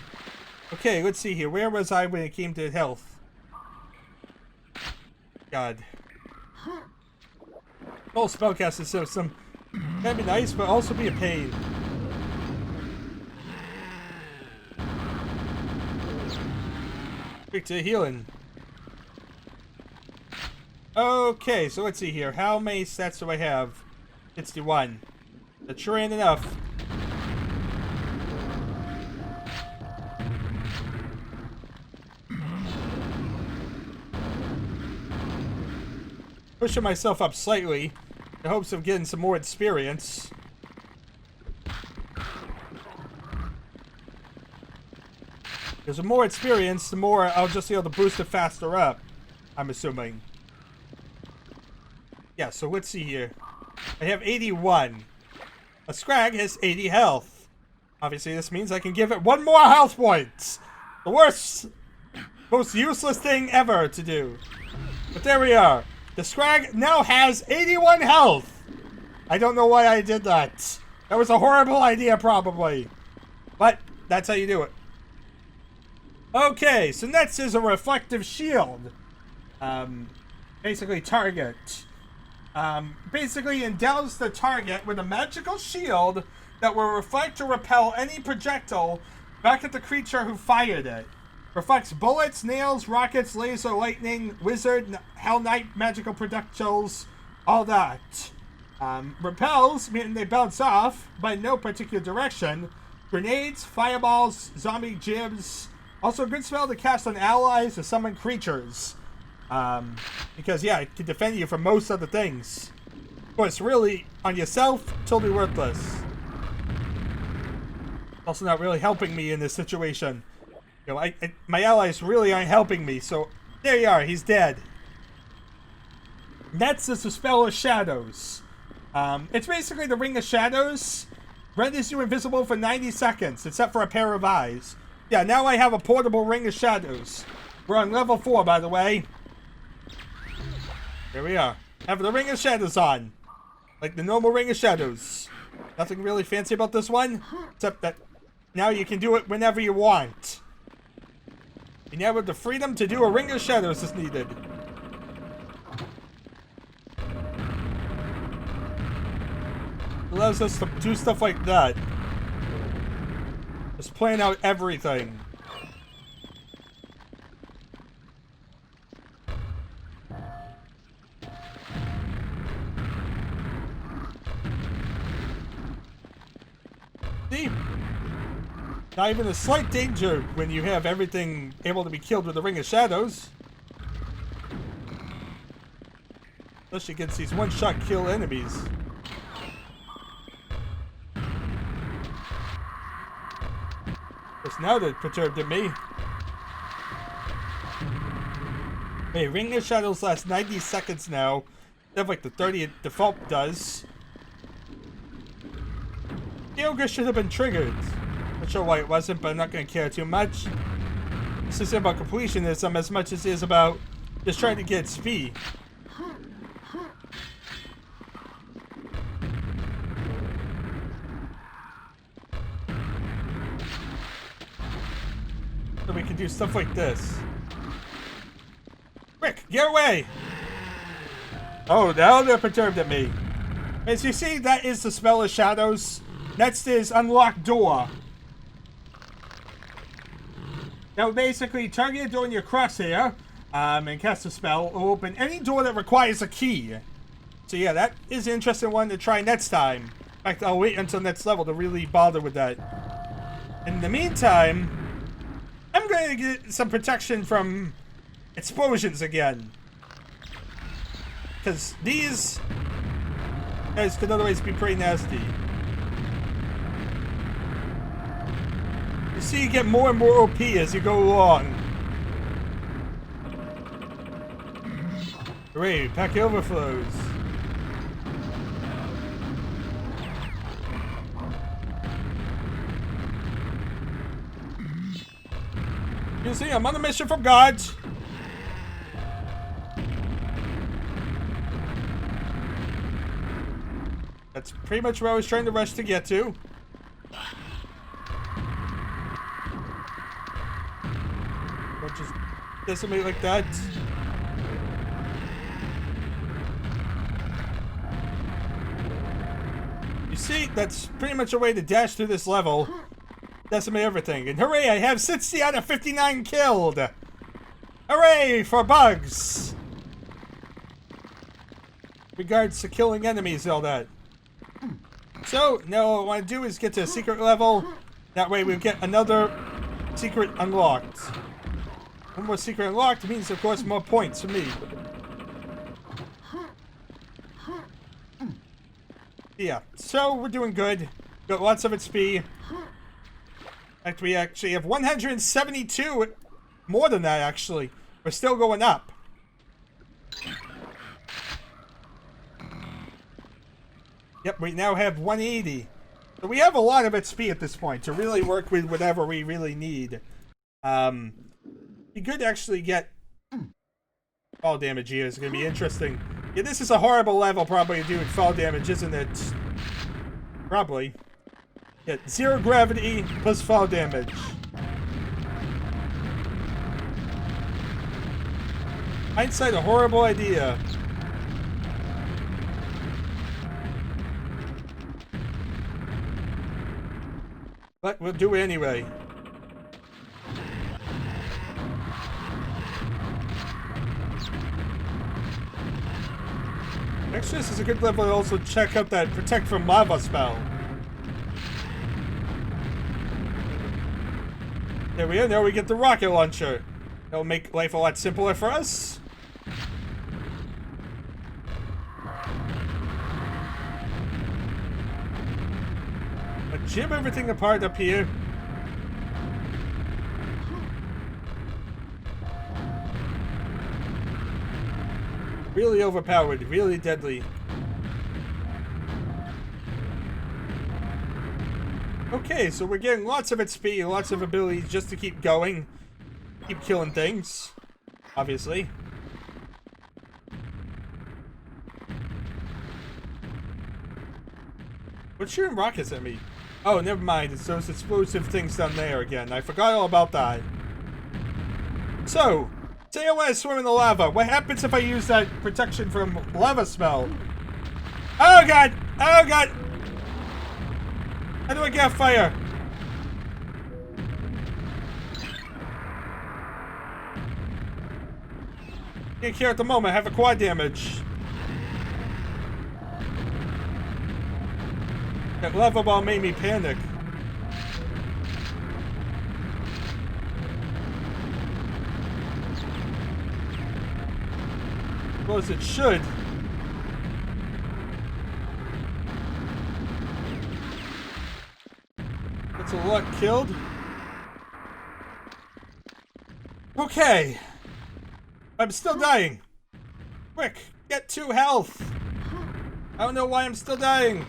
Okay, let's see here. Where was I when it came to health? God. Oh, spellcasting system. Can be nice, but also be a pain. Quick to healing. Okay, so let's see here. How many stats do I have? 61. That sure ain't enough. Pushing myself up slightly in hopes of getting some more experience. Because the more experience, the more I'll just be able to boost it faster up, I'm assuming. Yeah, so let's see here. I have 81. A scrag has 80 health. Obviously, this means I can give it 1 more health point. The worst, most useless thing ever to do. But there we are. The scrag now has 81 health. I don't know why I did that. That was a horrible idea, probably. But that's how you do it. Okay, so next is a reflective shield. Basically target. Basically endows the target with a magical shield that will reflect or repel any projectile back at the creature who fired it. Reflects bullets, nails, rockets, laser, lightning, wizard, hell knight, magical projectiles, all that. Repels, meaning they bounce off, but in no particular direction. Grenades, fireballs, zombie jibs. Also a good spell to cast on allies or summon creatures. Because, yeah, it can defend you from most other things. Of course, really, on yourself, totally worthless. Also not really helping me in this situation. You know, my allies really aren't helping me, so there you are, he's dead. Next is the Spell of Shadows. It's basically the Ring of Shadows. Renders you invisible for 90 seconds, except for a pair of eyes. Yeah, now I have a portable Ring of Shadows. We're on level 4, by the way. Here we are. Have the Ring of Shadows on. Like the normal Ring of Shadows. Nothing really fancy about this one, except that now you can do it whenever you want. You now have the freedom to do a Ring of Shadows as needed. Allows us to do stuff like that. Just plan out everything. See? Not even a slight danger when you have everything able to be killed with the Ring of Shadows. Especially against these one-shot kill enemies. Because now they're perturbed at me. Hey, Ring of Shadows lasts 90 seconds now. They have like the 30 default does. The ogre should have been triggered. Not sure why it wasn't, but I'm not going to care too much. This isn't about completionism as much as it is about just trying to get speed. So we can do stuff like this. Quick, get away! Oh, now they're perturbed at me. As you see, that is the Spell of Shadows. Next is Unlock Door. Now basically target a door in your crosshair and cast a spell or open any door that requires a key. So yeah, that is an interesting one to try next time. In fact, I'll wait until next level to really bother with that. In the meantime, I'm going to get some protection from explosions again. Because these guys could otherwise be pretty nasty. You see, you get more and more OP as you go along. Hooray, pack overflows. You see, I'm on a mission from God. That's pretty much where I was trying to rush to get to. Don't just decimate like that. You see, that's pretty much a way to dash through this level. Decimate everything. And hooray, I have 60 out of 59 killed! Hooray for bugs! Regards to killing enemies and all that. So, now what I want to do is get to a secret level. That way we get another secret unlocked. One more secret unlocked means, of course, more points for me. Yeah, so we're doing good. Got lots of XP. In fact, we actually have 172. More than that, actually. We're still going up. Yep, we now have 180. So we have a lot of XP at this point to really work with whatever we really need. You could actually get fall damage here. It's going to be interesting. Yeah, this is a horrible level probably to do with fall damage, isn't it? Probably. Yeah, 0 gravity plus fall damage. Hindsight, a horrible idea. But we'll do it anyway. Actually, this is a good level to also check out that protect from lava spell. There we are. Now we get the rocket launcher. That'll make life a lot simpler for us. But jam everything apart up here. Really overpowered, really deadly. Okay, so we're getting lots of its speed, lots of abilities just to keep going. Keep killing things, obviously. What's shooting rockets at me? Oh, never mind. It's those explosive things down there again. I forgot all about that. So, say I want to swim in the lava. What happens if I use that protection from lava spell? Oh god! Oh god! How do I get fire? Can't care at the moment. I have a quad damage. That lava ball made me panic. Well, as it should. That's a lot killed. Okay. I'm still dying. Quick, get 2 health. I don't know why I'm still dying.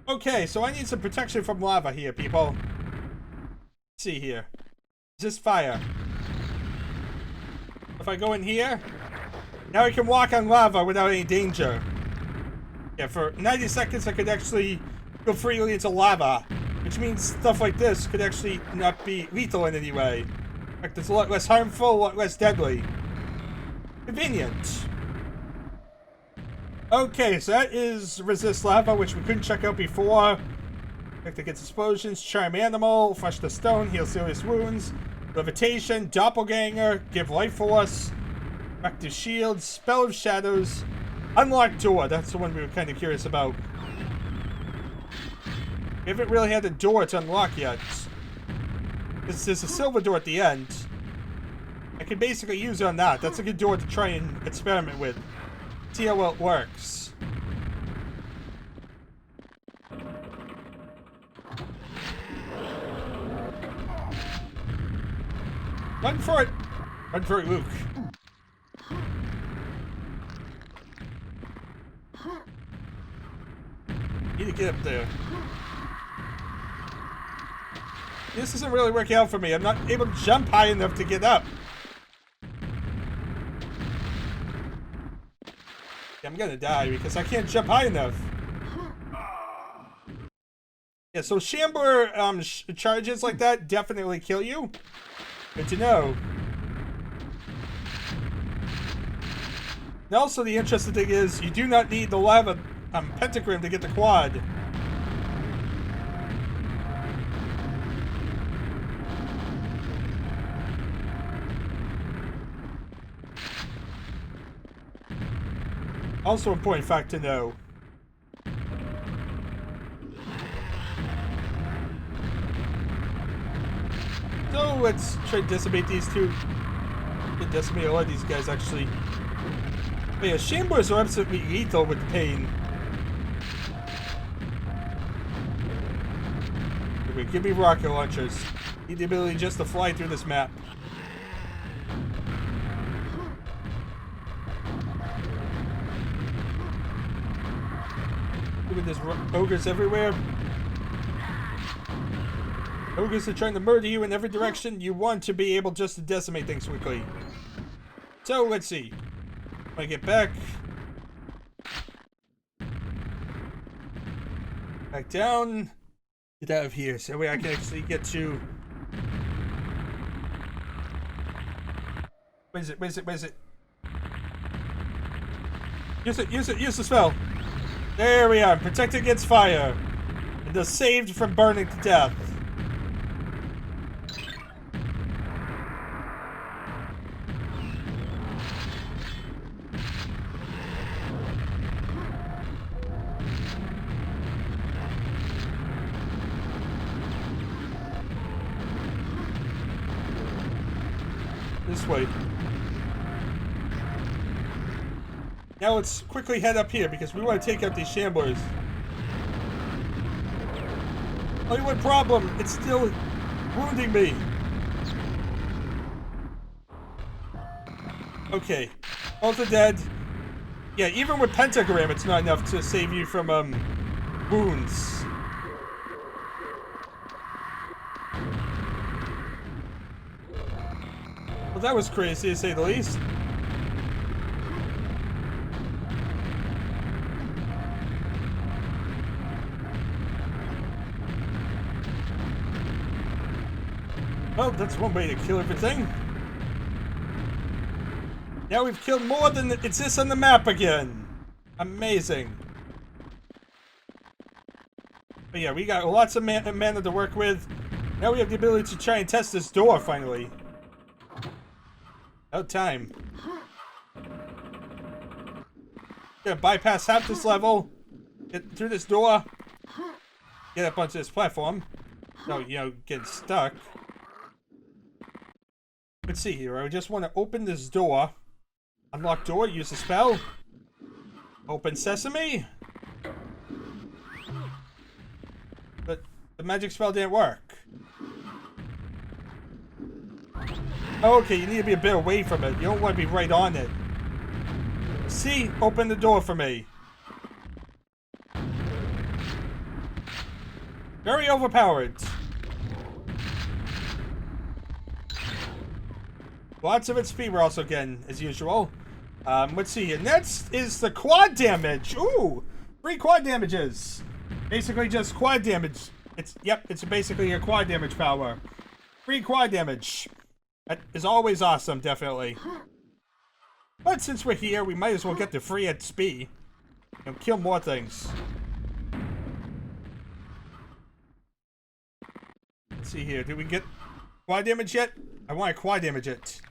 Okay, so I need some protection from lava here, people. Let's see here. Just fire. If I go in here, now I can walk on lava without any danger. Yeah, for 90 seconds I could actually go freely into lava, which means stuff like this could actually not be lethal in any way. In fact, it's a lot less harmful, a lot less deadly. Convenient. Okay, so that is resist lava, which we couldn't check out before. Effect against explosions, charm animal, flush the stone, heal serious wounds, levitation, doppelganger, give life force, active shield, spell of shadows, unlock door. That's the one we were kind of curious about. We haven't really had a door to unlock yet. There's a silver door at the end. I can basically use it on that. That's a good door to try and experiment with. See how well it works. Run for it! Run for it, Luke. Need to get up there. This isn't really working out for me. I'm not able to jump high enough to get up. I'm gonna die because I can't jump high enough. Yeah, so chamber charges like that definitely kill you. Good to know. And also the interesting thing is you do not need the lava pentagram to get the quad. Also important fact to know. So let's try to decimate these two. Decimate a lot of these guys actually. But yeah, chambers are absolutely lethal with pain. Give me rocket launchers. Need the ability just to fly through this map. Look at this, ogres everywhere. Ogres are trying to murder you in every direction. You want to be able just to decimate things quickly. So, let's see. When I get back. Back down. Get out of here so that way I can actually get to... Where is it? Where is it? Where is it? Use it! Use it! Use the spell! There we are! Protect against fire! And they're saved from burning to death. This way. Now let's quickly head up here because we want to take out these shamblers. Only one problem, it's still wounding me. Okay, all are dead. Yeah, even with pentagram, it's not enough to save you from wounds. Well, that was crazy to say the least. Well, that's one way to kill everything. Now we've killed more than exists on the map again. Amazing. But yeah, we got lots of mana to work with. Now we have the ability to try and test this door finally. About time. Gonna bypass half this level. Get through this door. Get up onto this platform. No, you know, getting stuck. Let's see here. I just want to open this door. Unlock door, use the spell. Open sesame. But the magic spell didn't work. Okay, you need to be a bit away from it. You don't want to be right on it. See? Open the door for me. Very overpowered. Lots of its speed we're also getting, as usual. Let's see here. Next is the quad damage. Ooh! 3 quad damages. Basically just quad damage. It's basically a quad damage power. 3 quad damage. That is always awesome, definitely. But since we're here, we might as well get the free XP. And kill more things. Let's see here. Did we get quad damage yet? I want to quad damage it.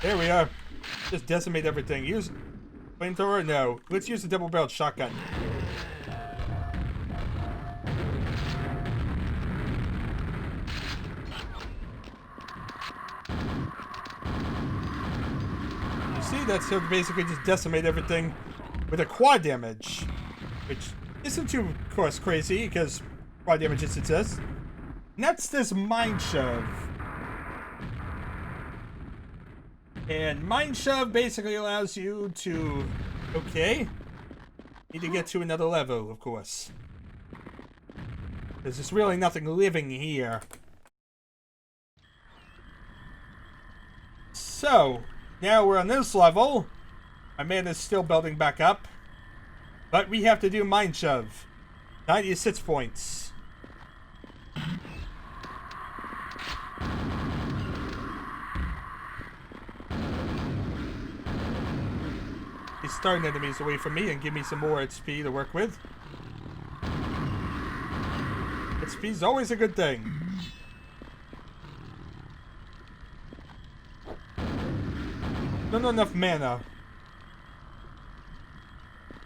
There we are. Just decimate everything. Use flamethrower? No. Let's use the double-barreled shotgun. You see, that's how basically just decimate everything with a quad damage. Which isn't too, of course, crazy, because quad damage exist. Next is Mind Shove. And Mind Shove basically allows you to... Okay. Need to get to another level, of course. There's just really nothing living here. So, now we're on this level. My mana's still building back up. But we have to do Mind Shove. 96 points. He's starting enemies away from me and give me some more XP to work with. XP is always a good thing. Not enough mana.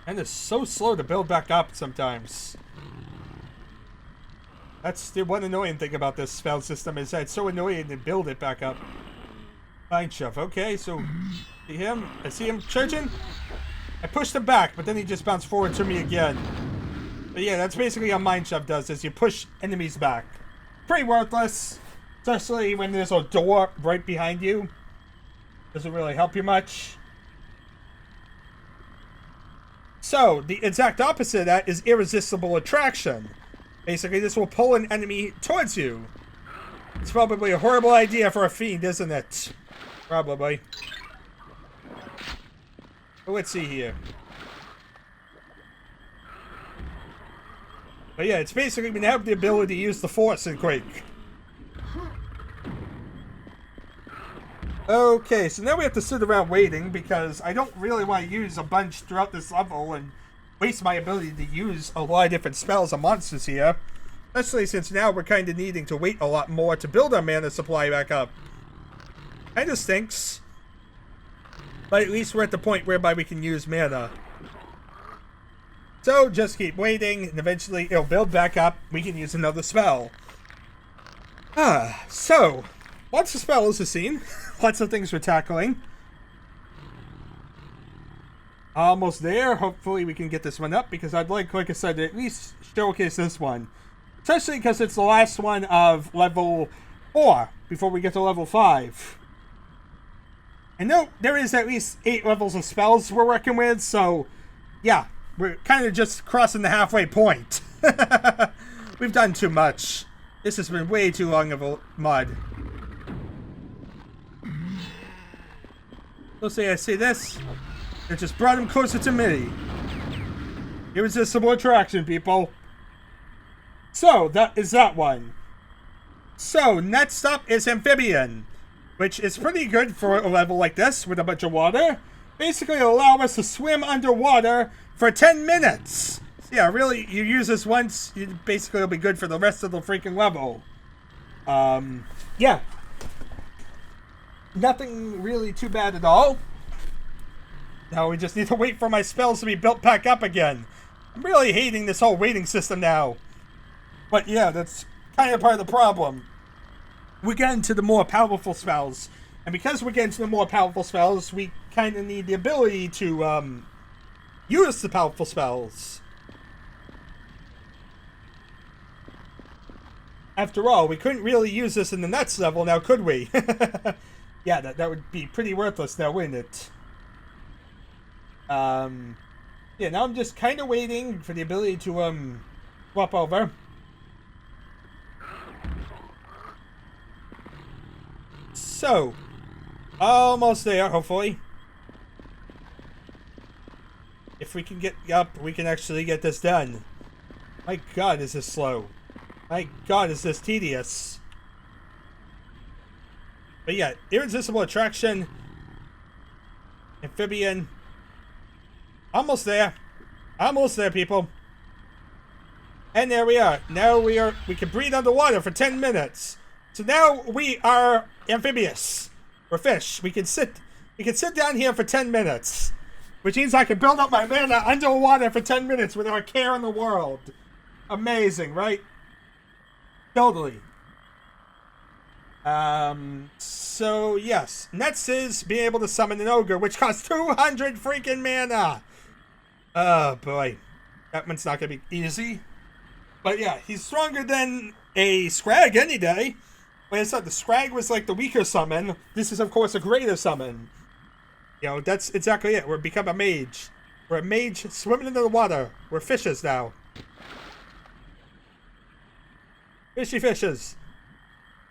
And it's so slow to build back up sometimes. That's the one annoying thing about this spell system is that it's so annoying to build it back up. Mind Shove. Okay, so see him? I see him charging. I pushed him back, but then he just bounced forward to me again. But yeah, that's basically how Mind Shove does, is you push enemies back. Pretty worthless. Especially when there's a door right behind you. Doesn't really help you much. So, the exact opposite of that is irresistible attraction. Basically, this will pull an enemy towards you. It's probably a horrible idea for a fiend, isn't it? Probably. But let's see here. But yeah, it's basically when you have the ability to use the Force in Quake. Okay, so now we have to sit around waiting because I don't really want to use a bunch throughout this level and waste my ability to use a lot of different spells and monsters here. Especially since now we're kind of needing to wait a lot more to build our mana supply back up. Kinda stinks. But at least we're at the point whereby we can use mana. So just keep waiting, and eventually it'll build back up. We can use another spell. So lots of spells to see. Lots of things we're tackling. Almost there. Hopefully we can get this one up, because I'd like I said, to at least showcase this one. Especially because it's the last one of level 4 before we get to level 5. And no, there is at least 8 levels of spells we're working with, so yeah, we're kind of just crossing the halfway point. We've done too much. This has been way too long of a mod. Let's say I say this. It just brought him closer to me. Irresistible attraction, people. So, that is that one. So, next up is Amphibian, which is pretty good for a level like this with a bunch of water. Basically, it'll allow us to swim underwater for 10 minutes. So yeah, really, you use this once, basically it'll be good for the rest of the freaking level. Yeah. Nothing really too bad at all. Now we just need to wait for my spells to be built back up again. I'm really hating this whole waiting system now. But yeah, that's kind of part of the problem. We get into the more powerful spells. And because we get into the more powerful spells, we kind of need the ability to use the powerful spells. After all, we couldn't really use this in the next level now, could we? Yeah, that would be pretty worthless now, wouldn't it? Yeah, now I'm just kind of waiting for the ability to swap over. So, almost there, hopefully. If we can get up, we can actually get this done. My god, is this slow. My god, is this tedious. But yeah, Irresistible Attraction, Amphibian. Almost there. Almost there, people. And there we are. Now we can breathe underwater for 10 minutes. So now we are amphibious. We're fish. We can sit down here for 10 minutes. Which means I can build up my mana underwater for 10 minutes without a care in the world. Amazing, right? Totally. So yes. Next is being able to summon an ogre, which costs 200 freaking mana. Oh boy. That one's not gonna be easy. But yeah, he's stronger than a Scrag any day. Like I said, the Scrag was like the weaker summon. This is, of course, a greater summon. You know, that's exactly it. We're become a mage. We're a mage swimming into the water. We're fishes now. Fishy fishes.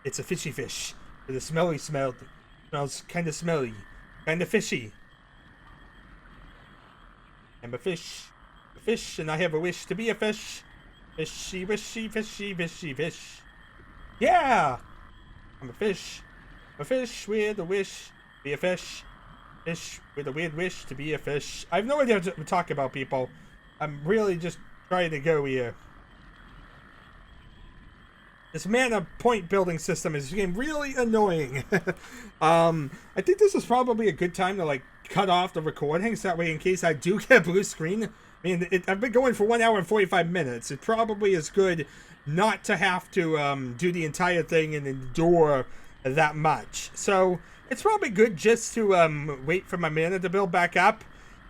It's a fishy fish. With a smelly smell. Smells kind of smelly. Kind of fishy. I'm a fish. A fish, and I have a wish to be a fish. Fishy, wishy, fishy, fishy, fish. Yeah! I'm a fish. A fish with a wish to be a fish. Fish with a weird wish to be a fish. I have no idea what to talk about, people. I'm really just trying to go here. This mana point building system is getting really annoying. I think this is probably a good time to like cut off the recordings. That way, in case I do get a blue screen. I mean, I've been going for 1 hour and 45 minutes. It probably is good not to have to do the entire thing and endure that much. So it's probably good just to wait for my mana to build back up,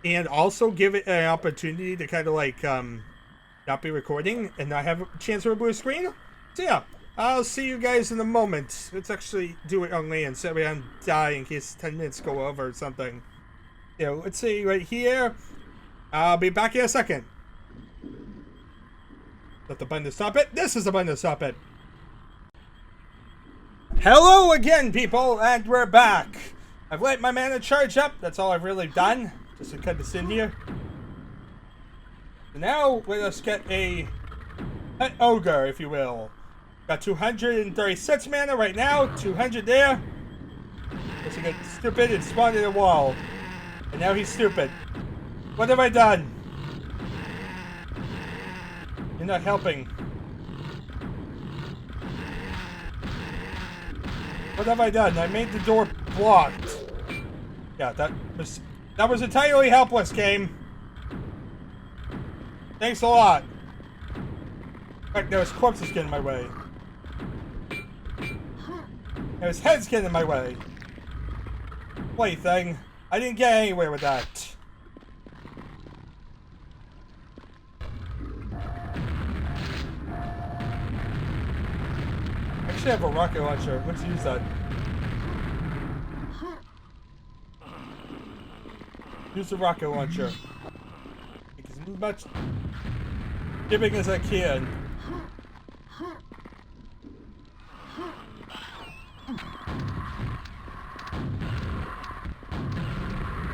and also give it an opportunity to kind of like not be recording and not have a chance for a blue screen. So yeah, I'll see you guys in a moment. Let's actually do it on land so we don't die in case 10 minutes go over or something. You know, let's see right here. I'll be back in a second. Let the button to stop it. This is the button to stop it. Hello again, people, and we're back. I've let my mana charge up. That's all I've really done. Just to cut this in here. So now, let us get a pet ogre, if you will. Got 236 mana right now. 200 there. Guess he got stupid and spawned in a wall. And now he's stupid. What have I done? not helping. What have I done? I made the door blocked. Yeah, that was entirely helpless, game. Thanks a lot. In fact, there was corpses getting in my way. There was heads getting in my way. Plaything. I didn't get anywhere with that. I actually have a rocket launcher. Let's use that. Use the rocket launcher. Make as much giving as I can.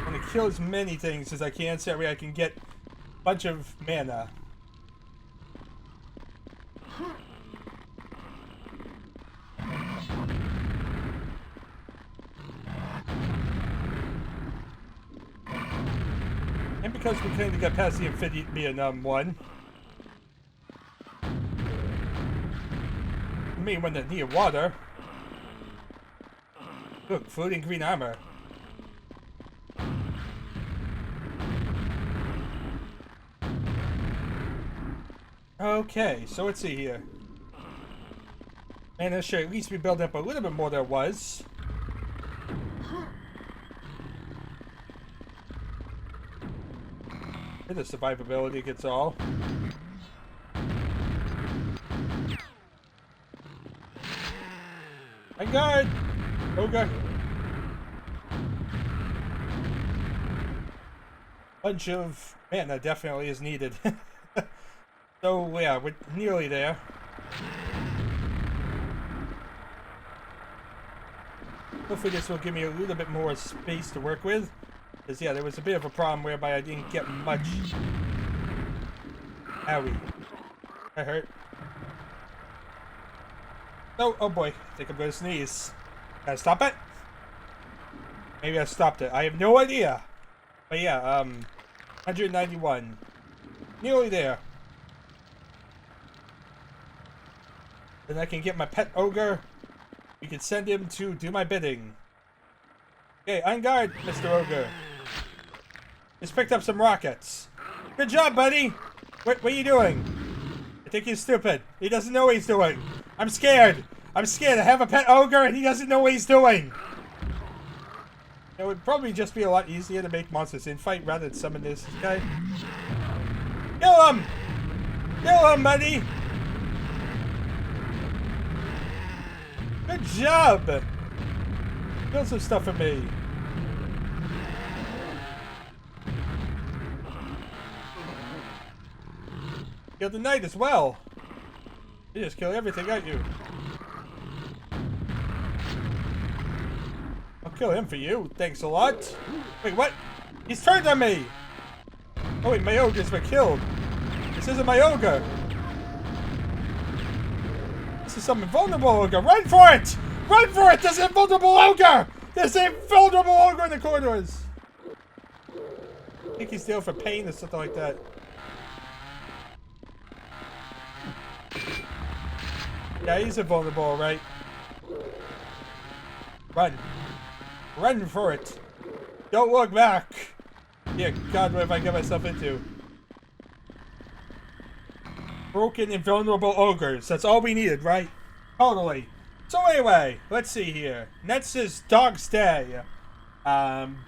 I'm gonna kill as many things as I can so that way I can get a bunch of mana. And because we kind of got past the amphibian one. I mean, when they're near water. Look, floating green armor. Okay, so let's see here. And this should at least be built up a little bit more than it was. The survivability gets all. My God! Okay. Bunch of man, that definitely is needed. So yeah, we're nearly there. Hopefully this will give me a little bit more space to work with. Because yeah, there was a bit of a problem whereby I didn't get much. Owie. That hurt. Oh boy, I think I'm gonna sneeze. Can I stop it? Maybe I stopped it. I have no idea. But yeah, 191. Nearly there. Then I can get my pet ogre. We can send him to do my bidding. Okay, on guard, Mr. Ogre. Just picked up some rockets. Good job, buddy. What are you doing? I think he's stupid. He doesn't know what he's doing. I'm scared. I'm scared. I have a pet ogre and he doesn't know what he's doing. It would probably just be a lot easier to make monsters in fight rather than summon this guy. Kill him! Kill him, buddy! Good job! Build some stuff for me. Kill the knight as well. You just kill everything, aren't you? I'll kill him for you. Thanks a lot. Wait, what? He's turned on me! Oh wait, my ogre's been killed. This isn't my ogre. This is some invulnerable ogre. Run for it! Run for it! There's an invulnerable ogre! There's an invulnerable ogre in the corridors! I think he's there for pain or something like that. Yeah, he's invulnerable, right? Run. Run for it. Don't look back. Yeah, God, what have I got myself into? Broken, invulnerable ogres. That's all we needed, right? Totally. So anyway, let's see here. Next is Dog's Day.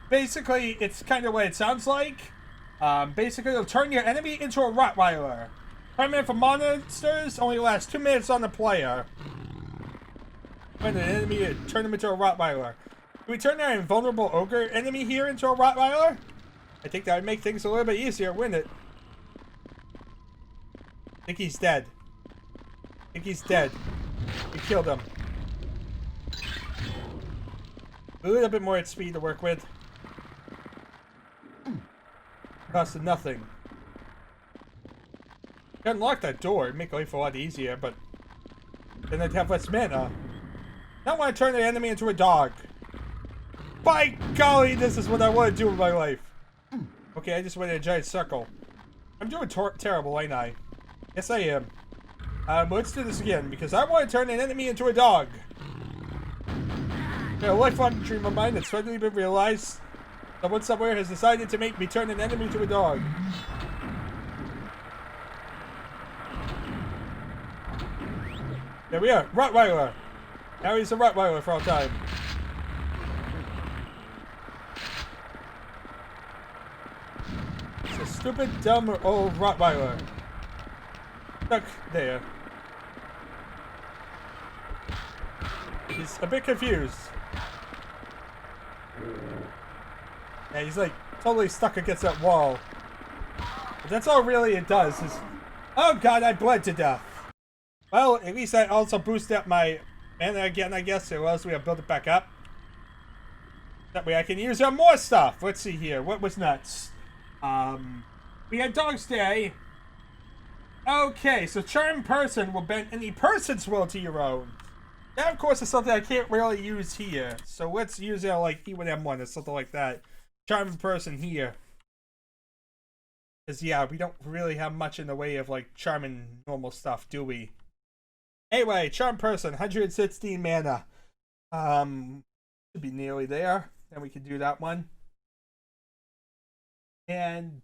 Basically, it's kind of what it sounds like. Basically, it'll turn your enemy into a Rottweiler. 5 minutes for monsters, only lasts 2 minutes on the player. When an enemy, turn them into a Rottweiler. Can we turn our invulnerable ogre enemy here into a Rottweiler? I think that would make things a little bit easier, wouldn't it? I think he's dead. I think he's dead. We killed him. A little bit more at speed to work with. Cost nothing. Unlock that door, it'd make life a lot easier, but then I'd have less mana. Now I want to turn the enemy into a dog. By golly, this is what I want to do with my life. Okay, I just went in a giant circle. I'm doing terrible, ain't I? Yes, I am. Let's do this again, because I want to turn an enemy into a dog. A lifelong dream of mine that's suddenly been realized. Someone somewhere has decided to make me turn an enemy to a dog. There we are, Rottweiler. Now he's a Rottweiler for all time. It's a stupid, dumb old Rottweiler. Stuck there. He's a bit confused. Yeah, he's like totally stuck against that wall. But that's all really it does is... Oh god, I bled to death. Well, at least I also boosted up my mana again, I guess. So else we have built it back up. That way I can use up more stuff. Let's see here. What was nuts? We had Dog's Day. Okay, so Charm Person will bend any person's will to your own. That, of course, is something I can't really use here. So let's use it like E1M1 or something like that. Charm Person here. Because, yeah, we don't really have much in the way of, like, charming normal stuff, do we? Anyway, Charm Person, 116 mana. Should be nearly there. Then we can do that one. And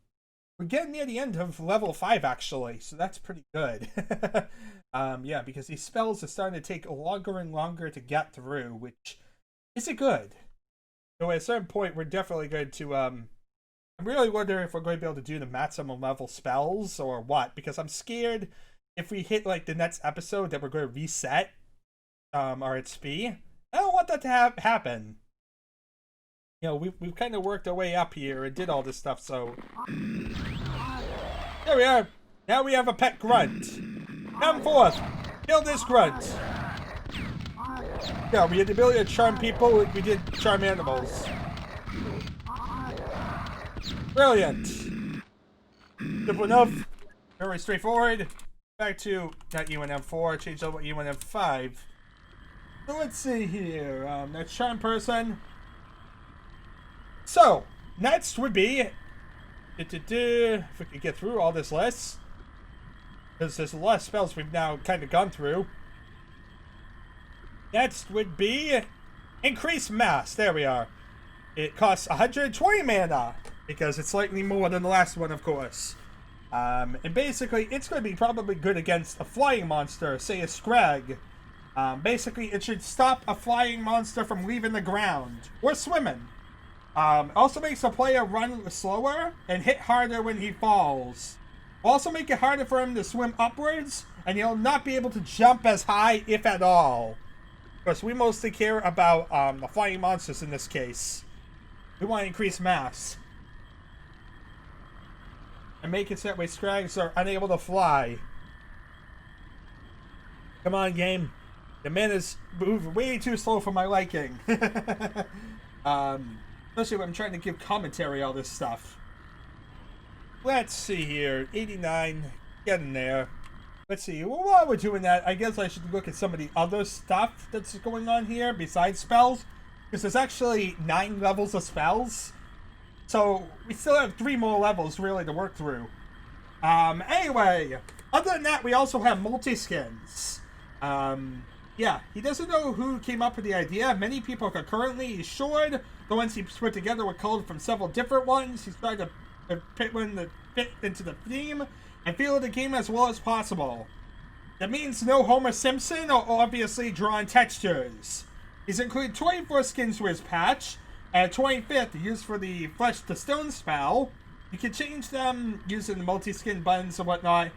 we're getting near the end of level 5, actually. So that's pretty good. Yeah, because these spells are starting to take longer and longer to get through, which isn't good. So at a certain point, we're definitely going to... I'm really wondering if we're going to be able to do the maximum level spells or what, because I'm scared if we hit like the next episode that we're going to reset our XP. I don't want that to happen. You know, we've kind of worked our way up here and did all this stuff, so... There we are! Now we have a pet grunt! Come forth! Kill this grunt! Yeah, we had the ability to charm people like we did charm animals. Brilliant! Simple enough. Very straightforward. Back to, not E1M4, change over to E1M5. So let's see here. That's Charm Person. So, next would be... If we could get through all this list. Because there's a lot of spells we've now kind of gone through. Next would be... Increase Mass. There we are. It costs 120 mana. Because it's slightly more than the last one, of course. And basically, it's going to be probably good against a flying monster, say a Scrag. Basically, it should stop a flying monster from leaving the ground. Or swimming. Also makes the player run slower and hit harder when he falls. Also make it harder for him to swim upwards, and he'll not be able to jump as high, if at all. Because we mostly care about the flying monsters in this case. We want to increase mass. And make it so that way Scrags are unable to fly. Come on, game. The man is moving way too slow for my liking. Especially when I'm trying to give commentary on all this stuff. Let's see here. 89. Getting there. Let's see. Well, while we're doing that, I guess I should look at some of the other stuff that's going on here besides spells. Because there's actually 9 levels of spells. So, we still have 3 more levels, really, to work through. Anyway. Other than that, we also have multi-skins. Yeah, he doesn't know who came up with the idea. Many people concurrently assured the ones he put together were culled from several different ones. He's trying to pick one that fit into the theme and feel the game as well as possible. That means no Homer Simpson or obviously drawn textures. He's included 24 skins for his patch, and 25th used for the Flesh to Stone spell. You can change them using the multi-skin buttons and whatnot.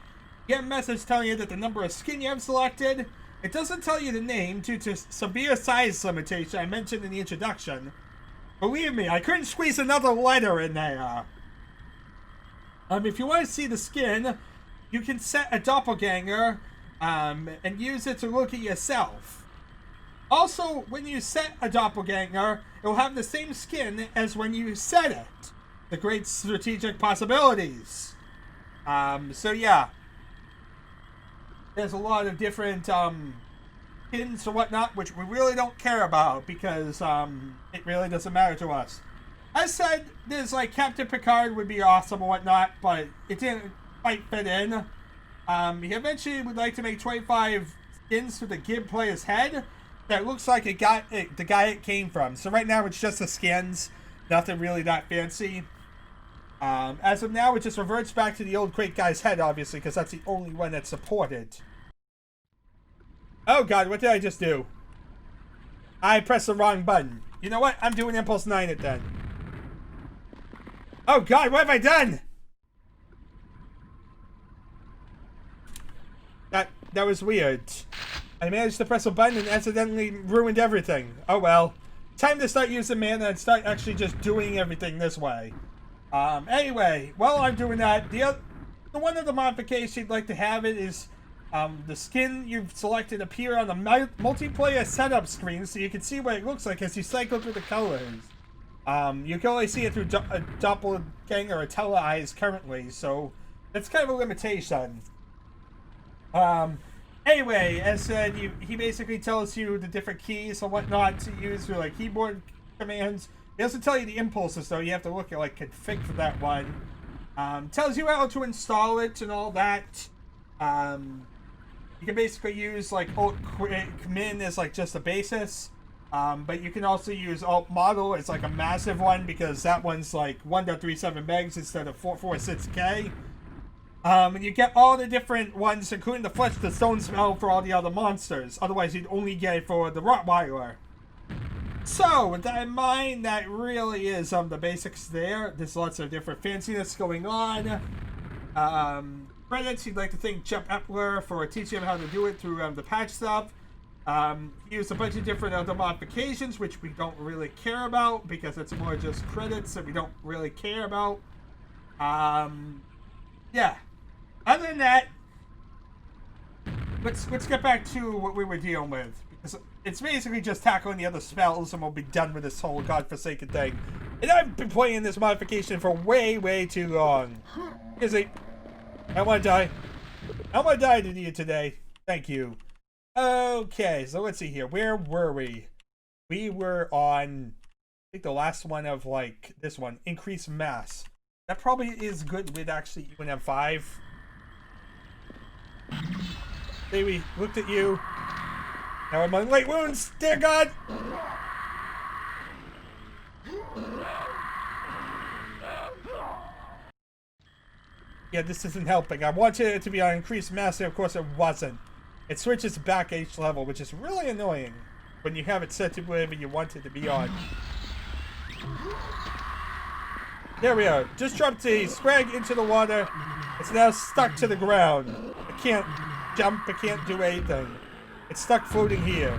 You get a message telling you that the number of skin you have selected. It doesn't tell you the name due to severe size limitation I mentioned in the introduction. Believe me, I couldn't squeeze another letter in there. If you want to see the skin, you can set a doppelganger and use it to look at yourself. Also, when you set a doppelganger, it will have the same skin as when you set it. The great strategic possibilities. So yeah. There's a lot of different skins or whatnot, which we really don't care about because it really doesn't matter to us. I said there's like Captain Picard would be awesome or whatnot, but it didn't quite fit in. He eventually would like to make 25 skins for the Gib player's head that looks like the guy it came from. So right now it's just the skins, nothing really that fancy. As of now, it just reverts back to the old Quake guy's head, obviously, because that's the only one that's supported. Oh god, what did I just do? I pressed the wrong button. You know what? I'm doing Impulse 9 it then. Oh god, what have I done? That was weird. I managed to press a button and accidentally ruined everything. Oh well. Time to start using mana and start actually just doing everything this way. Anyway, while I'm doing that, the one of the modifications you'd like to have it is the skin you've selected appear on the multiplayer setup screen so you can see what it looks like as you cycle through the colors. You can only see it through a doppelganger or tele eyes currently, so that's kind of a limitation. Anyway, as said, he basically tells you the different keys and whatnot to use for like keyboard commands. He doesn't tell you the impulses though, you have to look at like config for that one. Tells you how to install it and all that. You can basically use like alt min as like just a basis. But you can also use alt model as like a massive one because that one's like 1.37 megs instead of 446k. And you get all the different ones, including the flesh to stone spell for all the other monsters. Otherwise, you'd only get it for the Rottweiler. So, with that in mind, that really is the basics there. There's lots of different fanciness going on. Credits, you'd like to thank Jeff Epler for teaching him how to do it through the patch stuff. He used a bunch of different other modifications, which we don't really care about, because it's more just credits that we don't really care about. Yeah. Other than that, let's get back to what we were dealing with. Because it's basically just tackling the other spells and we'll be done with this whole godforsaken thing. And I've been playing this modification for way, way too long. Here's a... I want to die. I want to die to you today. Thank you. Okay, so let's see here. Where were we? We were on... I think the last one of, like, this one. Increase mass. That probably is good with actually UNM5. Say we looked at you. Now I'm on late wounds. Dear God! Yeah, this isn't helping. I wanted it to be on increased mass, and of course it wasn't. It switches back each level, which is really annoying when you have it set to whatever you want it to be on. There we are. Just dropped the scrag into the water. It's now stuck to the ground. I can't jump. I can't do anything. It's stuck floating here.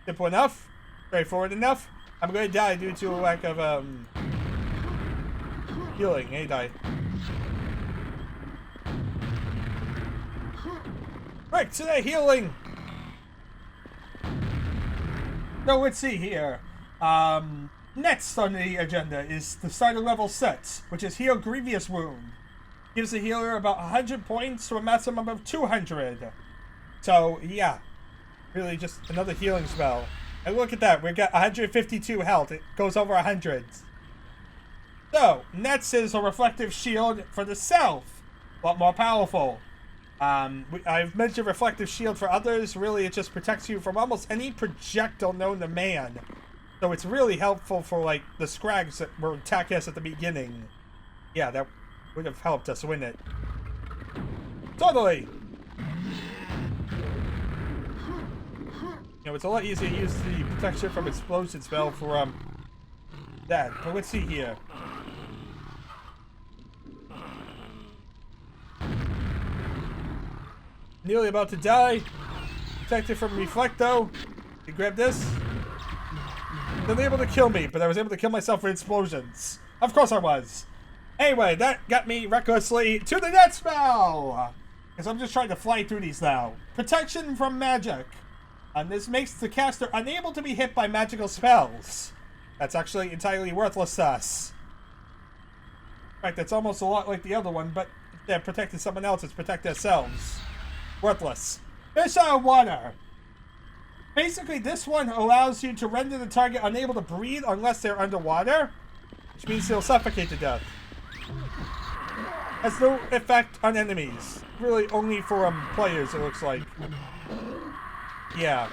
Simple enough. Straightforward enough. I'm going to die due to a lack of healing. Hey, die. Right, to the healing. So let's see here. Next on the agenda is the starter level set, which is Heal Grievous Wound. Gives the healer about 100 points to a maximum of 200. So, yeah. Really just another healing spell. And look at that, we've got 152 health. It goes over 100. So, next is a reflective shield for the self. A lot more powerful. I've mentioned reflective shield for others. Really, it just protects you from almost any projectile known to man. So it's really helpful for, like, the scrags that were attacking us at the beginning. Yeah, that would have helped us, wouldn't it? Totally! You know, it's a lot easier to use the protection from explosion spell for, that. But let's see here. Nearly about to die. Protected from Reflecto. You grab this. They're able to kill me, but I was able to kill myself with explosions. Of course I was. Anyway, that got me recklessly to the net spell! Because I'm just trying to fly through these now. Protection from magic. And this makes the caster unable to be hit by magical spells. That's actually entirely worthless to us. In fact, that's almost a lot like the other one, but if they're protecting someone else, it's protect ourselves. Worthless. Fish out of water. Basically, this one allows you to render the target unable to breathe unless they're underwater, which means they'll suffocate to death. Has no effect on enemies. Really only for players, it looks like. Yeah.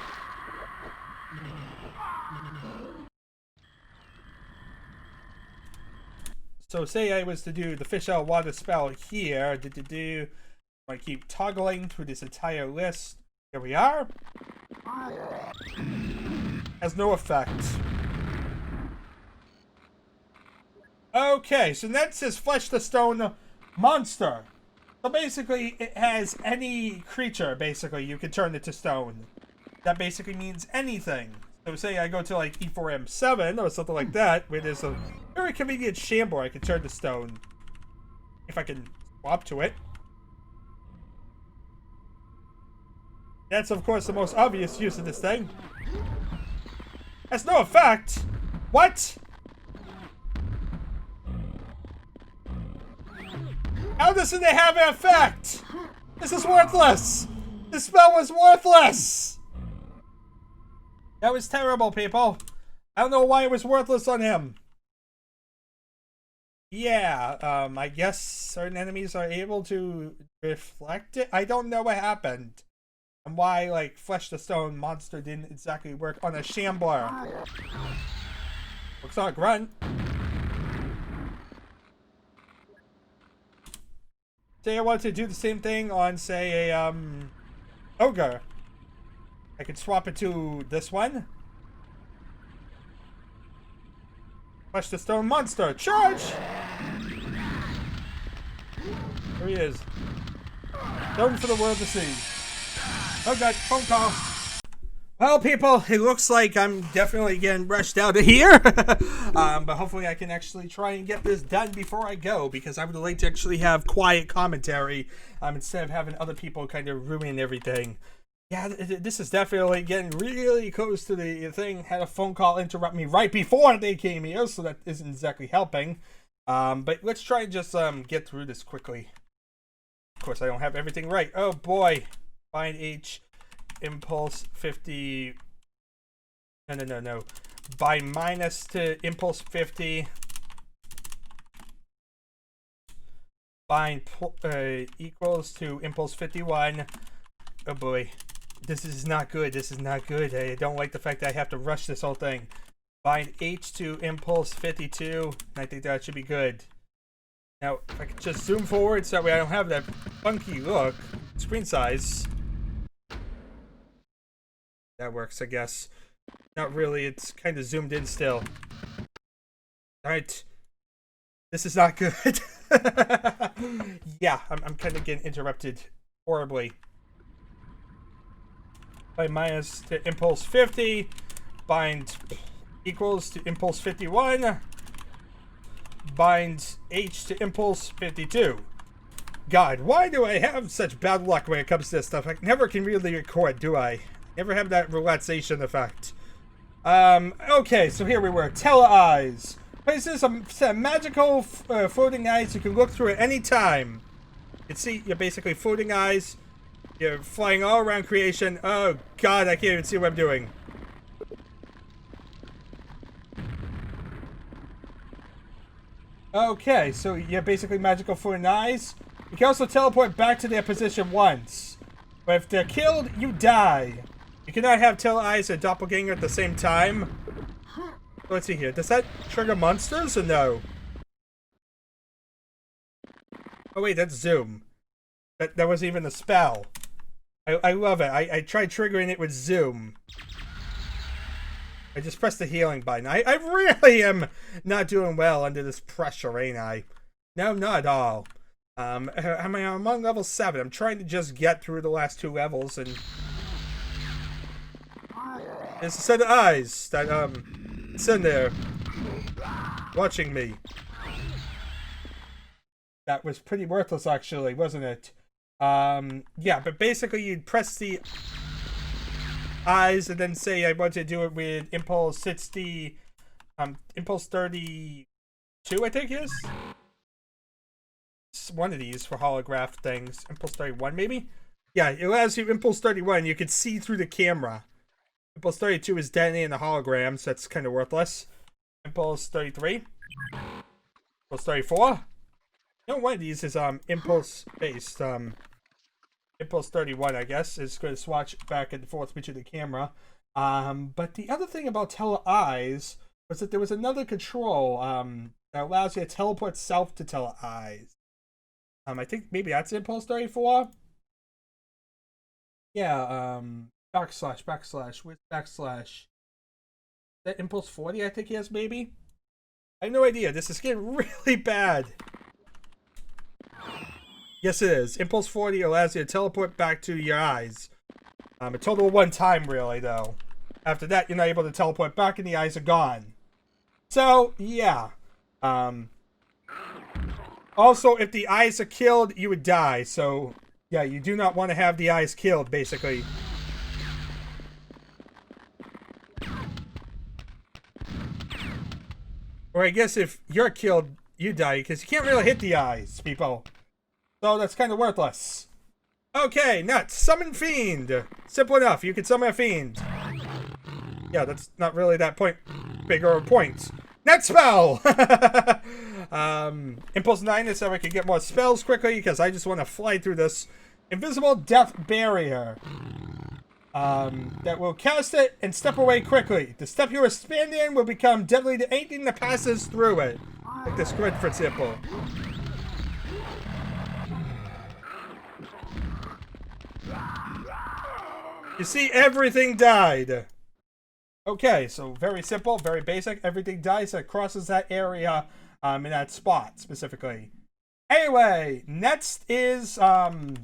So say I was to do the fish out of water spell here. I keep toggling through this entire list. Here we are. Has no effect. Okay, so that says Flesh the Stone Monster. So basically, it has any creature, basically, you can turn it to stone. That basically means anything. So say I go to like E4M7 or something like that, where there's a very convenient shambler I can turn to stone. If I can swap to it. That's of course the most obvious use of this thing. Has no effect! What? How doesn't it have an effect? This is worthless! This spell was worthless! That was terrible, people. I don't know why it was worthless on him. Yeah, I guess certain enemies are able to reflect it. I don't know what happened. And why, like, Flesh the Stone Monster didn't exactly work on a shambler. Looks like a grunt. Say I want to do the same thing on, say, a, ogre. I could swap it to this one. Flesh the Stone Monster, charge! There he is. Stone for the world to see. Oh god, phone call. Well, people, it looks like I'm definitely getting rushed out of here. But hopefully I can actually try and get this done before I go, because I would like to actually have quiet commentary instead of having other people kind of ruin everything. Yeah, this is definitely getting really close to the thing. Had a phone call interrupt me right before they came here, so that isn't exactly helping. But let's try and just get through this quickly. Of course, I don't have everything right. Oh boy. Bind H, impulse 50. No. Bind minus to impulse 50. Bind equals to impulse 51. Oh boy. This is not good. This is not good. I don't like the fact that I have to rush this whole thing. Bind H to impulse 52. I think that should be good. Now, if I could just zoom forward so that way I don't have that funky look. Screen size. That works, I guess. Not really. It's kind of zoomed in still. Alright. This is not good. Yeah, I'm kind of getting interrupted horribly. Bind minus to impulse 50. Bind equals to impulse 51. Bind H to impulse 52. God, why do I have such bad luck when it comes to this stuff? I never can really record, do I? Never have that relaxation effect. Okay, so here we were. Tele eyes. Places a set of magical floating eyes you can look through at any time. You can see you're basically floating eyes. You're flying all around creation. Oh god, I can't even see what I'm doing. Okay, so you're basically magical floating eyes. You can also teleport back to their position once. But if they're killed, you die. You cannot have tele eyes and doppelganger at the same time. Let's see here. Does that trigger monsters or no? Oh wait, that's zoom. That wasn't even a spell. I love it. I tried triggering it with zoom. I just pressed the healing button. I really am not doing well under this pressure, ain't I? No, not at all. I'm on level 7. I'm trying to just get through the last 2 levels, and there's a set of eyes that it's in there watching me. That was pretty worthless, actually, wasn't it? Yeah, but basically you'd press the eyes and then say I want to do it with impulse 60, impulse 32, I think it is. It's one of these for holograph things. Impulse 31, maybe? Yeah, it allows you impulse 31. You can see through the camera. Impulse 32 is detonating the hologram, so that's kind of worthless. Impulse 33. Impulse 34. You know, one of these is impulse based. Impulse 31, I guess, is going to swatch back and forth between the camera. But the other thing about tele eyes was that there was another control that allows you to teleport self to tele eyes. I think maybe that's impulse 34. Yeah, backslash, with backslash. That impulse 40, I think he has, maybe? I have no idea. This is getting really bad. Yes, it is. Impulse 40 allows you to teleport back to your eyes. A total of 1 time, really, though. After that, you're not able to teleport back and the eyes are gone. So, yeah. Also, if the eyes are killed, you would die. So, yeah, you do not want to have the eyes killed, basically. Or I guess if you're killed, you die, because you can't really hit the eyes, people. So that's kind of worthless. Okay, nuts. Summon Fiend. Simple enough. You can summon a Fiend. Yeah, that's not really that bigger point. Net spell! Impulse 9 is so I can get more spells quickly, because I just want to fly through this. Invisible Death Barrier. That will cast it and step away quickly. The step you are standing will become deadly to anything that passes through it. Like the squid, for example. You see, everything died. Okay, so very simple, very basic. Everything dies that crosses that area in that spot, specifically. Anyway, next is, let's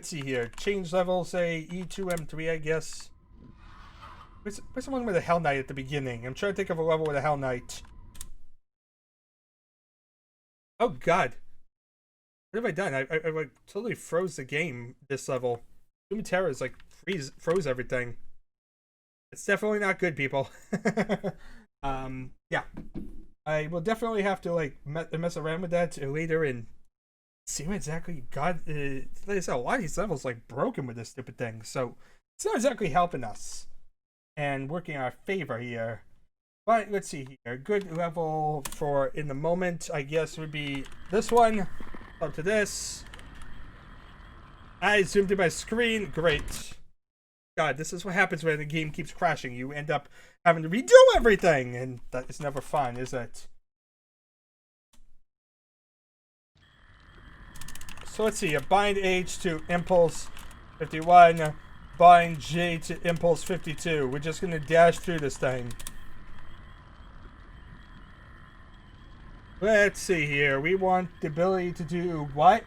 see here. Change level, say, E2, M3, I guess. Where's the one with a Hell Knight at the beginning? I'm trying to think of a level with a Hell Knight. Oh, God. What have I done? I like, totally froze the game, this level. Doom Terror is like froze everything. It's definitely not good, people. Yeah. I will definitely have to like mess around with that later and see what exactly God. Like I said, a lot of these levels like broken with this stupid thing, so it's not exactly helping us and working in our favor here. But let's see here. A good level for in the moment, I guess, would be this one. Up to this. I zoomed in my screen. Great. God, this is what happens when the game keeps crashing. You end up having to redo everything, and that is never fun, is it? So let's see. Bind H to Impulse 51. Bind J to Impulse 52. We're just going to dash through this thing. Let's see here. We want the ability to do what?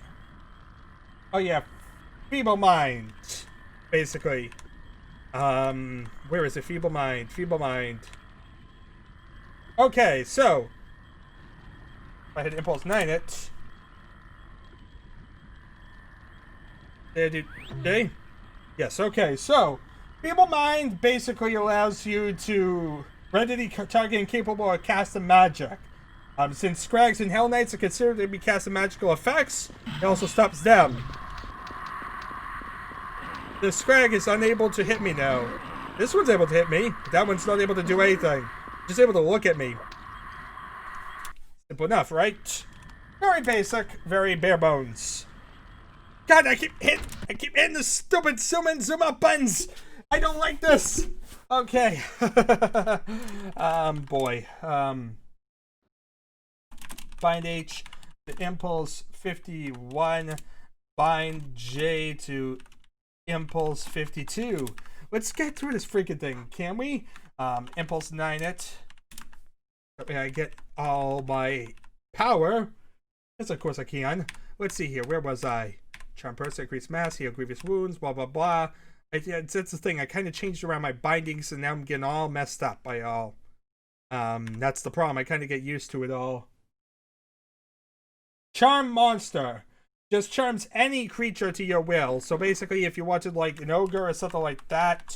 Oh, yeah. Feeble Mind, basically. Where is it? Feeble Mind. Feeble Mind. Okay, so if I hit Impulse 9 it. Okay. Yes, okay, so Feeble Mind basically allows you to render the target incapable of casting magic. Since Scrags and Hell Knights are considered to be casting magical effects, it also stops them. The Scrag is unable to hit me now. This one's able to hit me, but that one's not able to do anything. Just able to look at me. Simple enough, right? Very basic, very bare bones. God, I keep hitting the stupid zoom in, zoom out buttons. I don't like this. Okay. Boy. Bind H to Impulse 51. Bind J to Impulse 52. Let's get through this freaking thing, can we? Impulse 9 it. I get all my power. Yes, of course I can. Let's see here. Where was I? Charm person, increase mass, heal grievous wounds, blah, blah, blah. That's the thing. I kind of changed around my bindings, and now I'm getting all messed up by all. That's the problem. I kind of get used to it all. Charm monster. Just charms any creature to your will. So basically, if you wanted like an ogre or something like that,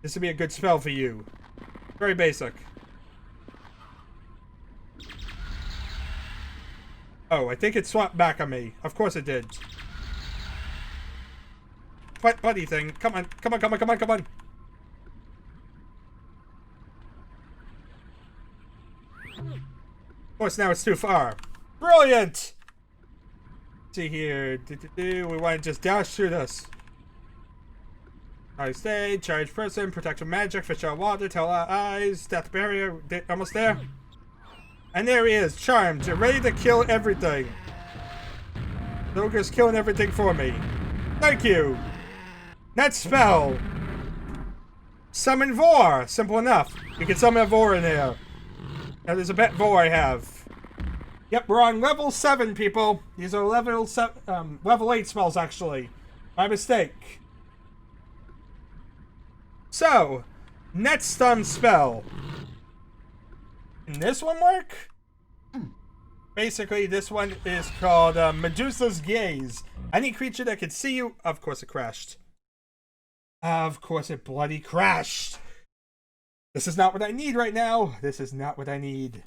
this would be a good spell for you. Very basic. Oh, I think it swapped back on me. Of course it did. What buddy thing? Come on, come on, come on, come on, come on. course, now it's too far. Brilliant! Let's see here. We want to just dash through this. I stay, charge person, protect from magic, fish out water, tell our eyes, death barrier, almost there. And there he is, charmed, ready to kill everything. The ogre's killing everything for me. Thank you. Next spell. Summon Vor. Simple enough. You can summon a Vor in here. Now there's a pet Vor I have. Yep, we're on level 7, people. These are level 8 spells, actually. My mistake. So, next spell. Can this one work? Basically, this one is called Medusa's Gaze. Any creature that can see you... Of course it crashed. Of course it bloody crashed. This is not what I need right now. This is not what I need.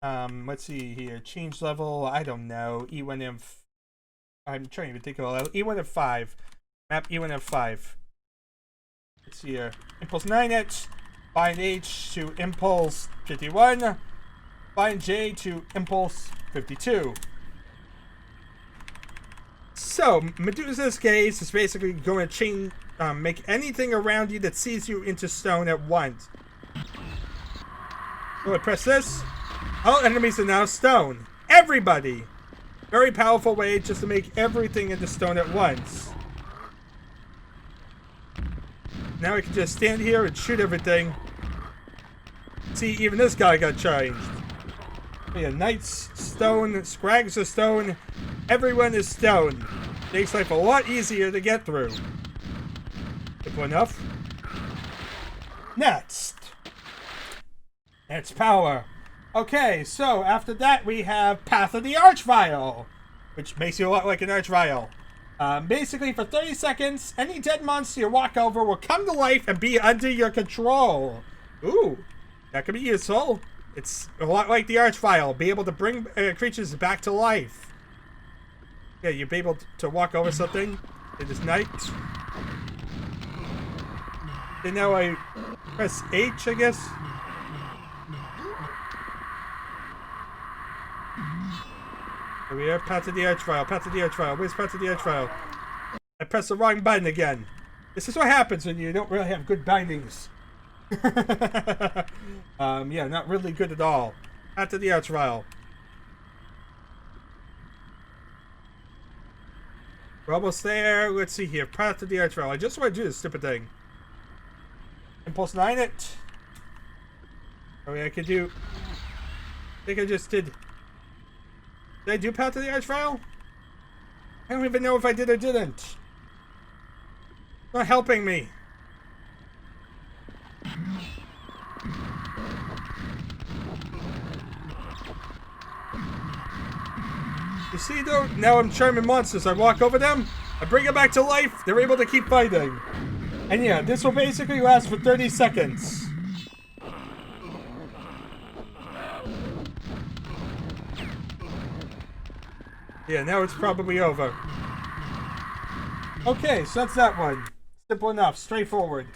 Let's see here. Change level. I don't know. E1M... I'm trying to even think of a level. E1M5. Map E1M5. Let's see here. Impulse 9 it. Bind H to Impulse 51. Bind J to Impulse 52. So, Medusa's Gaze is basically going to make anything around you that sees you into stone at once. So I press this. All enemies are now stone. Everybody! Very powerful way just to make everything into stone at once. Now I can just stand here and shoot everything. See, even this guy got changed. Yeah, Knights, stone, Scrags are stone. Everyone is stone. Makes life a lot easier to get through. Simple enough. Next. That's power. Okay, so after that we have Path of the Archvile, which makes you a lot like an Archvile. Basically, for 30 seconds, any dead monster you walk over will come to life and be under your control. Ooh, that could be useful. It's a lot like the Archvile, be able to bring creatures back to life. Yeah, you'll be able to walk over something. It is night. And now I press H, I guess. Here we are, Path of the Archvile, Path of the Archvile. Where's Path of the Archvile? I pressed the wrong button again. This is what happens when you don't really have good bindings. Yeah, not really good at all. Path of the Archvile. We're almost there. Let's see here. Path of the Archvile. I just want to do this stupid thing. Impulse 9 it. Oh, yeah, I could do... I think I just did... Did I do Path of the Archvile? I don't even know if I did or didn't. It's not helping me. You see though, now I'm charming monsters. I walk over them, I bring them back to life, they're able to keep fighting. And yeah, this will basically last for 30 seconds. Yeah, now it's probably over. Okay, so that's that one. Simple enough, straightforward.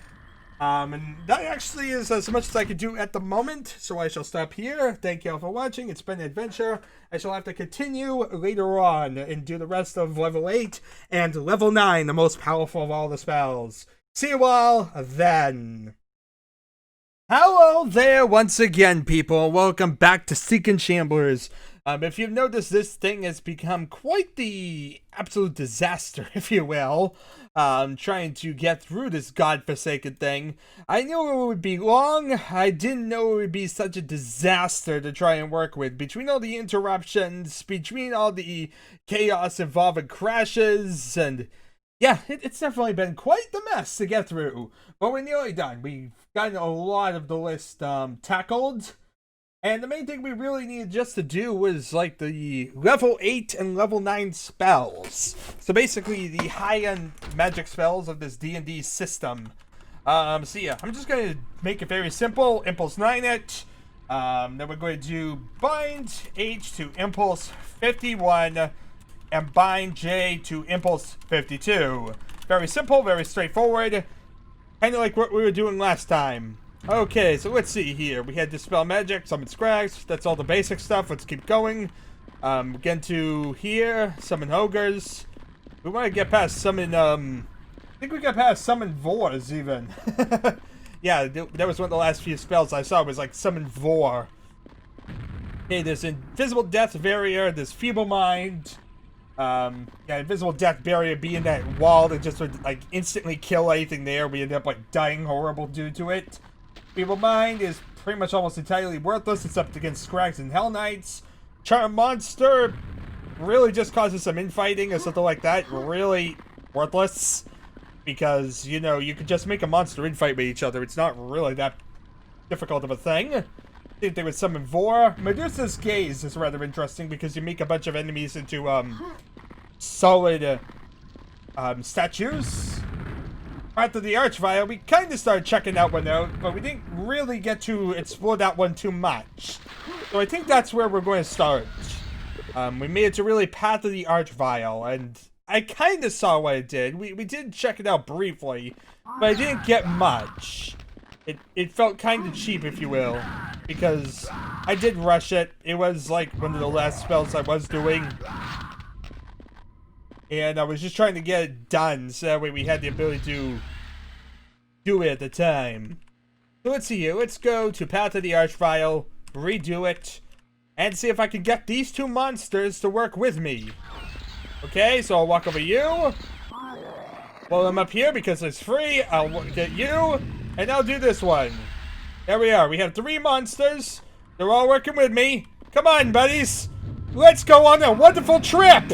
And that actually is as much as I could do at the moment, so I shall stop here. Thank you all for watching. It's been an adventure. I shall have to continue later on and do the rest of level 8 and level 9, the most powerful of all the spells. See you all then. Hello there once again, people. Welcome back to Seeking Shamblers. If you've noticed, this thing has become quite the absolute disaster, if you will. Trying to get through this godforsaken thing. I knew it would be long. I didn't know it would be such a disaster to try and work with. Between all the interruptions, between all the chaos involving crashes, and yeah, it's definitely been quite the mess to get through. But we're nearly done. We've gotten a lot of the list tackled. And the main thing we really needed just to do was like the level 8 and level 9 spells. So basically the high-end magic spells of this D&D system. So yeah, I'm just going to make it very simple. Impulse 9 it. Then we're going to do Bind H to Impulse 51. And Bind J to Impulse 52. Very simple, very straightforward. Kind of like what we were doing last time. Okay, so let's see here. We had Dispel Magic, Summon Scrags. That's all the basic stuff. Let's keep going. Get to here. Summon Ogres. We want to get past Summon, I think we got past Summon Vores, even. Yeah, that was one of the last few spells I saw, was like Summon Vor. Okay, there's Invisible Death Barrier. There's Feeble Mind. Yeah, Invisible Death Barrier being that wall that just would, like, instantly kill anything there. We end up, like, dying horrible due to it. Feeble Mind is pretty much almost entirely worthless, except against Scrags and Hell Knights. Charm Monster really just causes some infighting or something like that. Really worthless. Because, you know, you could just make a monster infight with each other. It's not really that difficult of a thing. Same thing with Summon Vor. Medusa's Gaze is rather interesting because you make a bunch of enemies into, solid, statues. After the Archvile, we kind of started checking that one out, but we didn't really get to explore that one too much. So I think that's where we're going to start. We made it to really Path of the Archvile, and I kind of saw what it did. We did check it out briefly, but I didn't get much. It felt kind of cheap, if you will, because I did rush it. It was like one of the last spells I was doing. And I was just trying to get it done, so that way we had the ability to do it at the time. So let's see here. Let's go to Path of the Archvile, redo it, and see if I can get these two monsters to work with me. Okay, so I'll walk over you. Well, I'm up here because it's free. I'll get you, and I'll do this one. There we are. We have 3 monsters. They're all working with me. Come on, buddies. Let's go on a wonderful trip.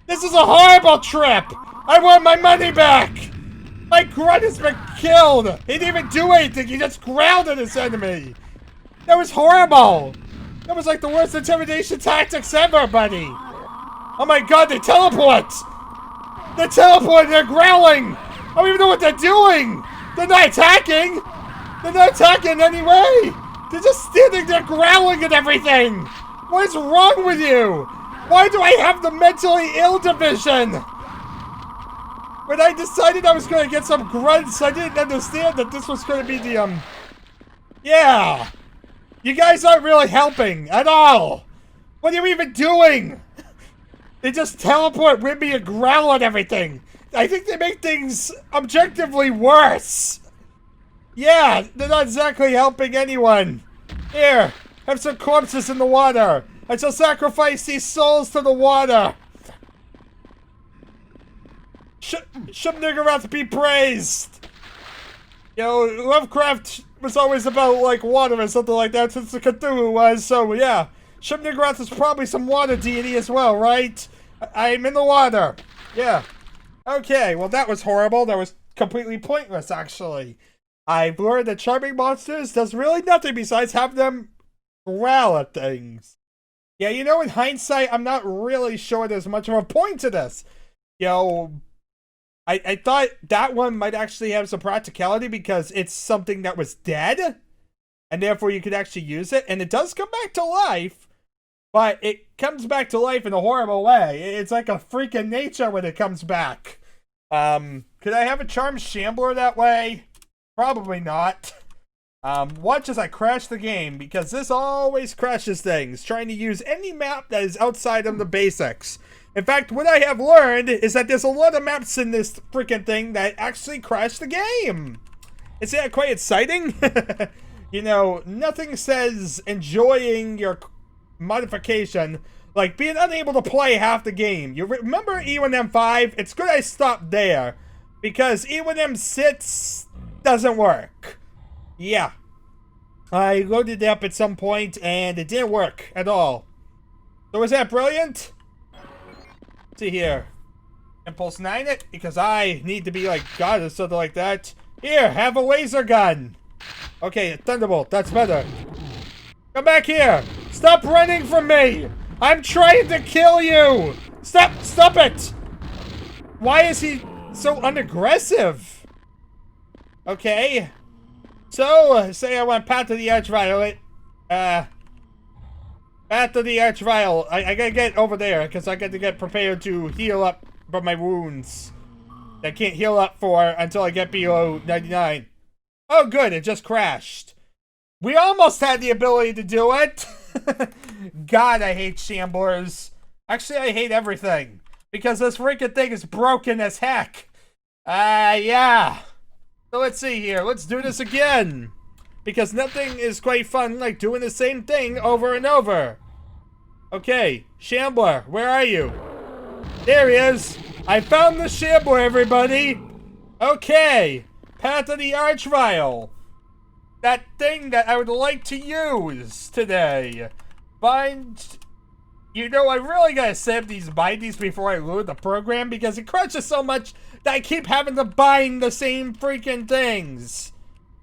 This is a horrible trip. I want my money back. My grunt has been killed. He didn't even do anything. He just growled at his enemy. That was horrible. That was like the worst intimidation tactics ever, buddy. Oh my god, they teleport. They're teleporting. They're growling. I don't even know what they're doing. They're not attacking. They're not attacking in any way. They're just standing there growling at everything. What is wrong with you? Why do I have the mentally ill division? When I decided I was going to get some grunts, I didn't understand that this was going to be the, yeah. You guys aren't really helping at all. What are you even doing? They just teleport with me and growl at everything. I think they make things objectively worse. Yeah, they're not exactly helping anyone. Here, have some corpses in the water. I shall sacrifice these souls to the water. Shub-Niggurath be praised. You know, Lovecraft was always about, like, water or something like that since the Cthulhu was, so yeah. Shub-Niggurath is probably some water deity as well, right? I'm in the water. Yeah. Okay, well that was horrible. That was completely pointless, actually. I've learned that charming monsters does really nothing besides have them growl at things. Yeah, you know, in hindsight, I'm not really sure there's much of a point to this. You know, I thought that one might actually have some practicality because it's something that was dead, and therefore you could actually use it, and it does come back to life, but it comes back to life in a horrible way. It's like a freak of nature when it comes back. Could I have a charmed shambler that way? Probably not. Watch as I crash the game, because this always crashes things, trying to use any map that is outside of the basics. In fact, what I have learned is that there's a lot of maps in this freaking thing that actually crash the game. Is that quite exciting? You know, nothing says enjoying your modification like being unable to play half the game. You remember E1M5? It's good I stopped there, because E1M6 doesn't work. Yeah. I loaded it up at some point, and it didn't work at all. So was that brilliant? Let's see here. Impulse 9 it, because I need to be like God or something like that. Here, have a laser gun. Okay, Thunderbolt, that's better. Come back here. Stop running from me. I'm trying to kill you. Stop it. Why is he so unaggressive? Okay. So, say I want Path of the Archvile. Path of the Archvile. I gotta get over there, because I got to get prepared to heal up from my wounds. I can't heal up for until I get below 99. Oh, good. It just crashed. We almost had the ability to do it. God, I hate shamblers. Actually, I hate everything. Because this freaking thing is broken as heck. Yeah. So let's see here. Let's do this again. Because nothing is quite fun like doing the same thing over and over. Okay, Shambler, where are you? There he is. I found the Shambler, everybody. Okay, Path of the Archvile. That thing that I would like to use today. Bind. You know, I really gotta set up these bindings before I load the program because it crunches so much that I keep having to bind the same freaking things.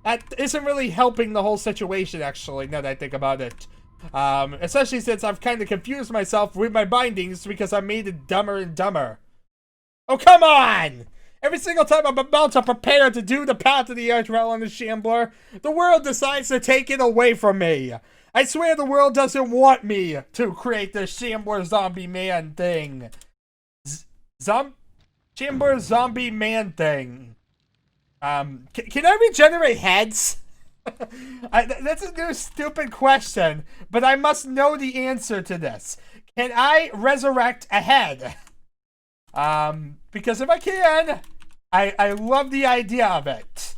That isn't really helping the whole situation, actually, now that I think about it. Especially since I've kind of confused myself with my bindings because I made it dumber and dumber. Oh, come on! Every single time I'm about to prepare to do the Path of the Archvile on the Shambler, the world decides to take it away from me. I swear the world doesn't want me to create the Shambler Zombie Man thing. Shambler Zombie Man thing. Can I regenerate heads? That's a new stupid question, but I must know the answer to this. Can I resurrect a head? Because if I can, I love the idea of it.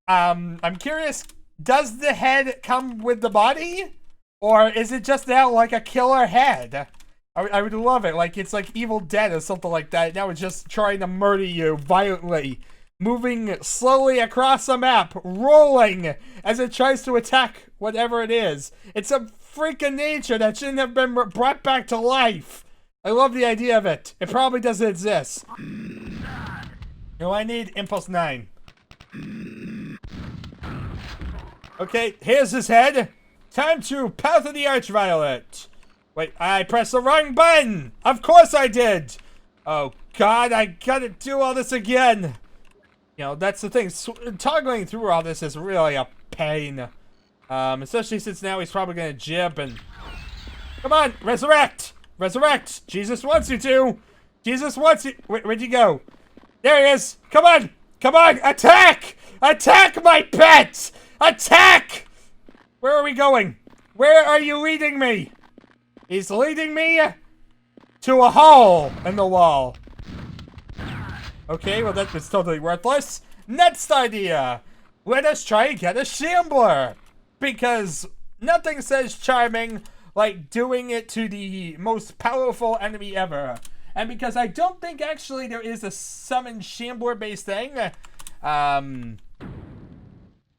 I'm curious, does the head come with the body? Or is it just now like a killer head? I would love it, like it's like Evil Dead or something like that. Now it's just trying to murder you violently. Moving slowly across the map, rolling as it tries to attack whatever it is. It's a freak of nature that shouldn't have been brought back to life. I love the idea of it. It probably doesn't exist. No, I need Impulse 9. Okay, here's his head. Time to Path of the Archviolet. Wait, I pressed the wrong button. Of course I did. Oh God, I gotta do all this again. You know, that's the thing. Toggling through all this is really a pain. Especially since now he's probably gonna jib and... Come on, resurrect! Resurrect! Jesus wants you to! Jesus wants you... Where'd you go? There he is! Come on! Come on! Attack! Attack my pet! Attack! Where are we going? Where are you leading me? He's leading me to a hole in the wall. Okay, well that was totally worthless. Next idea! Let us try and get a Shambler! Because nothing says charming like doing it to the most powerful enemy ever. And because I don't think actually there is a summon Shambler based thing. At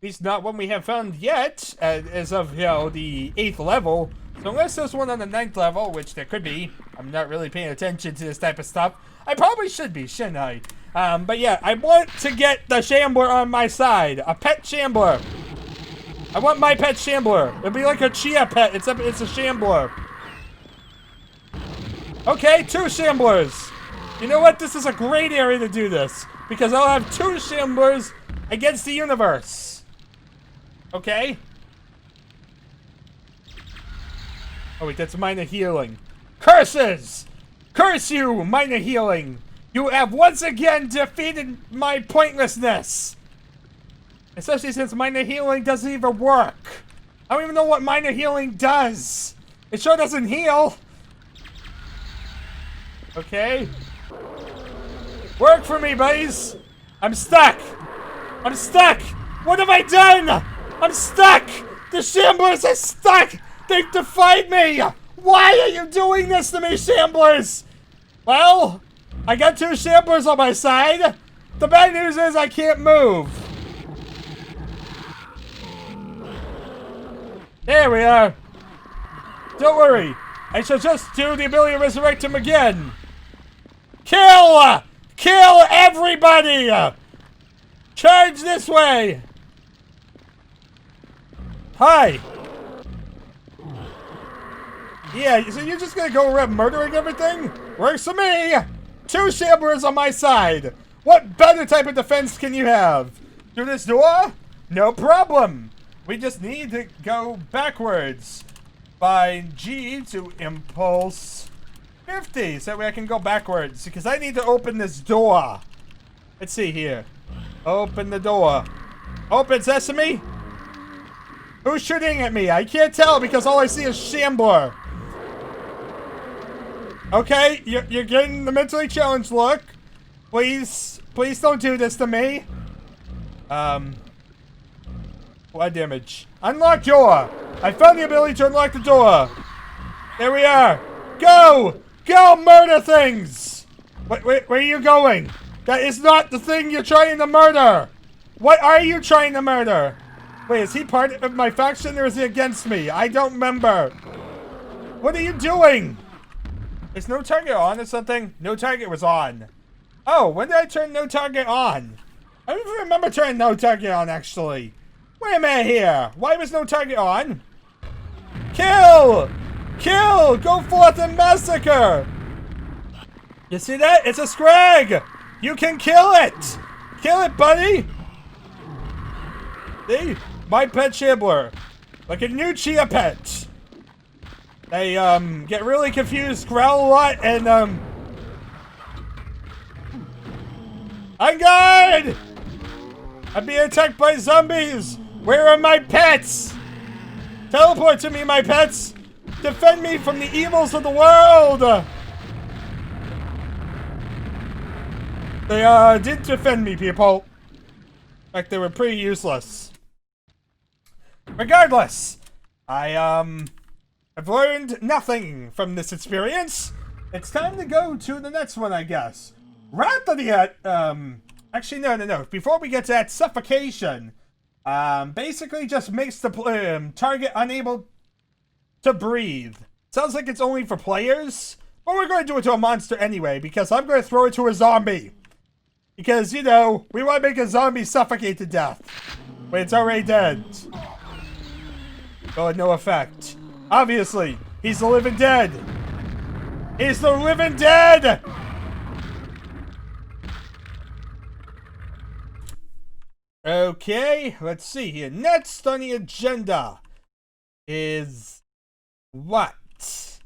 least not one we have found yet, as of, you know, the 8th level. So unless there's one on the 9th level, which there could be, I'm not really paying attention to this type of stuff. I probably should be, shouldn't I? But yeah, I want to get the Shambler on my side. A pet Shambler. I want my pet Shambler. It'll be like a Chia pet, except it's a Shambler. Okay, 2 Shamblers. You know what? This is a great area to do this. Because I'll have 2 Shamblers against the universe. Okay? Oh wait, that's minor healing. Curses! Curse you, minor healing! You have once again defeated my pointlessness! Especially since minor healing doesn't even work. I don't even know what minor healing does. It sure doesn't heal. Okay. Work for me, buddies! I'm stuck! I'm stuck! What have I done? I'm stuck! The Shamblers are stuck! They've defied me! Why are you doing this to me, Shamblers? Well, I got 2 Shamblers on my side. The bad news is I can't move. There we are. Don't worry. I shall just do the ability to resurrect him again. Kill! Kill everybody! Charge this way! Hi! Yeah, so you're just gonna go around murdering everything? Works for me! 2 Shamblers on my side! What better type of defense can you have? Through this door? No problem! We just need to go backwards. Bind G to impulse 50, so that way I can go backwards. Because I need to open this door. Let's see here. Open the door. Open sesame. Who's shooting at me? I can't tell because all I see is Shambler. Okay, you're getting the mentally challenged look. Please don't do this to me. Blood damage. Unlock door. I found the ability to unlock the door. There we are. Go! Go murder things! Wait, where are you going? That is not the thing you're trying to murder! What are you trying to murder? Wait, is he part of my faction or is he against me? I don't remember. What are you doing? Is no target on or something? No target was on. Oh, when did I turn no target on? I don't even remember turning no target on, actually. Wait a minute here. Why was no target on? Kill! Kill! Go forth and massacre! You see that? It's a scrag! You can kill it! Kill it, buddy! See? My pet Shambler. Like a new Chia pet. They, get really confused, growl a lot, and, I'm good! I'm being attacked by zombies! Where are my pets? Teleport to me, my pets! Defend me from the evils of the world! They, did defend me, people. In fact, they were pretty useless. Regardless, I've learned nothing from this experience. It's time to go to the next one, I guess. Wrath of the, actually, no. Before we get to that, suffocation. Basically just makes the target unable to breathe. Sounds like it's only for players, but we're going to do it to a monster anyway, because I'm going to throw it to a zombie. Because, you know, we want to make a zombie suffocate to death. But it's already dead. Oh, no effect. Obviously, he's the living dead. He's the living dead! Okay, let's see here. Next on the agenda is what?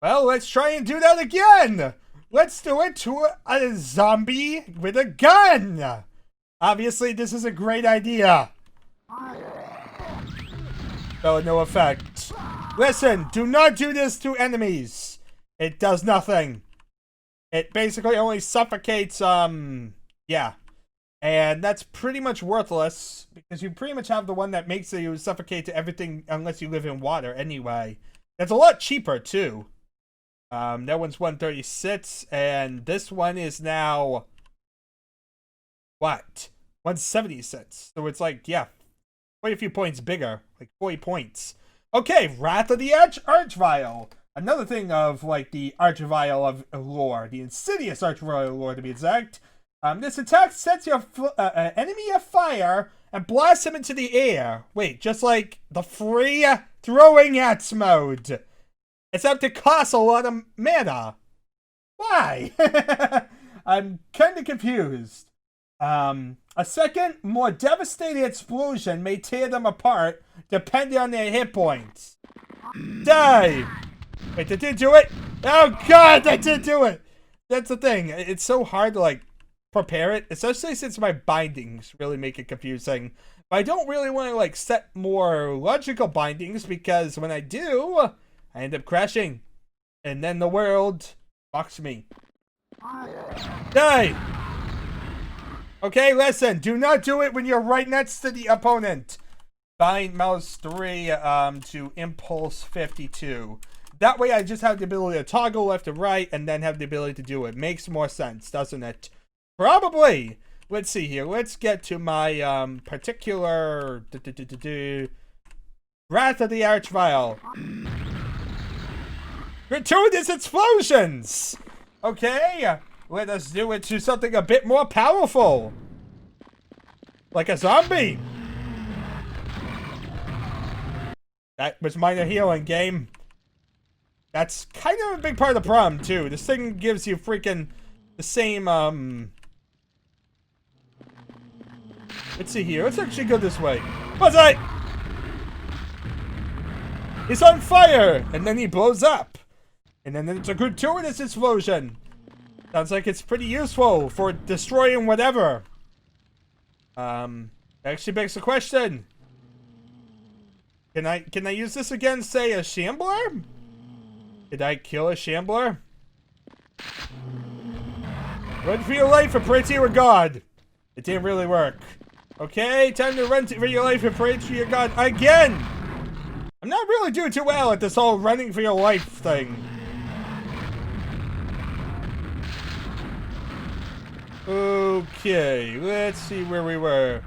Well, let's try and do that again! Let's do it to a zombie with a gun! Obviously, this is a great idea. Oh, no effect. Listen, do not do this to enemies. It does nothing. It basically only suffocates, yeah. And that's pretty much worthless, because you pretty much have the one that makes you suffocate to everything unless you live in water anyway. That's a lot cheaper, too. That one's 136, and this one is now... what? 176. So it's like, yeah, quite a few points bigger. Like 40 points. Okay, Wrath of the Archvile. Another thing of, like, the Archvile of lore. The Insidious Archvile lore, to be exact. This attack sets your enemy afire and blasts him into the air. Wait, just like the free throwing axe mode. Except it costs a lot of mana. Why? I'm kind of confused. A second, more devastating explosion may tear them apart depending on their hit points. Die! Wait, that didn't do it? Oh god, that did do it! That's the thing. It's so hard to, like, prepare it, especially since my bindings really make it confusing. But I don't really want to, like, set more logical bindings, because when I do, I end up crashing. And then the world fucks me. Die! Okay, listen, do not do it when you're right next to the opponent. Bind mouse 3 to impulse 52. That way I just have the ability to toggle left to right and then have the ability to do it. Makes more sense, doesn't it? Probably. Let's see here. Let's get to my particular Wrath of the Archvile. Gratuitous explosions! Okay, let us do it to something a bit more powerful. Like a zombie. That was minor healing, game. That's kind of a big part of the problem, too. This thing gives you freaking the same, let's see here. Let's actually go this way. What's that? He's on fire! And then he blows up. And then it's a gratuitous explosion. Sounds like it's pretty useful for destroying whatever. Actually begs the question. Can I use this against, say, a shambler? Did I kill a shambler? Run for your life and pray to your god. It didn't really work. Okay, time to run for your life and pray to your god again! I'm not really doing too well at this whole running for your life thing. Okay, let's see where we were.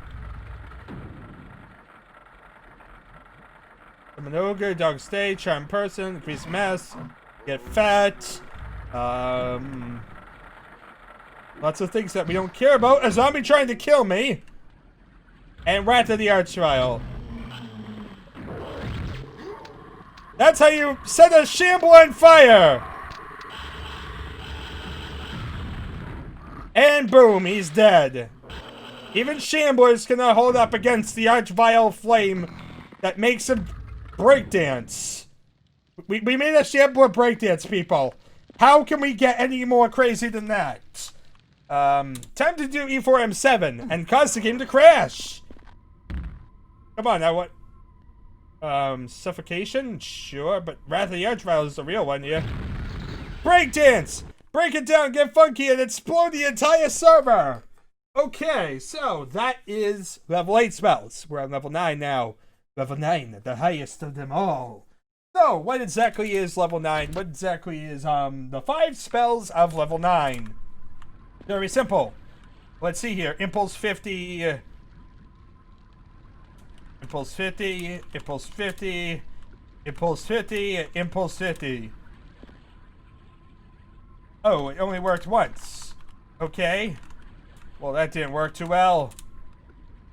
I'm an ogre, dog stay, charm person, increase mass, get fat. Lots of things that we don't care about. A zombie trying to kill me. And Rat of the Archvile. That's how you set a shambler on fire! And boom, he's dead. Even shamblers cannot hold up against the Archvile flame that makes him breakdance. We made a shambler breakdance, people. How can we get any more crazy than that? Time to do E4M7 and cause the game to crash. Come on, now what? Suffocation? Sure, but Wrath of the Archvile is the real one here. Breakdance! Break it down, get funky, and explode the entire server! Okay, so that is level 8 spells. We're on level 9 now. Level 9, the highest of them all. So, what exactly is level 9? What exactly is, the 5 spells of level 9? Very simple. Let's see here. Impulse 50... Impulse 50, Impulse 50, Impulse 50, Impulse 50. Oh, it only worked once. Okay. Well, that didn't work too well.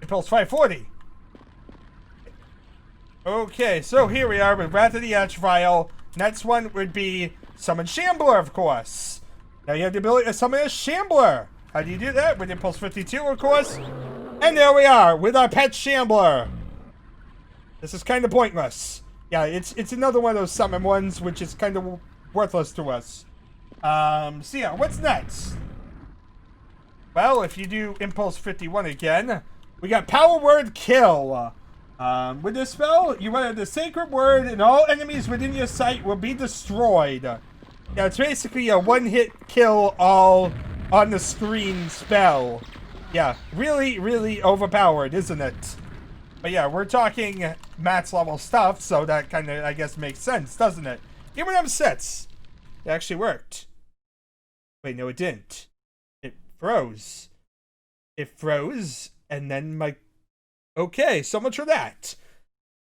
Impulse 540. Okay, so here we are with Wrath of the Archvile. Next one would be Summon Shambler, of course. Now you have the ability to summon a Shambler. How do you do that? With Impulse 52, of course. And there we are, with our pet Shambler. This is kind of pointless. Yeah, it's another one of those summon ones, which is kind of worthless to us. So yeah, what's next? Well, if you do Impulse 51 again, we got Power Word Kill. With this spell, you utter the sacred word and all enemies within your sight will be destroyed. Yeah, it's basically a one-hit kill all on the screen spell. Yeah, really, really overpowered, isn't it? But yeah, we're talking max level stuff, so that kind of, I guess, makes sense, doesn't it? Even them sets. It actually worked. Wait, no, it didn't. It froze. It froze, and then my... Okay, so much for that.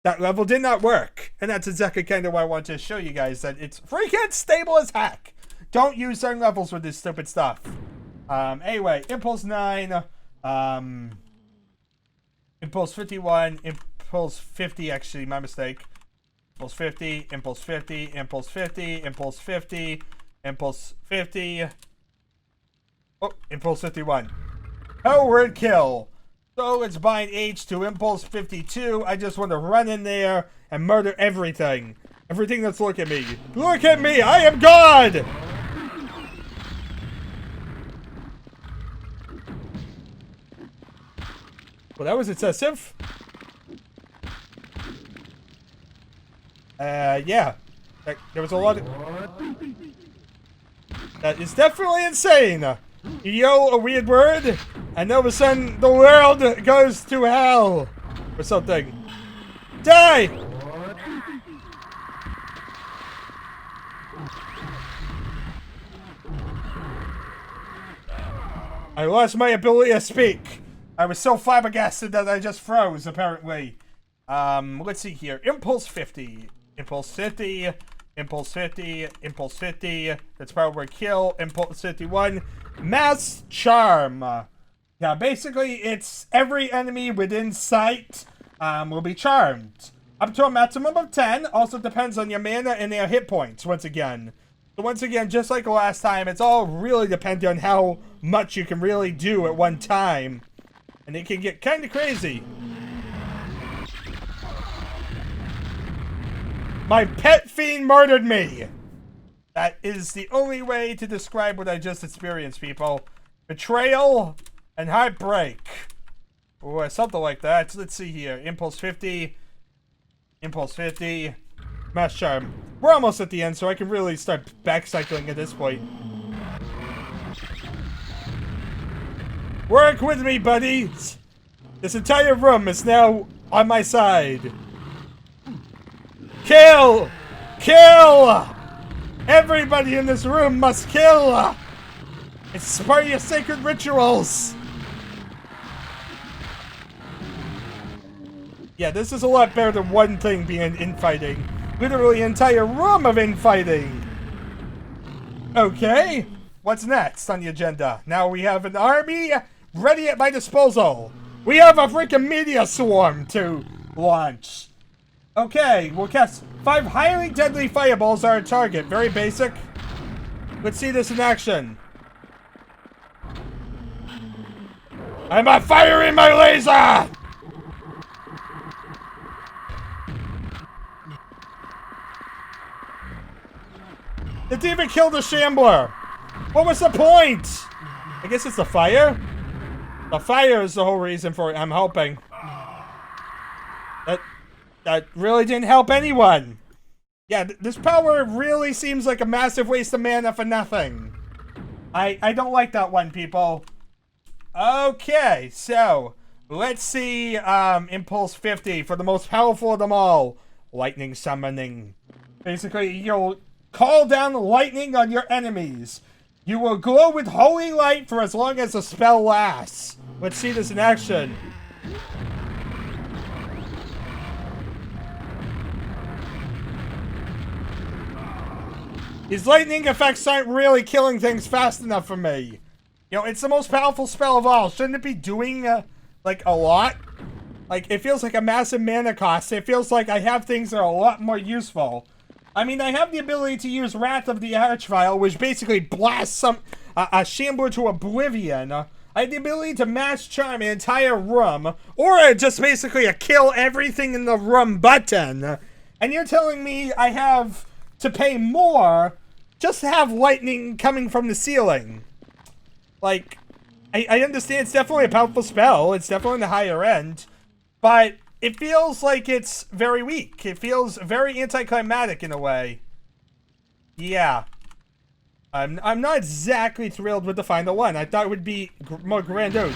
That level did not work. And that's exactly kind of why I want to show you guys that it's freaking stable as heck. Don't use certain levels with this stupid stuff. Anyway, Impulse 9, Impulse 51, Impulse 50, actually, my mistake. Impulse 50, Impulse 50, Impulse 50, Impulse 50, Impulse 50. Oh, Impulse 51. Power Word Kill. So let's bind H to Impulse 52. I just want to run in there and murder everything. Everything that's looking at me. Look at me! I am God! Well, that was excessive. Yeah. There was a lot of... That is definitely insane. You yell a weird word, and all of a sudden, the world goes to hell. Or something. Die! I lost my ability to speak. I was so flabbergasted that I just froze, apparently. Let's see here. Impulse 50. Impulse 50. Impulse 50. Impulse 50. That's Power Word Kill. Impulse 51. Mass Charm. Yeah, basically, it's every enemy within sight will be charmed. Up to a maximum of 10. Also depends on your mana and their hit points, once again. So once again, just like last time, it's all really dependent on how much you can really do at one time. And it can get kind of crazy. My pet fiend murdered me! That is the only way to describe what I just experienced, people. Betrayal and heartbreak. or something like that. Let's see here. Impulse 50. Impulse 50. Mass Charm. We're almost at the end, so I can really start backcycling at this point. Work with me, buddies! This entire room is now on my side. Kill! Kill! Everybody in this room must kill! It's part of your sacred rituals! Yeah, this is a lot better than one thing being infighting. Literally an entire room of infighting! Okay, what's next on the agenda? Now we have an army ready at my disposal. We have a freaking meteor swarm to launch. Okay, we'll cast 5 highly deadly fireballs on our target. Very basic. Let's see this in action. I'm firing my laser! It didn't even kill the Shambler. What was the point? I guess it's the fire? The fire is the whole reason for it. I'm hoping. That really didn't help anyone. Yeah, this power really seems like a massive waste of mana for nothing. I don't like that one, people. Okay, so let's see Impulse 50 for the most powerful of them all. Lightning summoning. Basically, you'll call down lightning on your enemies. You will glow with holy light for as long as the spell lasts. Let's see this in action. These lightning effects aren't really killing things fast enough for me. You know, it's the most powerful spell of all. Shouldn't it be doing, like, a lot? Like, it feels like a massive mana cost. It feels like I have things that are a lot more useful. I mean, I have the ability to use Wrath of the Archvile, which basically blasts a Shambler to oblivion. I have the ability to Mass Charm an entire room, or just basically a kill everything in the room button. And you're telling me I have to pay more just to have lightning coming from the ceiling. Like, I understand it's definitely a powerful spell. It's definitely in the higher end. But it feels like it's very weak. It feels very anticlimactic in a way. Yeah. I'm not exactly thrilled with the final one. I thought it would be more grandiose.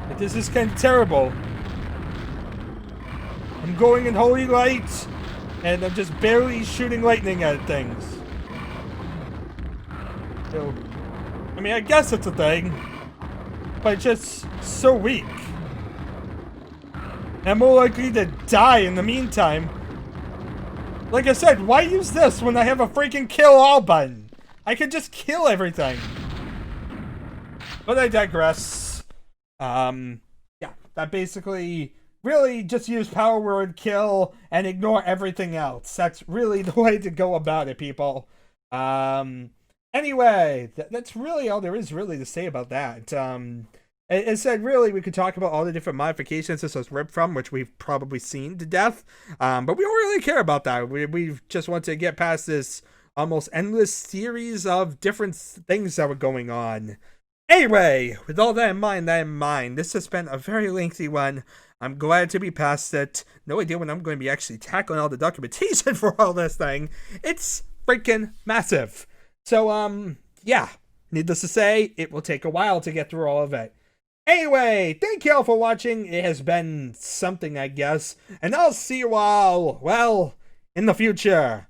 But this is kind of terrible. I'm going in holy light, and I'm just barely shooting lightning at things. So, I mean, I guess it's a thing, but it's just so weak. And I'm more likely to die in the meantime. Like I said, why use this when I have a freaking kill all button? I could just kill everything. But I digress. Yeah, that basically really just use power word kill and ignore everything else. That's really the way to go about it, people. Anyway, that's really all there is really to say about that. It said, really, we could talk about all the different modifications this was ripped from, which we've probably seen to death. But we don't really care about that. We just want to get past this almost endless series of different things that were going on. Anyway, with all that in mind, this has been a very lengthy one. I'm glad to be past it. No idea when I'm going to be actually tackling all the documentation for all this thing. It's freaking massive. So, yeah, needless to say, it will take a while to get through all of it. Anyway, thank you all for watching. It has been something, I guess. And I'll see you all, well, in the future.